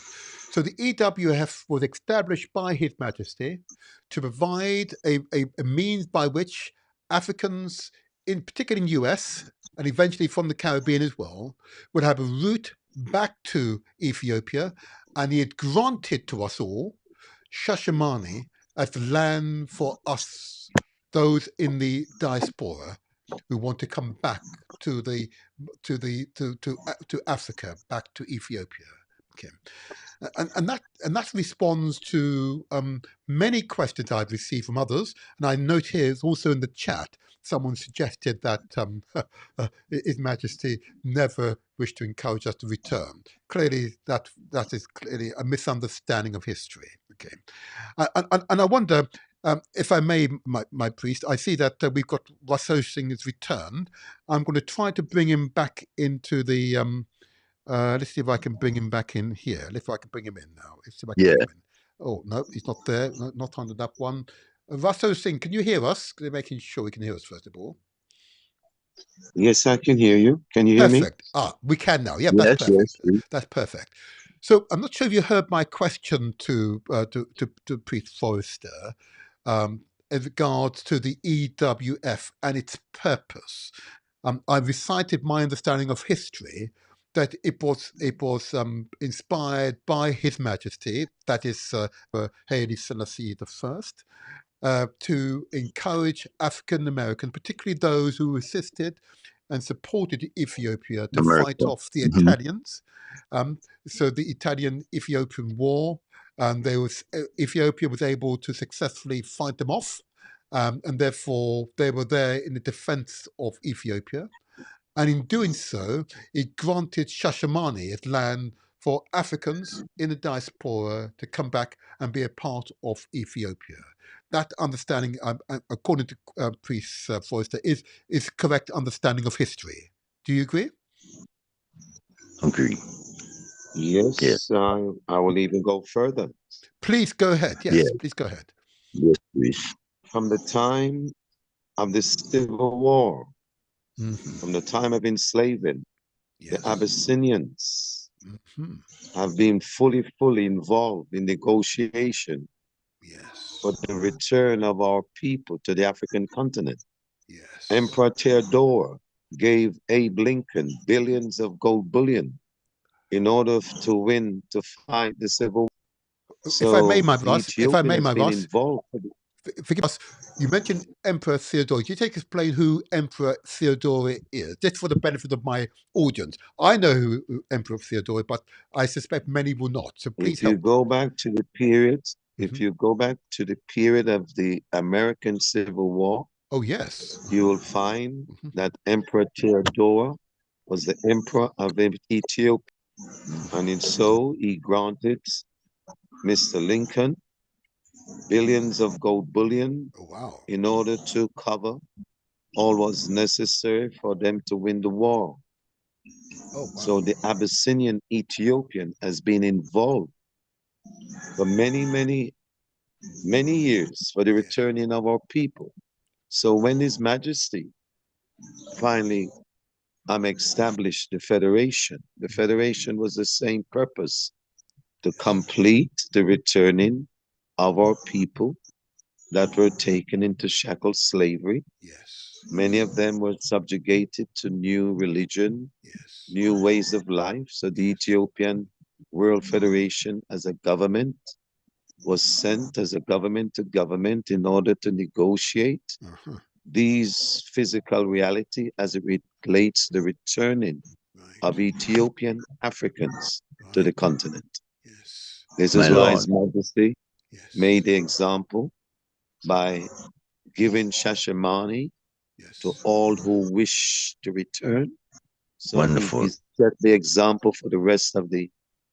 So the EWF was established by His Majesty to provide a means by which Africans, particularly in the US and eventually from the Caribbean as well, would have a route back to Ethiopia, and he had granted to us all Shashamani as the land for us, those in the diaspora who want to come back to Africa, back to Ethiopia. Okay. And that responds to many questions I've received from others. And I note here also in the chat, someone suggested that His Majesty never wished to encourage us to return. Clearly, that is clearly a misunderstanding of history. Okay, and I wonder. If I may, my priest, I see that we've got Russell Singh has returned. I'm going to try to bring him back into the. Let's see if I can bring him back in here. Let's see if I can bring him in now. Let's see if I can bring him in. Oh, no, he's not there. No, not under that one. Russell Singh, can you hear us? They're making sure he can hear us, first of all. Yes, I can hear you. Can you hear me? Perfect. We can now. Yeah, that's perfect. Yes. That's perfect. So I'm not sure if you heard my question to Priest Forrester in regards to the EWF and its purpose. I recited my understanding of history, that it was inspired by His Majesty, that is Haile Selassie I, to encourage African Americans, particularly those who assisted and supported Ethiopia to fight off the Italians. So the Italian-Ethiopian War, Ethiopia was able to successfully fight them off, and therefore they were there in the defense of Ethiopia. And in doing so, it granted Shashamani as land for Africans in the diaspora to come back and be a part of Ethiopia. That understanding, according to Priest Forrester, is correct understanding of history. Do you agree? Agree. Yes, I will even go further. Please go ahead. Yes, please go ahead. Yes, please. From the time of the Civil War, from the time of enslaving, the Abyssinians have been fully involved in negotiation for the return of our people to the African continent. Emperor Theodore gave Abe Lincoln billions of gold bullion in order to fight the Civil War. So if I may, my Ross, involved. Forgive us. You mentioned Emperor Theodore. Can you take explain who Emperor Theodore is, just for the benefit of my audience? I know who Emperor Theodore is, but I suspect many will not. So please help. If you go back to the period, if you go back to the period of the American Civil War, Oh, yes. You will find that Emperor Theodora was the emperor of Ethiopia, and in so he granted Mr. Lincoln billions of gold bullion Oh, wow. in order to cover all was necessary for them to win the war. Oh, wow. So the Abyssinian Ethiopian has been involved for many years for the returning of our people. So when His Majesty finally established the Federation was the same purpose, to complete the returning of our people that were taken into shackled slavery. Yes. Many of them were subjugated to new religion, Yes. new ways of life. So the Ethiopian World Federation as a government was sent as a government to government in order to negotiate these physical reality as it relates the returning of Ethiopian Africans to the continent. Yes. This My is why Lord. His Majesty Yes. made the example by giving Shashamani Yes. to all who wish to return. So Wonderful. he set the example for the rest of the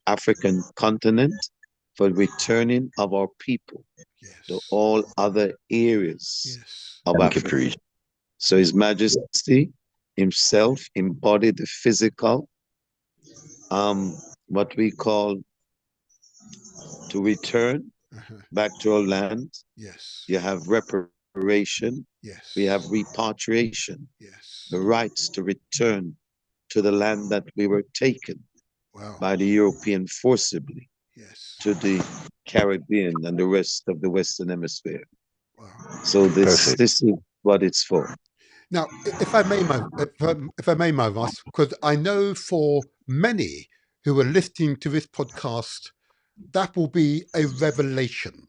African continent for returning of our people to Yes. all other areas Yes. of Thank you, Africa. priest. So His Majesty himself embodied the physical, what we call to return back to our land. Yes. You have reparation, Yes. we have repatriation, Yes. the rights to return to the land that we were taken Wow. by the European forcibly Yes. to the Caribbean and the rest of the Western Hemisphere. Wow. So Perfect. this is what it's for. Now, if I may, Ross, because I know for many who are listening to this podcast, that will be a revelation.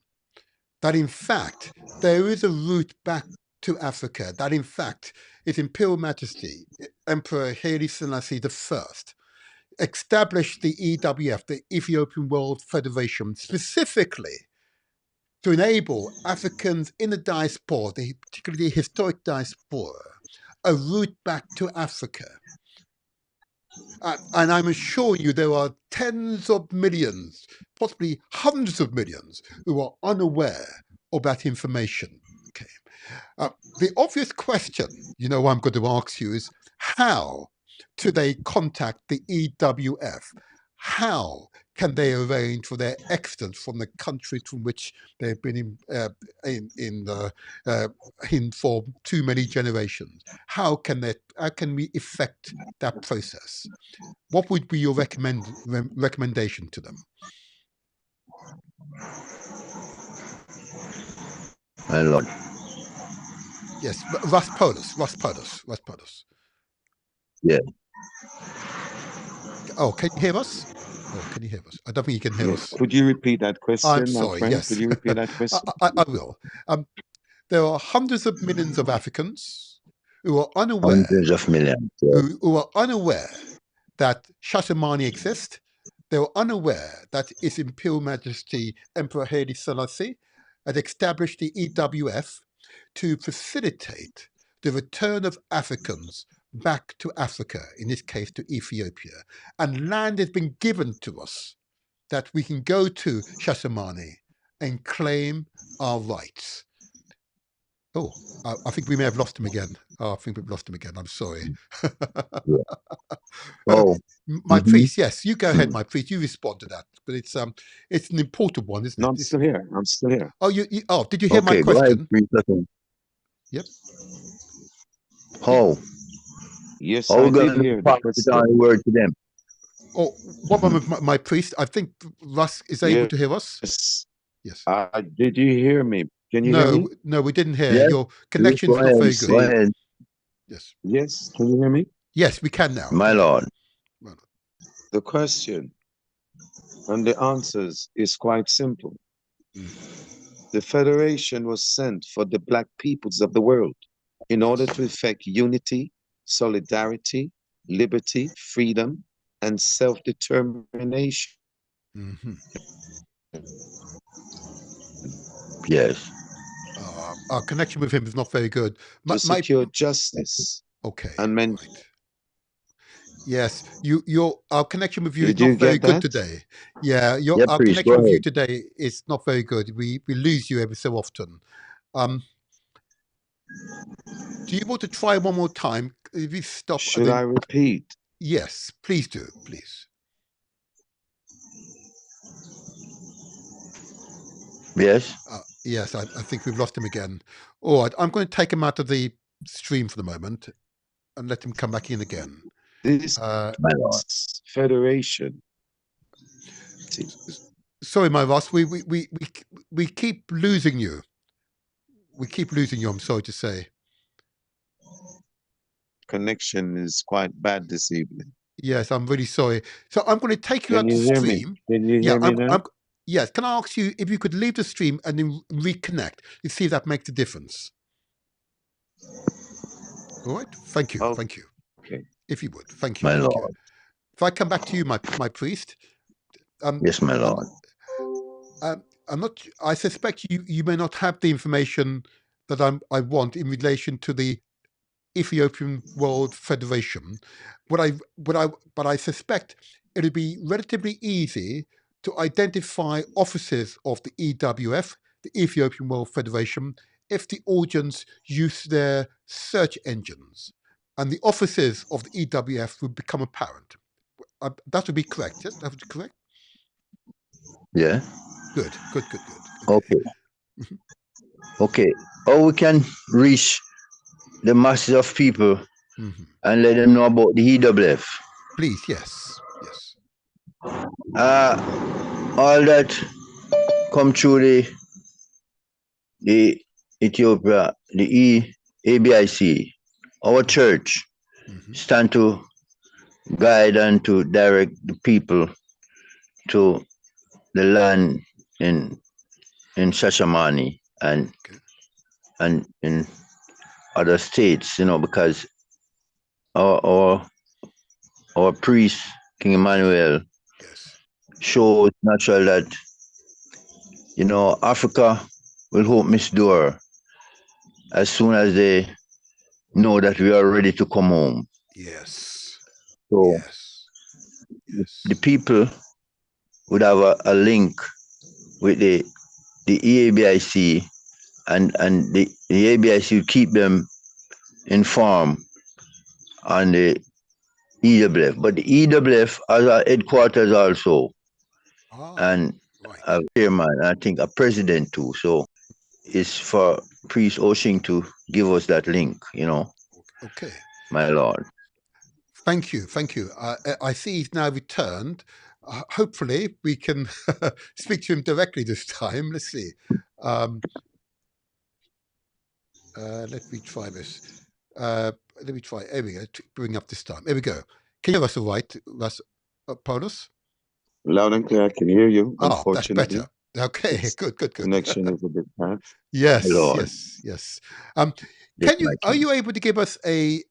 That in fact there is a route back to Africa. That in fact His Imperial Majesty Emperor Haile Selassie I established the EWF, the Ethiopian World Federation, specifically to enable Africans in the diaspora, particularly the historic diaspora, a route back to Africa. And I'm assuring you there are tens of millions, possibly hundreds of millions, who are unaware of that information. Okay. The obvious question, I'm going to ask you is how do they contact the EWF? How can they arrange for their exodus from the country from which they've been in for too many generations? How can we effect that process? What would be your recommendation to them? My Lord. Yes, Russ Polis. Yeah. Oh, can you hear us? Oh, can you hear us? I don't think you can hear Yeah. us. Could you repeat that question, I'm my sorry, friend? Could yes. you repeat that I, question? I will. There are hundreds of millions of Africans who are unaware, Hundreds of millions. Yeah. who are unaware that Shatamani exists. They were unaware that His Imperial Majesty Emperor Haile Selassie had established the EWF to facilitate the return of Africans back to Africa, in this case to Ethiopia. And land has been given to us that we can go to Shatamani and claim our rights. Oh, I think we may have lost him again. I think we've lost him again. I'm sorry. Yeah. Oh. My priest, yes, you go ahead, my priest. You respond to that, but it's an important one, isn't No, it? I'm still here. I'm still here. Oh, did you hear my Okay, go ahead, question? priest. Listen. Yep. How? Yes, How I we did going to hear the pass it on question. word to them? Oh, what about my priest? I think Russ is able to hear us. Yes. Yes. Did you hear me? Can you hear me? No, we didn't hear. Yes. Your Yes, connection's go not ahead. very Go good. ahead. Yes. Yes, can you hear me? Yes, we can now. My Go Lord. ahead. The question and the answers is quite simple. The Federation was sent for the Black peoples of the world in order to effect unity, solidarity, liberty, freedom, and self-determination. Mm-hmm. Yes. our connection with him is not very good. to secure justice. Okay. And men. Right. Yes, our connection with you is Did you not very get good that? today. Yeah, Yeah, our please, connection go with you ahead. today is not very good. We lose you every so often. Do you want to try one more time? If you stop, Should I repeat? Yes, please do, please. Yes. Yes, I think we've lost him again. All right, I'm going to take him out of the stream for the moment and let him come back in again. This My Lord. federation. Sorry, my Ross, we keep losing you. We keep losing you, I'm sorry to say. Connection is quite bad this evening. Yes, I'm really sorry. So I'm going to take you out Can the you hear me? stream. Can you hear me now? Yes, can I ask you if you could leave the stream and then reconnect and see if that makes a difference? All right, thank you, thank you. Okay. If you would, thank you, My thank Lord. you. If I come back to you, my priest. Yes, my Lord. I'm not. I suspect you may not have the information that I want in relation to the Ethiopian World Federation. But I suspect it'll be relatively easy to identify officers of the EWF, the Ethiopian World Federation, if the audience use their search engines, and the officers of the EWF would become apparent. That would be correct. Yes, that would be correct. Yeah. Good. Okay. Okay. Or we can reach the masses of people and let them know about the EWF. Please, yes. All that come through the Ethiopia, the ABIC, our church, stand to guide and to direct the people to the land in Shashamani and in other states, because our priest, King Emmanuel, shows natural that, Africa will open its door as soon as they know that we are ready to come home. Yes. So the people would have a link with the EABIC, and the ABIC will keep them informed on the EWF. But the EWF has a headquarters also, and a chairman, I think a president too. So it's for Priest Oshing to give us that link, Okay. My Lord. Thank you. I see he's now returned. Hopefully we can speak to him directly this time. Let's see. Let me try this. Let me try. There we go. Bring up this time. There we go. Can you hear us all right, Paulus? Loud and clear. I can hear you. That's Unfortunately, better. Okay, good. Connection is a bit bad. Yes. Are you able to give us an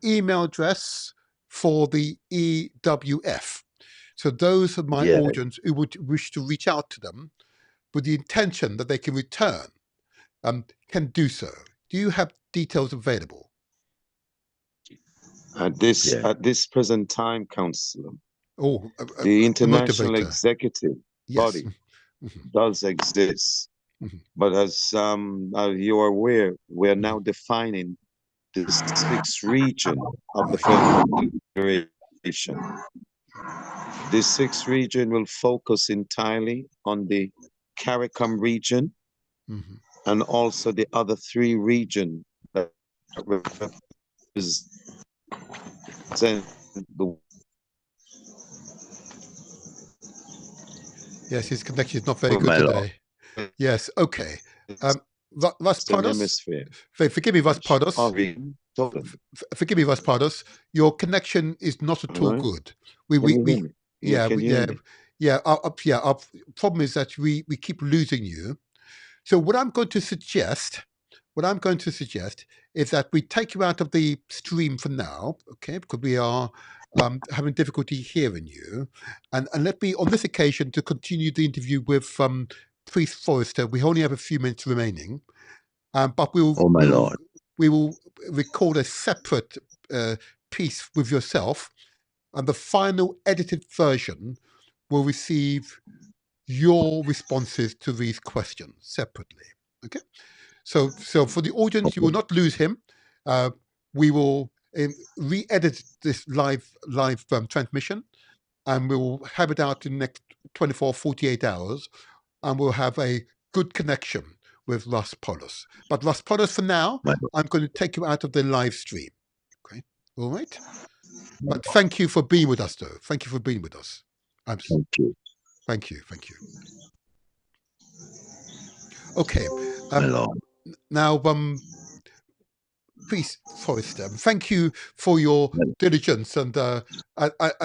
email address for the EWF? So those of my audience who would wish to reach out to them with the intention that they can return, can do so. Do you have details available? At this present time, Councillor, the International Executive Body does exist. But as you are aware, we are now defining the 6th region of the Federation. This 6th region will focus entirely on the CARICOM region and also the other 3 regions that represent the... Yes, his connection is not very good today. Yes, okay. Raspados, forgive me, Raspados. Forgive me, Raspados. Your connection is not at all good. Our problem is that we keep losing you. So what I'm going to suggest is that we take you out of the stream for now, okay? Because we are having difficulty hearing you, and let me, on this occasion, to continue the interview with Priest Forrester. We only have a few minutes remaining. But Oh, my Lord. we will record a separate piece with yourself, and the final edited version will receive your responses to these questions separately. Okay, so for the audience, you will not lose him. We will re-edit this live transmission, and we will have it out in the next 24, 48 hours, and we'll have a good connection with Russ Polis. But Russ Polis, for now, I'm going to take you out of the live stream. Okay, all right? But thank you for being with us, though. Thank you for being with us. Thank you. Thank you. Thank you. Okay. My Lord. Now, please, Forrester, thank you for your diligence, and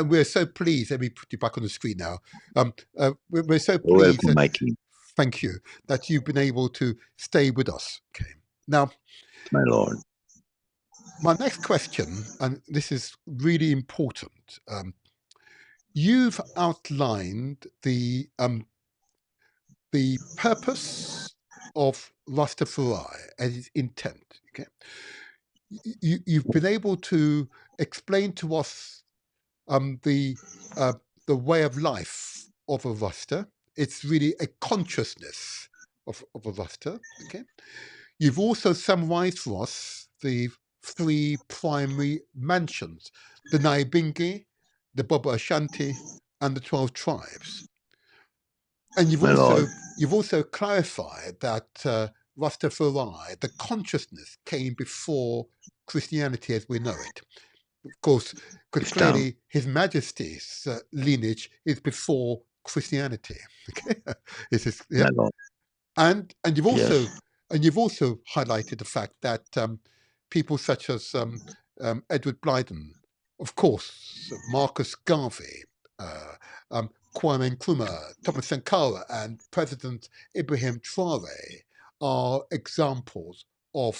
we're so pleased. Let me put you back on the screen now. We're so pleased. Welcome, my king. Thank you that you've been able to stay with us. Okay. Now, my Lord, my next question, and this is really important. You've outlined the purpose of Rastafari and its intent. Okay, you've been able to explain to us the way of life of a Rasta. It's really a consciousness of a Rasta. Okay, you've also summarized for us the 3 primary mansions: the Naibingi, the Bobo Ashanti, and the 12 tribes. And you've also clarified that Rastafari, the consciousness, came before Christianity as we know it. Of course, because clearly His Majesty's lineage is before Christianity. Okay, my Lord. And you've also highlighted the fact that people such as Edward Blyden, of course, Marcus Garvey, Kwame Nkrumah, Thomas Sankara, and President Ibrahim Traore are examples of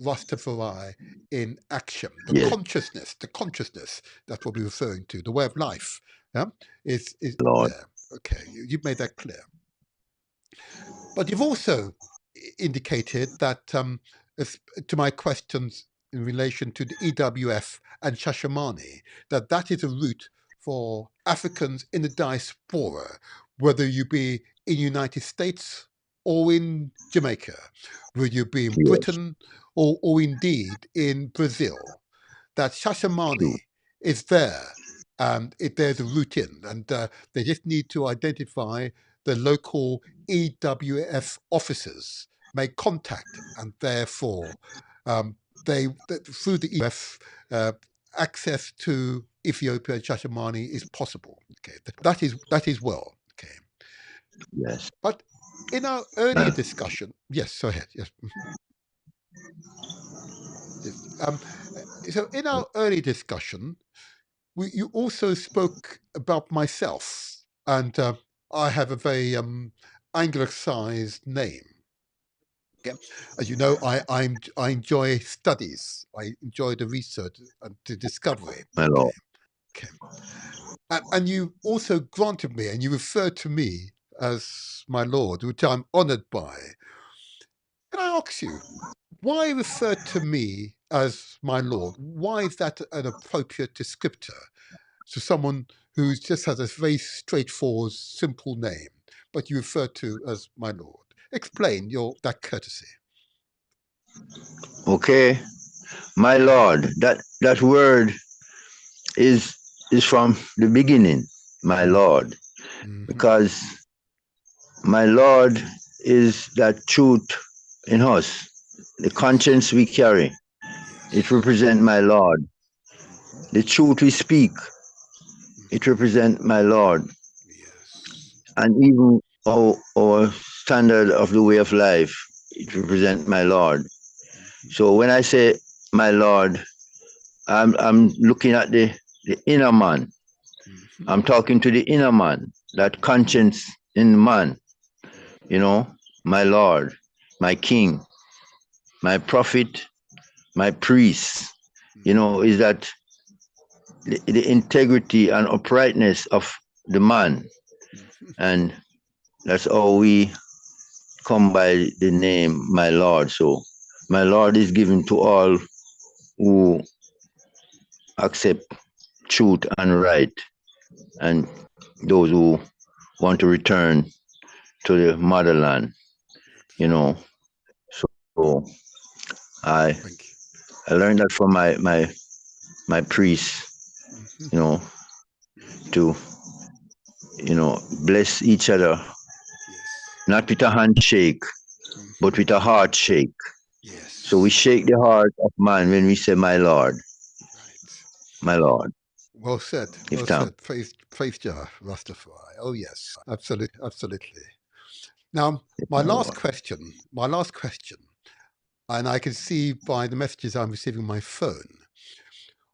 Rastafari in action. The consciousness that we'll be referring to, the way of life, is Lord. there. Okay, you've made that clear. But you've also indicated that, to my questions in relation to the EWF and Shashamane, that is a route for Africans in the diaspora, whether you be in the United States or in Jamaica, whether you be in Britain or indeed in Brazil, that Shashamane is there, and there's a route in, and they just need to identify the local EWF officers, make contact, and therefore through the EWF, access to Ethiopia and Shashamane is possible. Okay, that is well. Okay. Yes. But in our earlier discussion, yes, go ahead. Yes. Yes. So in our earlier discussion, you also spoke about myself, and I have a very anglicized name. Okay. As you know, I enjoy studies. I enjoy the research and the discovery. My Lord. Okay. And you also granted me, and you referred to me as my Lord, which I'm honored by. Can I ask you, why refer to me as my Lord? Why is that an appropriate descriptor to someone who just has a very straightforward, simple name, but you refer to as my Lord? Explain that courtesy. Okay, my Lord. That word is from the beginning, my Lord, because my Lord is that truth in us, the conscience we carry. It represents my Lord. The truth we speak, it represents my Lord. And even our standard of the way of life, it represents my Lord. So when I say my Lord, I'm looking at the inner man. I'm talking to the inner man, that conscience in man, my Lord, my King, my prophet, my priest, is that the integrity and uprightness of the man. And that's how we come by the name my Lord. So my Lord is given to all who accept truth and right, and those who want to return to the motherland, you know. So I Thank you. I learned that from my priest, you know, to bless each other, Yes. not with a handshake, but with a heart shake. So we Yes. shake the heart of man when we say, "My Lord, Right. my Lord." Well said. Give Well thanks. said. Praise Jah, Rastafari. Oh yes, absolutely, absolutely. Now, my My last Lord. question. My last question, and I can see by the messages I'm receiving on my phone.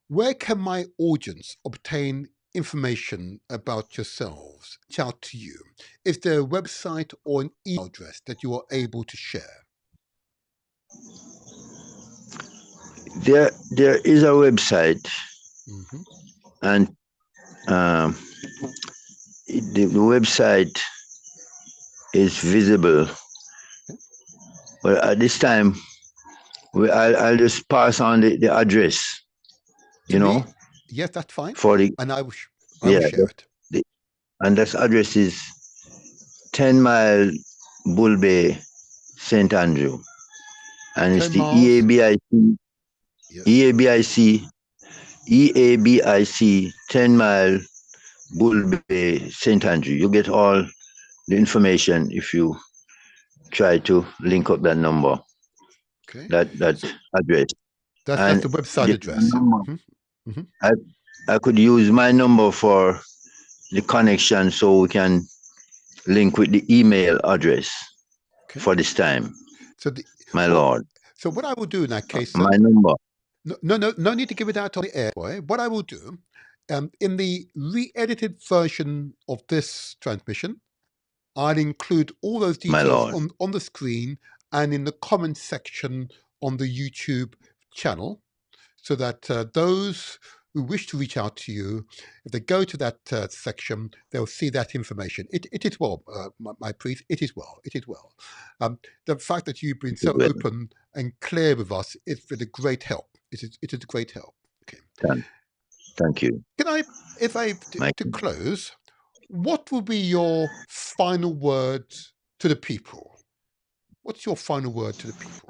Where can my audience obtain information about yourselves? Reach out to you. Is there a website or an email address that you are able to share? There is a website, Mm-hmm. and um, the website is visible. But at this time, I'll just pass on the address, To you know, me, yes, that's fine, for the and I will yeah, share it. the, and that address is 10 Mile Bull Bay, St. Andrew, and it's 10 the miles. Yes. EABIC 10 Mile Bull Bay, St. Andrew. You get all the information if you try to link up that number, Okay. that So address. that's And the website this address. Yeah. number, Mm-hmm. I, I could use my number for the connection so we can link with the email address Okay. for this time, So my well, Lord. so what I will do in that case, My sir, number, no need to give it out on the air, boy. What I will do, in the re-edited version of this transmission, I'll include all those my details Lord. on the screen and in the comment section on the YouTube channel, so that those who wish to reach out to you, if they go to that section, they'll see that information. It is well, my priest, it is well, it is well. The fact that you've been so Well, open and clear with us is been a great help. It is a great help. Okay. thank you. Can I, if I, My, to close, what will be your final word to the people? What's your final word to the people?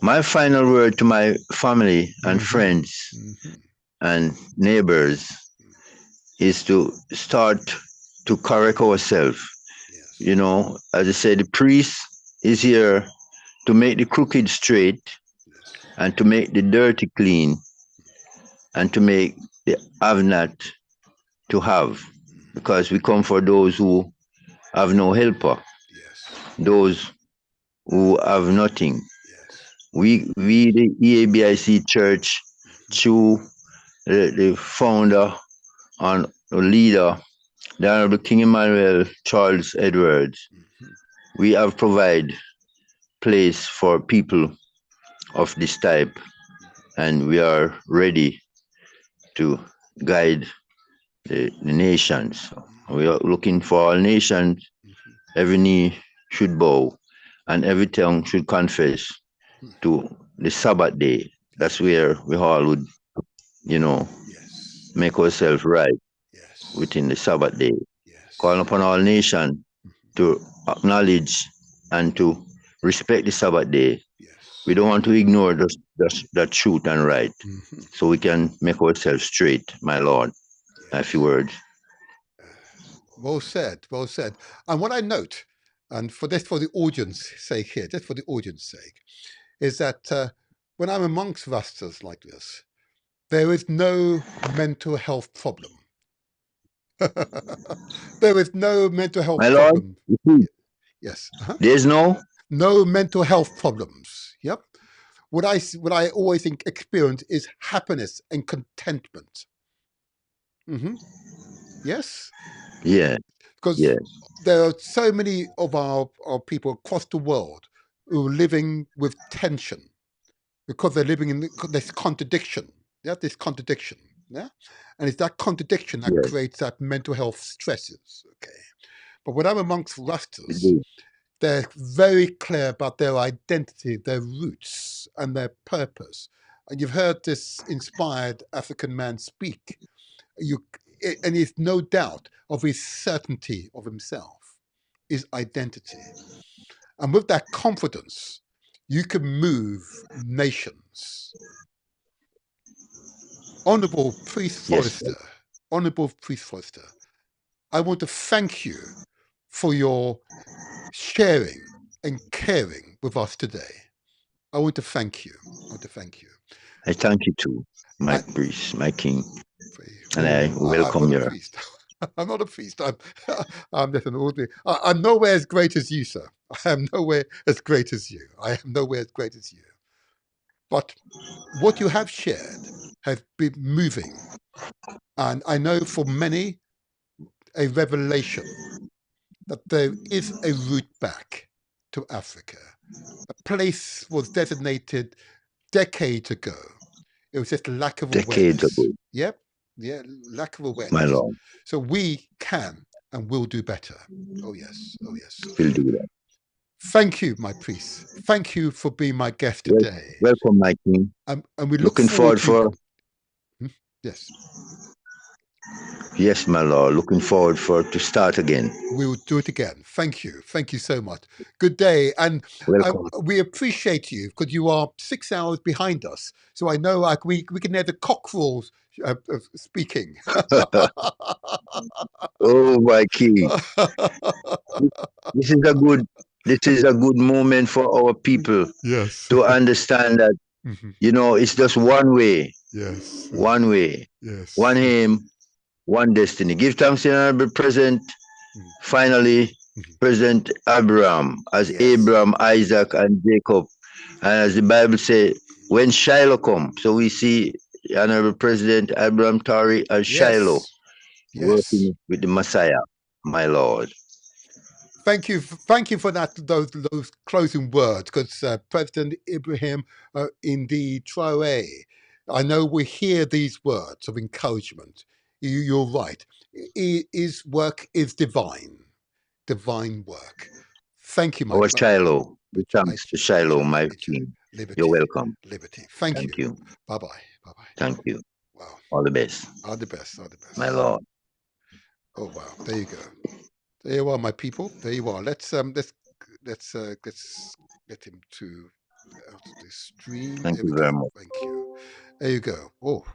my final word to my family and Mm-hmm. friends Mm-hmm. and neighbors is to start to correct ourselves. Yes. As I said, the priest is here to make the crooked straight Yes. and to make the dirty clean and to make the have not to have, because we come for those who have no helper, Yes. those who have nothing. Yes. We the EABIC Church, Mm-hmm. through the founder and leader, the Honorable King Emmanuel Charles Edwards, Mm-hmm. we have provided place for people of this type, and we are ready to guide the nations. We are looking for all nations. Mm-hmm. Every knee should bow, and every tongue should confess Mm-hmm. to the Sabbath day. That's Yes. where we all would, you know, Yes. make ourselves right Yes. within the Sabbath day. Calling Yes. upon all nations Mm-hmm. to acknowledge and to respect the Sabbath day. We Yes. don't want to ignore that truth and right, Mm-hmm. so we can make ourselves straight, my Lord. A few Yes. words. Well said. Well said. And what I note, and for the audience sake here, just for the audience sake, is that when I'm amongst Rastas like this, there is no mental health problem. There is no mental health My Lord, problem. you see, Yes. Uh-huh. there's no, No mental health problems. Yep. What I always experience is happiness and contentment. Hmm. Yes, yeah, because yeah, there are so many of our people across the world who are living with tension because they're living in this contradiction. Yeah, this contradiction. Yeah, and it's that contradiction that yeah, creates that mental health stresses. Okay, but when I'm amongst we Rastas, do. They're very clear about their identity, their roots, and their purpose. And you've heard this inspired African man speak. And he's no doubt of his certainty of himself, his identity. And with that confidence, you can move nations. Honorable Priest Forrester, Honorable Priest Forrester, I want to thank you for your sharing and caring with us today. I want to thank you. I want to thank you. I thank you too, my priest, my king. And I welcome you. I'm not a priest. I'm just an ordinary. I'm nowhere as great as you, sir. I am nowhere as great as you. I am nowhere as great as you. But what you have shared has been moving. And I know for many, a revelation that there is a route back to Africa. A place was designated decades ago. It was just a lack of awareness. Decades ago. Yep. Yeah, lack of awareness. My Lord. So we can and will do better. Oh, yes. Oh, yes. We'll do that. Thank you, my priest. Thank you for being my guest today. Welcome, my king. And we looking forward for... Yes. Yes, my Lord. Looking forward to start again. We will do it again. Thank you. Thank you so much. Good day. And we appreciate you because you are 6 hours behind us. So I know we can hear the cockerels speaking. Oh, my king. This is a good moment for our people. Yes. To understand that, it's just one way. Yes. One way. Yes. One aim, one destiny. Give thanks to the Honorable President. Finally, President Abraham, as Abraham, Isaac, and Jacob. And as the Bible says, when Shiloh come, so we see Honorable President Abraham Tari and Shiloh working with the Messiah, my Lord. Thank you for that. Those closing words, because President Ibrahim indeed Traore. I know we hear these words of encouragement. You're right. His work is divine work. Thank you, my brother. Shiloh. Thanks to Shiloh, my king. Liberty. You're welcome. Liberty. Thank you. Bye-bye. Bye-bye. Thank you. Wow. All the best. All the best. All the best. My Lord. Oh wow. There you go. There you are, my people. There you are. Let's get him to out of the stream. Thank you very much. Thank you. There you go. Oh,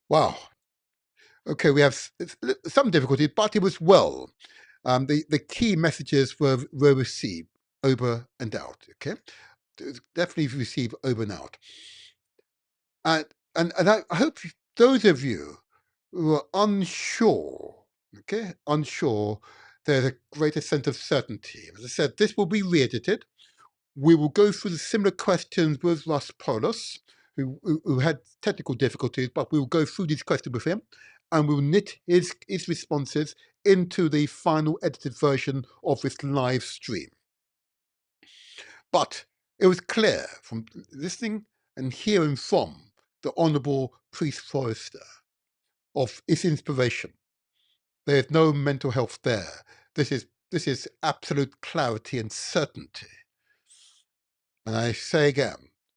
wow. Okay, we have some difficulties, but it was well. The key messages were received over and out. Okay, definitely received over and out. And I hope those of you who are unsure, there's a greater sense of certainty. As I said, this will be re-edited. We will go through the similar questions with Russ Paulus, who had technical difficulties, but we will go through these questions with him, and we'll knit his responses into the final edited version of this live stream. But it was clear from listening and hearing from the Honourable Priest Forrester of his inspiration. There's no mental health there. This is absolute clarity and certainty. And I say again,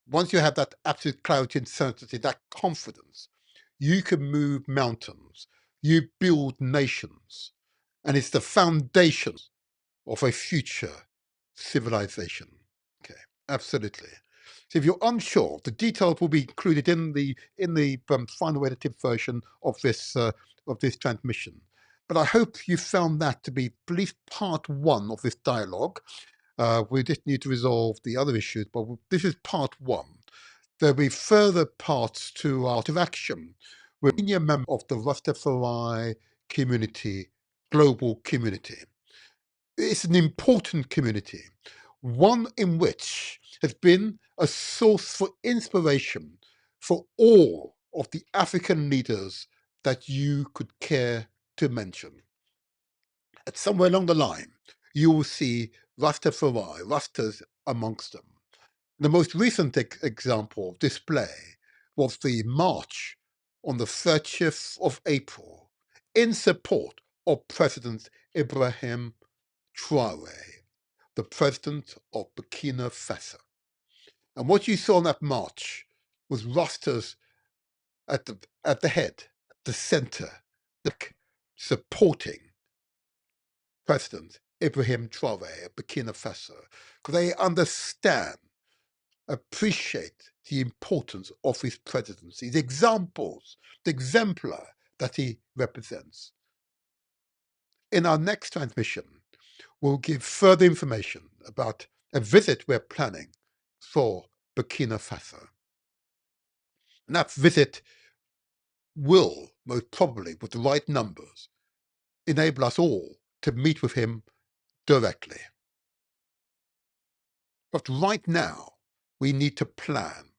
once you have that absolute clarity and certainty, that confidence, you can move mountains, you build nations, and it's the foundation of a future civilization. Okay, absolutely. So if you're unsure, the details will be included in the final edited version of this transmission. But I hope you found that to be at least part one of this dialogue. We just need to resolve the other issues, but this is part one. There'll be further parts to our action. We're a senior member of the Rastafari community, global community. It's an important community, one in which has been a source for inspiration for all of the African leaders that you could care to mention. And somewhere along the line, you will see Rastafari, Rastas amongst them. The most recent example of display was the march on the 30th of April in support of President Ibrahim Traore. the president of Burkina Faso. And what you saw in that march was Rastas at the head, the center, supporting President Ibrahim Traoré of Burkina Faso, because they understand, appreciate the importance of his presidency, the examples, the exemplar that he represents. In our next transmission, we'll give further information about a visit we're planning for Burkina Faso. And that visit will, most probably, with the right numbers, enable us all to meet with him directly. But right now, we need to plan.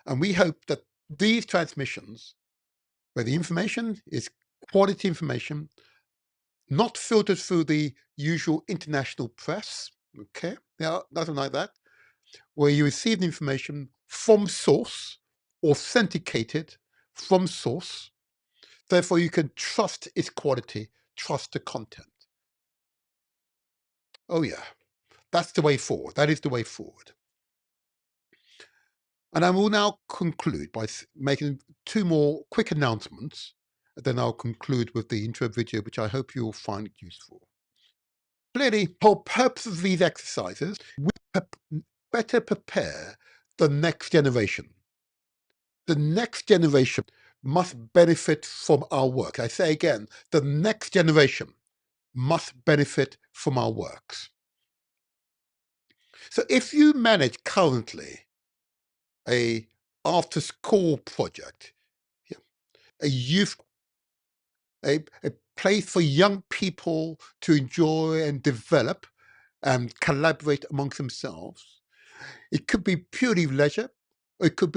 And we hope that these transmissions, where the information is quality information, not filtered through the usual international press, okay? Yeah, nothing like that, where you receive the information from source, authenticated from source. Therefore, you can trust its quality, trust the content. Oh yeah, that's the way forward. That is the way forward. And I will now conclude by making two more quick announcements. Then I'll conclude with the intro video, which I hope you'll find useful. Clearly, for purpose of these exercises, we better prepare the next generation. The next generation must benefit from our work. I say again, the next generation must benefit from our works. So if you manage currently a after-school project, a youth, a place for young people to enjoy and develop and collaborate amongst themselves, it could be purely leisure. It could,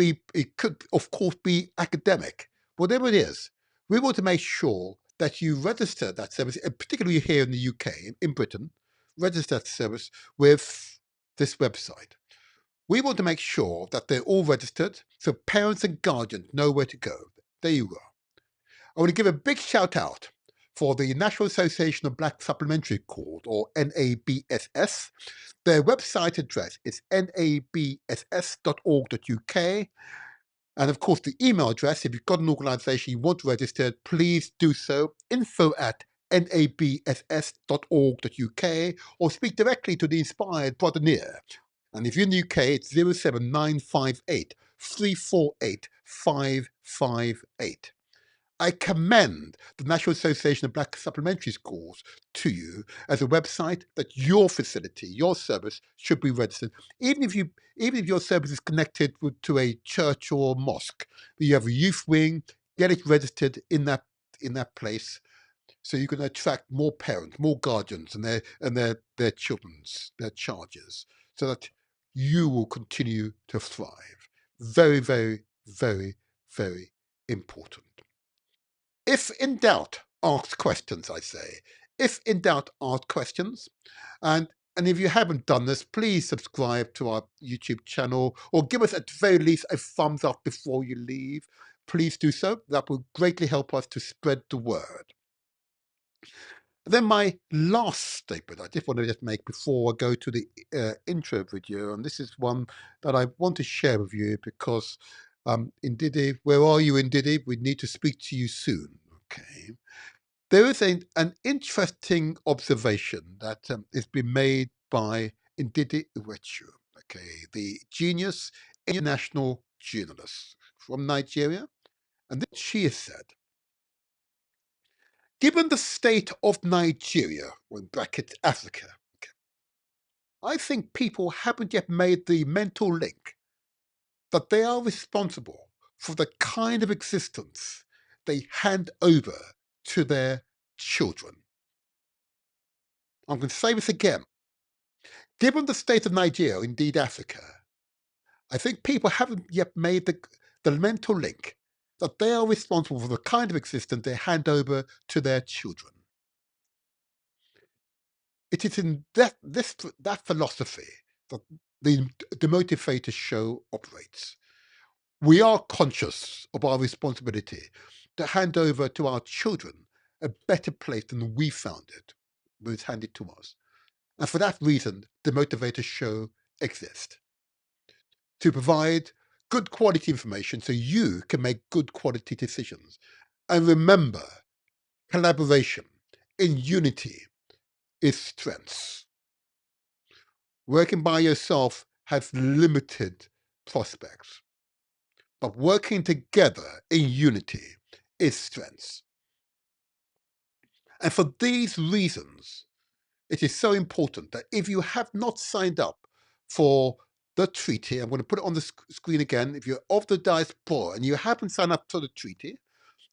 of course, be academic. Whatever it is, we want to make sure that you register that service, and particularly here in the UK, in Britain, register that service with this website. We want to make sure that they're all registered so parents and guardians know where to go. There you go. I want to give a big shout out for the National Association of Black Supplementary Schools, or NABSS. Their website address is nabss.org.uk. And of course, the email address, if you've got an organisation you want to register, please do so, info@nabss.org.uk, or speak directly to the inspired brother Near. And if you're in the UK, it's 07958 348 558. I commend the National Association of Black Supplementary Schools to you as a website that your facility, your service should be registered. Even if your service is connected to a church or mosque, you have a youth wing, get it registered in that place, so you can attract more parents, more guardians, and their charges, so that you will continue to thrive. Very, very, very, very important. If in doubt, ask questions, I say. If in doubt, ask questions. And if you haven't done this, please subscribe to our YouTube channel, or give us at the very least a thumbs up before you leave. Please do so. That will greatly help us to spread the word. And then my last statement I just want to make before I go to the intro video, and this is one that I want to share with you because Ndidi, where are you, Ndidi? We need to speak to you soon. Okay. There is an interesting observation that has been made by Ndidi Uwechu, okay, the genius international journalist from Nigeria. And then she has said, given the state of Nigeria, or in brackets Africa, okay, I think people haven't yet made the mental link that they are responsible for the kind of existence they hand over to their children. I'm going to say this again. Given the state of Nigeria, indeed Africa, I think people haven't yet made the mental link that they are responsible for the kind of existence they hand over to their children. It is in that philosophy that the Motivator Show operates. We are conscious of our responsibility to hand over to our children a better place than we found it when it's handed to us. And for that reason, the Motivator Show exists. To provide good quality information so you can make good quality decisions. And remember, collaboration in unity is strength. Working by yourself has limited prospects, but working together in unity is strength. And for these reasons, it is so important that if you have not signed up for the treaty, I'm going to put it on the screen again. If you're of the diaspora and you haven't signed up for the treaty,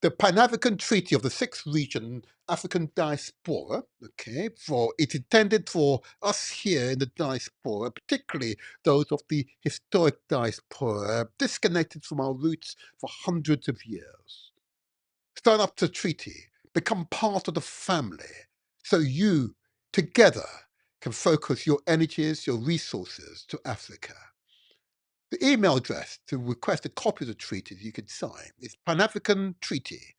the Pan-African Treaty of the 6th Region African Diaspora, okay, it's intended for us here in the diaspora, particularly those of the historic diaspora, disconnected from our roots for hundreds of years. Sign up to the treaty, become part of the family, so you, together, can focus your energies, your resources to Africa. The email address to request a copy of the treaty you can sign is Pan-African Treaty,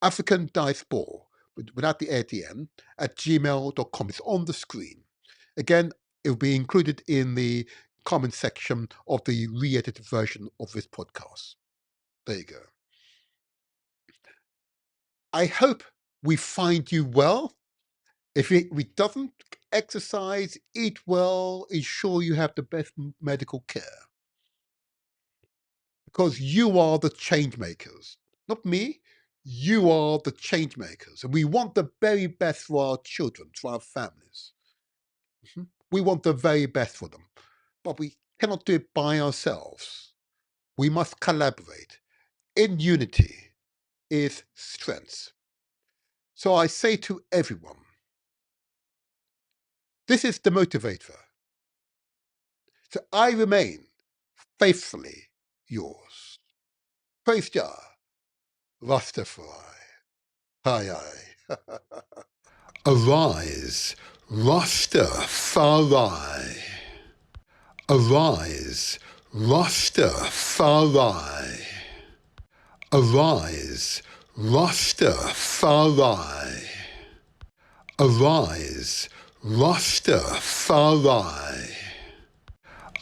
African Diaspora, without the ADN, at gmail.com. It's on the screen. Again, it will be included in the comment section of the re-edited version of this podcast. There you go. I hope we find you well. If we doesn't, exercise, eat well, ensure you have the best medical care. Because you are the change makers. Not me. You are the change makers. And we want the very best for our children, for our families. We want the very best for them. But we cannot do it by ourselves. We must collaborate. In unity is strength. So I say to everyone, this is the motivator. So I remain faithfully yours. Praise Jah, Rastafari. Aye, aye. Arise, Rastafari. Arise, Rastafari. Arise, Rastafari. Arise, Rastafari.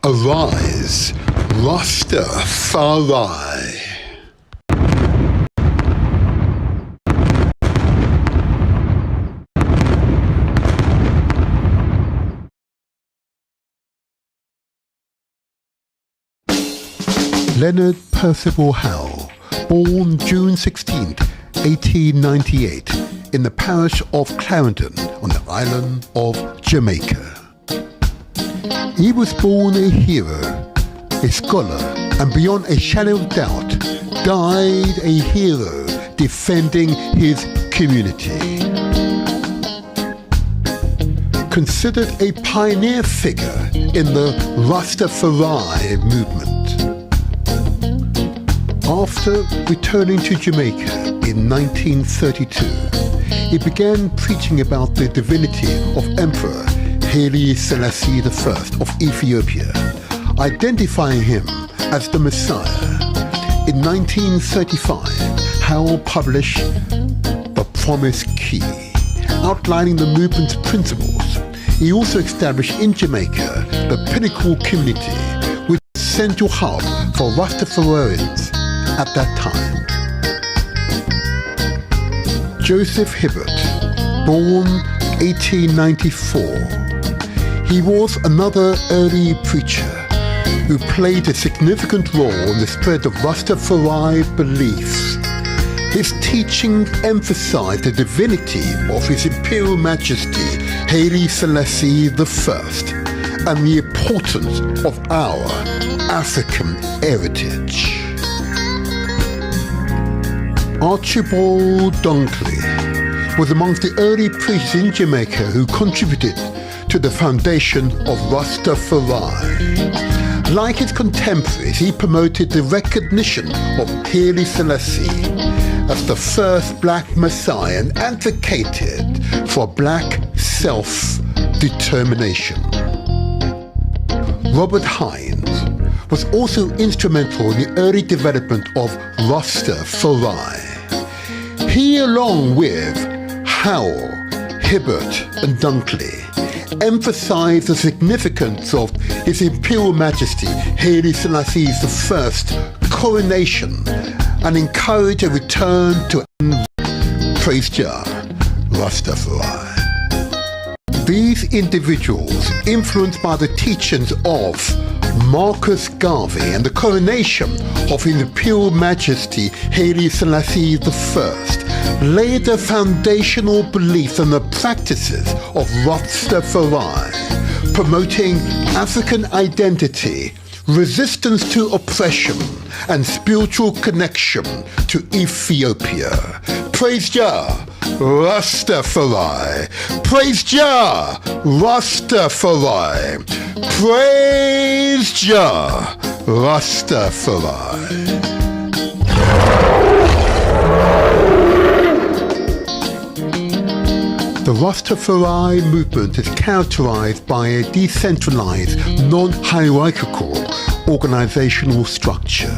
Arise, Rastafari. Leonard Percival Howe, born June 16, 1898, in the parish of Clarendon on the island of Jamaica. He was born a hero, a scholar, and beyond a shadow of doubt, died a hero defending his community. Considered a pioneer figure in the Rastafari movement. After returning to Jamaica in 1932, he began preaching about the divinity of Emperor Haile Selassie I of Ethiopia, identifying him as the Messiah. In 1935, Howe published The Promise Key, outlining the movement's principles. He also established in Jamaica the Pinnacle Community, which was a central hub for Rastafarians at that time. Joseph Hibbert, born 1894. He was another early preacher who played a significant role in the spread of Rastafari beliefs. His teachings emphasized the divinity of His Imperial Majesty Haile Selassie I and the importance of our African heritage. Archibald Dunkley was amongst the early priests in Jamaica who contributed to the foundation of Rastafari. Like his contemporaries, he promoted the recognition of Haile Selassie as the first black Messiah and advocated for black self-determination. Robert Hines was also instrumental in the early development of Rastafari. He, along with Howell, Hibbert and Dunkley, emphasized the significance of His Imperial Majesty Haile Selassie I's coronation and encouraged a return to praise Jah, Rastafari. These individuals, influenced by the teachings of Marcus Garvey and the coronation of His Imperial Majesty Haile Selassie I, laid the foundational beliefs and the practices of Rastafari, promoting African identity, resistance to oppression, and spiritual connection to Ethiopia. Praise Jah, Rastafari. Praise Jah, Rastafari. Praise Jah, Rastafari. The Rastafari movement is characterized by a decentralized, non-hierarchical organizational structure,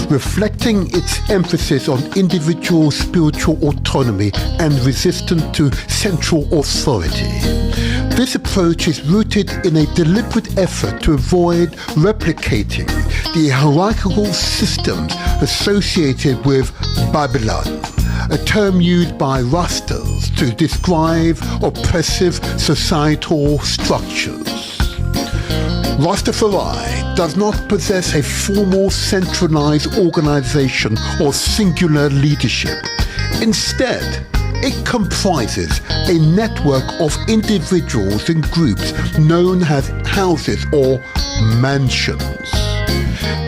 reflecting its emphasis on individual spiritual autonomy and resistance to central authority. This approach is rooted in a deliberate effort to avoid replicating the hierarchical systems associated with Babylon, a term used by Rastas to describe oppressive societal structures. Rastafari does not possess a formal centralized organization or singular leadership. Instead, it comprises a network of individuals and groups known as houses or mansions.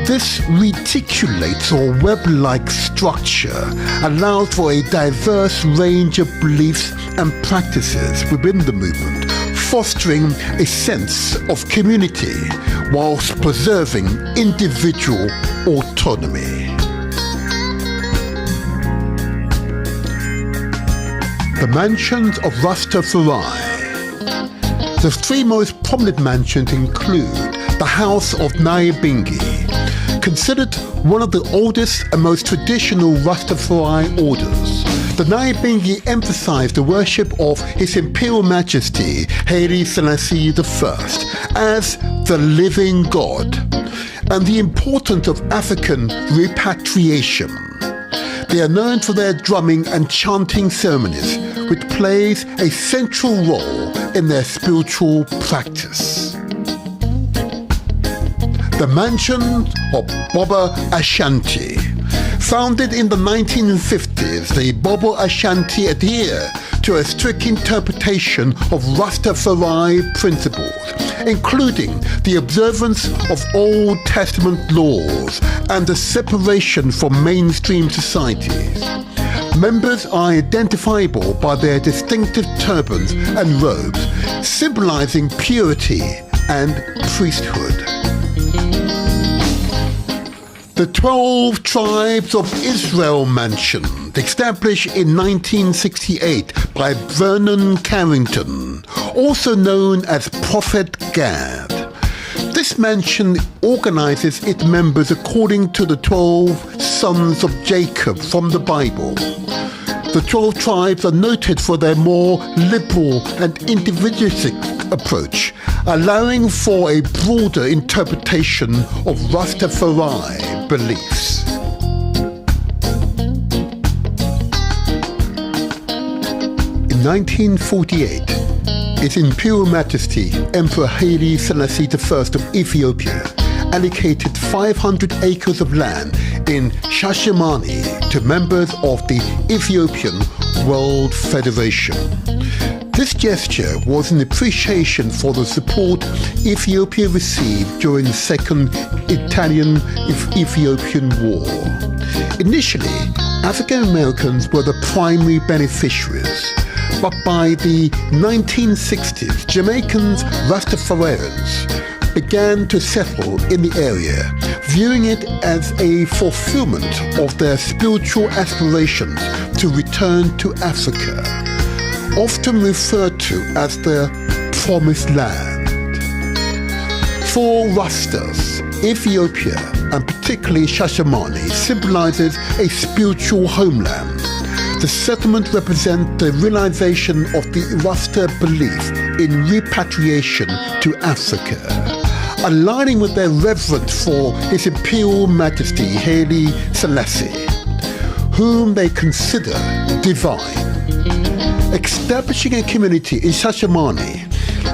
This reticulates or web-like structure allows for a diverse range of beliefs and practices within the movement, fostering a sense of community whilst preserving individual autonomy. The mansions of Rastafari. The three most prominent mansions include the House of Nyabingi, considered one of the oldest and most traditional Rastafari orders. The Nyabingi emphasized the worship of His Imperial Majesty Haile Selassie I as the living God and the importance of African repatriation. They are known for their drumming and chanting ceremonies, which plays a central role in their spiritual practice. The Mansion of Bobo Ashanti. Founded in the 1950s, the Bobo Ashanti adhere to a strict interpretation of Rastafari principles, including the observance of Old Testament laws and the separation from mainstream societies. Members are identifiable by their distinctive turbans and robes, symbolizing purity and priesthood. The 12 Tribes of Israel Mansion, established in 1968 by Vernon Carrington, also known as Prophet Gad. This mansion organizes its members according to the 12 sons of Jacob from the Bible. The 12 tribes are noted for their more liberal and individualistic approach, allowing for a broader interpretation of Rastafari beliefs. In 1948, His Imperial Majesty Emperor Haile Selassie I of Ethiopia allocated 500 acres of land in Shashamane to members of the Ethiopian World Federation. This gesture was an appreciation for the support Ethiopia received during the Second Italian-Ethiopian War. Initially, African Americans were the primary beneficiaries, but by the 1960s, Jamaicans, Rastafarians, began to settle in the area, viewing it as a fulfillment of their spiritual aspirations to return to Africa, often referred to as the Promised Land. For Rastas, Ethiopia, and particularly Shashamane, symbolizes a spiritual homeland. The settlement represents the realization of the Rasta belief in repatriation to Africa, aligning with their reverence for His Imperial Majesty Haile Selassie, whom they consider divine. Establishing a community in Shashamane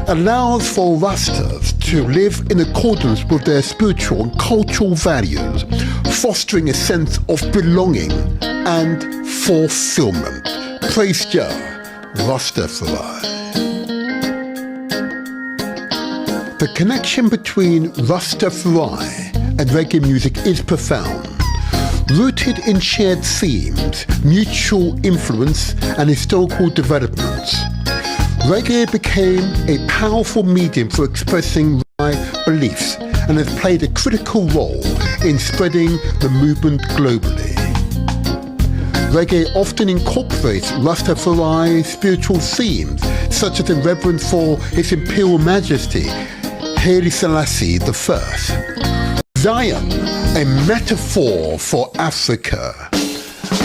allows for Rastas to live in accordance with their spiritual and cultural values, fostering a sense of belonging and fulfillment. Praise Jah, Rastafari. The connection between Rastafari and reggae music is profound, rooted in shared themes, mutual influence and historical developments. Reggae became a powerful medium for expressing my beliefs and has played a critical role in spreading the movement globally. Reggae often incorporates Rastafari spiritual themes, such as a reverence for His Imperial Majesty Haile Selassie I, Zion, a metaphor for Africa,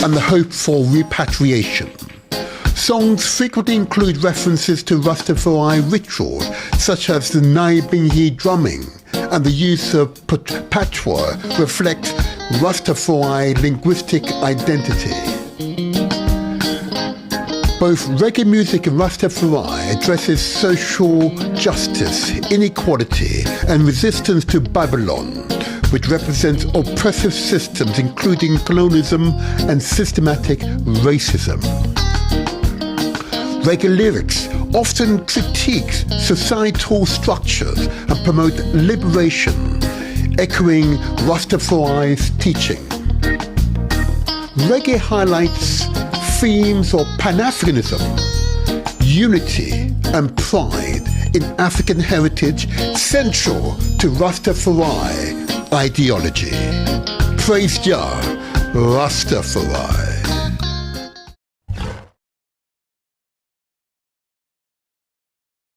and the hope for repatriation. Songs frequently include references to Rastafari rituals, such as the Naibingi drumming, and the use of patois reflects Rastafari linguistic identity. Both reggae music and Rastafari addresses social justice, inequality, and resistance to Babylon, which represents oppressive systems including colonialism and systematic racism. Reggae lyrics often critique societal structures and promote liberation, echoing Rastafari's teaching. Reggae highlights themes of Pan-Africanism, unity and pride in African heritage central to Rastafari ideology. Praise Jah, Rastafari.